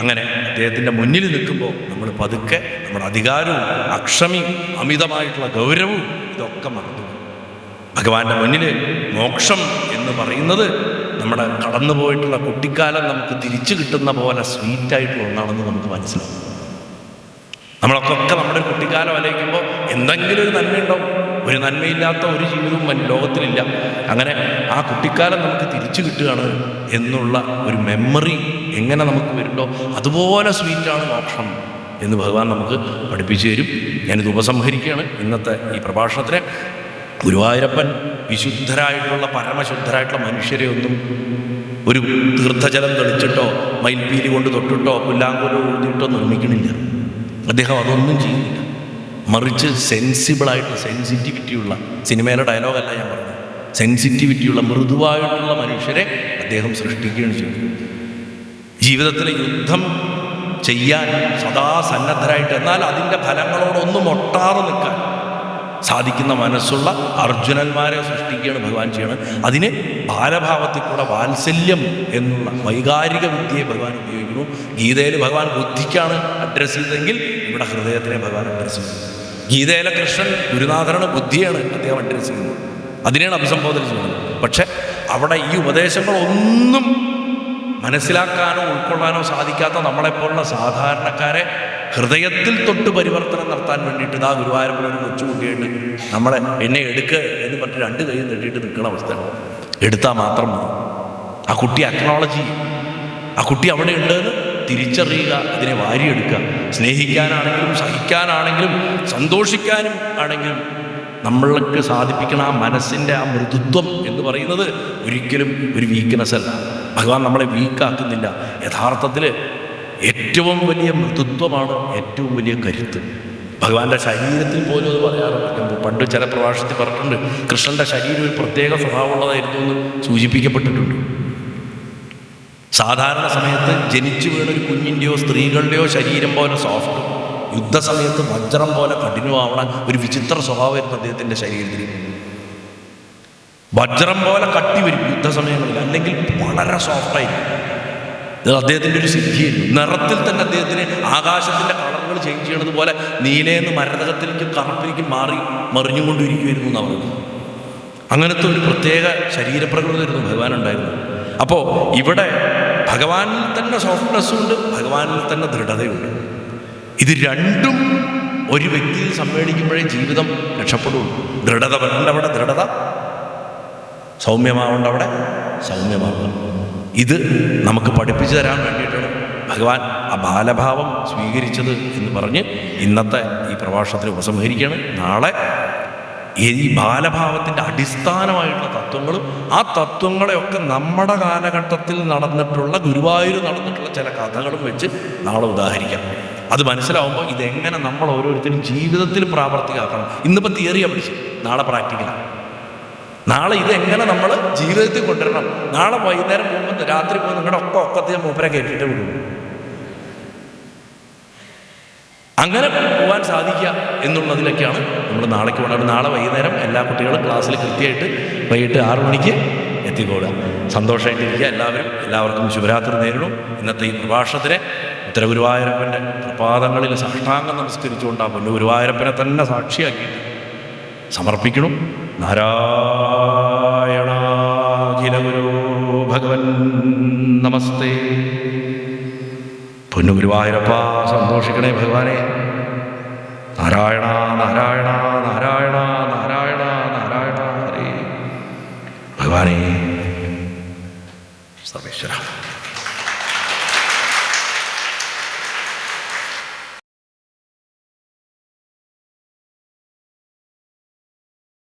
അങ്ങനെ അദ്ദേഹത്തിൻ്റെ മുന്നിൽ നിൽക്കുമ്പോൾ നമ്മൾ പതുക്കെ നമ്മുടെ അധികാരവും അക്ഷമയും അമിതമായിട്ടുള്ള ഗൗരവവും ഇതൊക്കെ മറന്നു. ഭഗവാന്റെ മുന്നിൽ മോക്ഷം എന്ന് പറയുന്നത് നമ്മുടെ കടന്നു പോയിട്ടുള്ള കുട്ടിക്കാലം നമുക്ക് തിരിച്ചു കിട്ടുന്ന പോലെ സ്വീറ്റായിട്ടുള്ള ഒന്നാണെന്ന് നമുക്ക് മനസ്സിലാവും. നമ്മളൊക്കെ നമ്മുടെ കുട്ടിക്കാലം ആലോചിക്കുമ്പോൾ എന്തെങ്കിലും ഒരു നന്മയുണ്ടാവും. ഒരു നന്മയില്ലാത്ത ഒരു ജീവിതവും ലോകത്തിലില്ല. അങ്ങനെ ആ കുട്ടിക്കാലം നമുക്ക് തിരിച്ചു കിട്ടുകയാണ് എന്നുള്ള ഒരു മെമ്മറി എങ്ങനെ നമുക്ക് വരുന്നുണ്ടോ അതുപോലെ സ്വീറ്റാണ് മോക്ഷം എന്ന് ഭഗവാൻ നമുക്ക് പഠിപ്പിച്ചു തരും. ഞാനിത് ഉപസംഹരിക്കുകയാണ് ഇന്നത്തെ ഈ പ്രഭാഷണത്തിനെ. ഗുരുവായൂരപ്പൻ വിശുദ്ധരായിട്ടുള്ള പരമശുദ്ധരായിട്ടുള്ള മനുഷ്യരെ ഒന്നും ഒരു തീർത്ഥജലം തെളിച്ചിട്ടോ മയിൽപ്പീലി കൊണ്ട് തൊട്ടിട്ടോ പുല്ലാങ്കുല ഊതിയിട്ടോ നിർമ്മിക്കണില്ല. അദ്ദേഹം അതൊന്നും ചെയ്യുന്നില്ല. മറിച്ച് സെൻസിറ്റിവിറ്റിയുള്ള, സിനിമയിലെ ഡയലോഗല്ല ഞാൻ പറഞ്ഞത്, സെൻസിറ്റിവിറ്റിയുള്ള മൃദുവായിട്ടുള്ള മനുഷ്യരെ അദ്ദേഹം സൃഷ്ടിക്കുകയാണ് ചെയ്യുന്നത്. ജീവിതത്തിൽ യുദ്ധം ചെയ്യാൻ സദാ സന്നദ്ധരായിട്ട്, എന്നാൽ അതിൻ്റെ ഫലങ്ങളോടൊന്നും ഒട്ടാതെ നിൽക്കാൻ സാധിക്കുന്ന മനസ്സുള്ള അർജുനന്മാരെ സൃഷ്ടിക്കുകയാണ് ഭഗവാൻ ചെയ്യണം. അതിന് ബാലഭാവത്തിൽ കൂടെ വാത്സല്യം എന്നുള്ള വൈകാരിക വിദ്യയെ ഭഗവാൻ ഉപയോഗിക്കുന്നു. ഗീതയിൽ ഭഗവാൻ ബുദ്ധിക്കാണ് അഡ്രസ്സ് ചെയ്തതെങ്കിൽ ഇവിടെ ഹൃദയത്തിനെ ഭഗവാൻ അഡ്രസ്സ് ചെയ്യുന്നു. ഗീതയിലെ കൃഷ്ണൻ ഗുരുനാഥനാണ്, ബുദ്ധിയാണ് അദ്ദേഹം അഡ്രസ്സ് ചെയ്യുന്നത്, അതിനെയാണ് അഭിസംബോധന ചെയ്യുന്നത്. പക്ഷെ അവിടെ ഈ ഉപദേശങ്ങളൊന്നും മനസ്സിലാക്കാനോ ഉൾക്കൊള്ളാനോ സാധിക്കാത്ത നമ്മളെപ്പോലുള്ള സാധാരണക്കാരെ ഹൃദയത്തിൽ തൊട്ട് പരിവർത്തനം നടത്താൻ വേണ്ടിയിട്ട് ഇതാ ഗുരുവായൂരപ്പൻ ഒരു കൊച്ചുകുട്ടിയായിട്ട് നമ്മളെ എന്നെ എടുക്കുക എന്ന് പറഞ്ഞ് രണ്ട് കൈ നെട്ടിയിട്ട് നിൽക്കുന്ന അവസ്ഥയാണ്. എടുത്താൽ മാത്രം മതി. ആ കുട്ടി അക്നോളജി, ആ കുട്ടി അവിടെ ഉണ്ടെന്ന് തിരിച്ചറിയുക, അതിനെ വാരിയെടുക്കുക. സ്നേഹിക്കാനാണെങ്കിലും സഹിക്കാനാണെങ്കിലും സന്തോഷിക്കാനും ആണെങ്കിലും നമ്മൾക്ക് സാധിപ്പിക്കണ ആ മനസ്സിൻ്റെ ആ മൃദുത്വം എന്ന് പറയുന്നത് ഒരിക്കലും ഒരു വീക്ക്നെസ് അല്ല. ഭഗവാൻ നമ്മളെ വീക്കാക്കുന്നില്ല. യഥാർത്ഥത്തിൽ ഏറ്റവും വലിയ മൃദുത്വമാണ് ഏറ്റവും വലിയ കരുത്ത്. ഭഗവാന്റെ ശരീരത്തിൽ പോലും അത് പറയാറുണ്ട്. പണ്ട് ചില പ്രഭാഷണത്തിൽ പറഞ്ഞിട്ടുണ്ട്, കൃഷ്ണൻ്റെ ശരീരം ഒരു പ്രത്യേക സ്വഭാവമുള്ളതായിരുന്നു എന്ന് സൂചിപ്പിക്കപ്പെട്ടിട്ടുണ്ട്. സാധാരണ സമയത്ത് ജനിച്ചു വീണൊരു കുഞ്ഞിൻ്റെയോ സ്ത്രീകളുടെയോ ശരീരം പോലെ സോഫ്റ്റ്, യുദ്ധസമയത്ത് വജ്രം പോലെ കഠിനമാവണ ഒരു വിചിത്ര സ്വഭാവമായിരുന്നു അദ്ദേഹത്തിൻ്റെ ശരീരത്തിൽ. വജ്രം പോലെ കട്ടി വരും യുദ്ധസമയങ്ങളിൽ, അല്ലെങ്കിൽ വളരെ സോഫ്റ്റായിരിക്കും. ഇത് അദ്ദേഹത്തിൻ്റെ ഒരു സിദ്ധിയായിരുന്നു. നിറത്തിൽ തന്നെ അദ്ദേഹത്തിന് ആകാശത്തിൻ്റെ കളറുകൾ ചേഞ്ച് ചെയ്യണത് പോലെ നീലയെന്ന് മരതകത്തിലേക്കും കറുപ്പിലേക്കും മറിഞ്ഞുകൊണ്ടിരിക്കുമായിരുന്നു എന്നാണ് പറയുന്നത്. അങ്ങനത്തെ ഒരു പ്രത്യേക ശരീരപ്രകൃതമായിരുന്നു ഭഗവാനുണ്ടായിരുന്നു. അപ്പോൾ ഇവിടെ ഭഗവാനിൽ തന്നെ സോഫ്റ്റ്നെസ്സും ഉണ്ട്, ഭഗവാനിൽ തന്നെ ദൃഢതയുണ്ട്. ഇത് രണ്ടും ഒരു വ്യക്തിയിൽ സമ്മേളിക്കുമ്പോഴേ ജീവിതം രക്ഷപ്പെടുള്ളൂ. ദൃഢത വരേണ്ട അവിടെ ദൃഢത, സൗമ്യമാവേണ്ട അവിടെ സൗമ്യമാവുക. ഇത് നമുക്ക് പഠിപ്പിച്ചു തരാൻ വേണ്ടിയിട്ടാണ് ഭഗവാൻ ആ ബാലഭാവം സ്വീകരിച്ചത് എന്ന് പറഞ്ഞ് ഇന്നത്തെ ഈ പ്രഭാഷണത്തിൽ ഉപസംഹരിക്കുകയാണ്. നാളെ ഈ ബാലഭാവത്തിൻ്റെ അടിസ്ഥാനമായിട്ടുള്ള തത്വങ്ങളും ആ തത്വങ്ങളെയൊക്കെ നമ്മുടെ കാലഘട്ടത്തിൽ നടന്നിട്ടുള്ള, ഗുരുവായൂർ നടന്നിട്ടുള്ള ചില കഥകളും വെച്ച് നാളെ ഉദാഹരിക്കാം. അത് മനസ്സിലാവുമ്പോൾ ഇതെങ്ങനെ നമ്മൾ ഓരോരുത്തരും ജീവിതത്തിൽ പ്രാവർത്തികമാക്കണം. ഇന്നിപ്പോൾ തിയറിയാണ് പഠിച്ചു, നാളെ പ്രാക്ടിക്കലാണ്. നാളെ ഇതെങ്ങനെ നമ്മൾ ജീവിതത്തിൽ കൊണ്ടുവരണം. നാളെ വൈകുന്നേരം പോകുമ്പോൾ രാത്രി പോകുമ്പോൾ നിങ്ങളുടെ ഒക്കത്തെ മൂപ്പരെ കയറ്റിയിട്ട് വിടും. അങ്ങനെ പോകാൻ സാധിക്കുക എന്നുള്ളതിലൊക്കെയാണ് നമ്മൾ നാളേക്ക് പോകേണ്ടത്. നാളെ വൈകുന്നേരം എല്ലാ കുട്ടികളും ക്ലാസ്സിൽ കൃത്യമായിട്ട് വൈകിട്ട് 6 മണിക്ക് എത്തിക്കോളുക. സന്തോഷമായിട്ടിരിക്കുക എല്ലാവർക്കും ശുഭരാത്രി നേരിടും. ഇന്നത്തെ ഈ പ്രഭാഷണത്തിനെ ഉത്തര ഗുരുവായൂരപ്പൻ്റെ പ്രപാദങ്ങളിൽ സാഷ്ടാംഗം നമസ്കരിച്ചുകൊണ്ടാണ് പൊന്നു ഗുരുവായൂരപ്പനെ തന്നെ സാക്ഷിയാക്കിയിട്ട് സമർപ്പിക്കണം. നാരായണാഖില ഗുരു ഭഗവൻ നമസ്തേ. പൊന്നു ഗുരുവായൂരപ്പ സന്തോഷിക്കണേ ഭഗവാനെ. നാരായണ നാരായണ.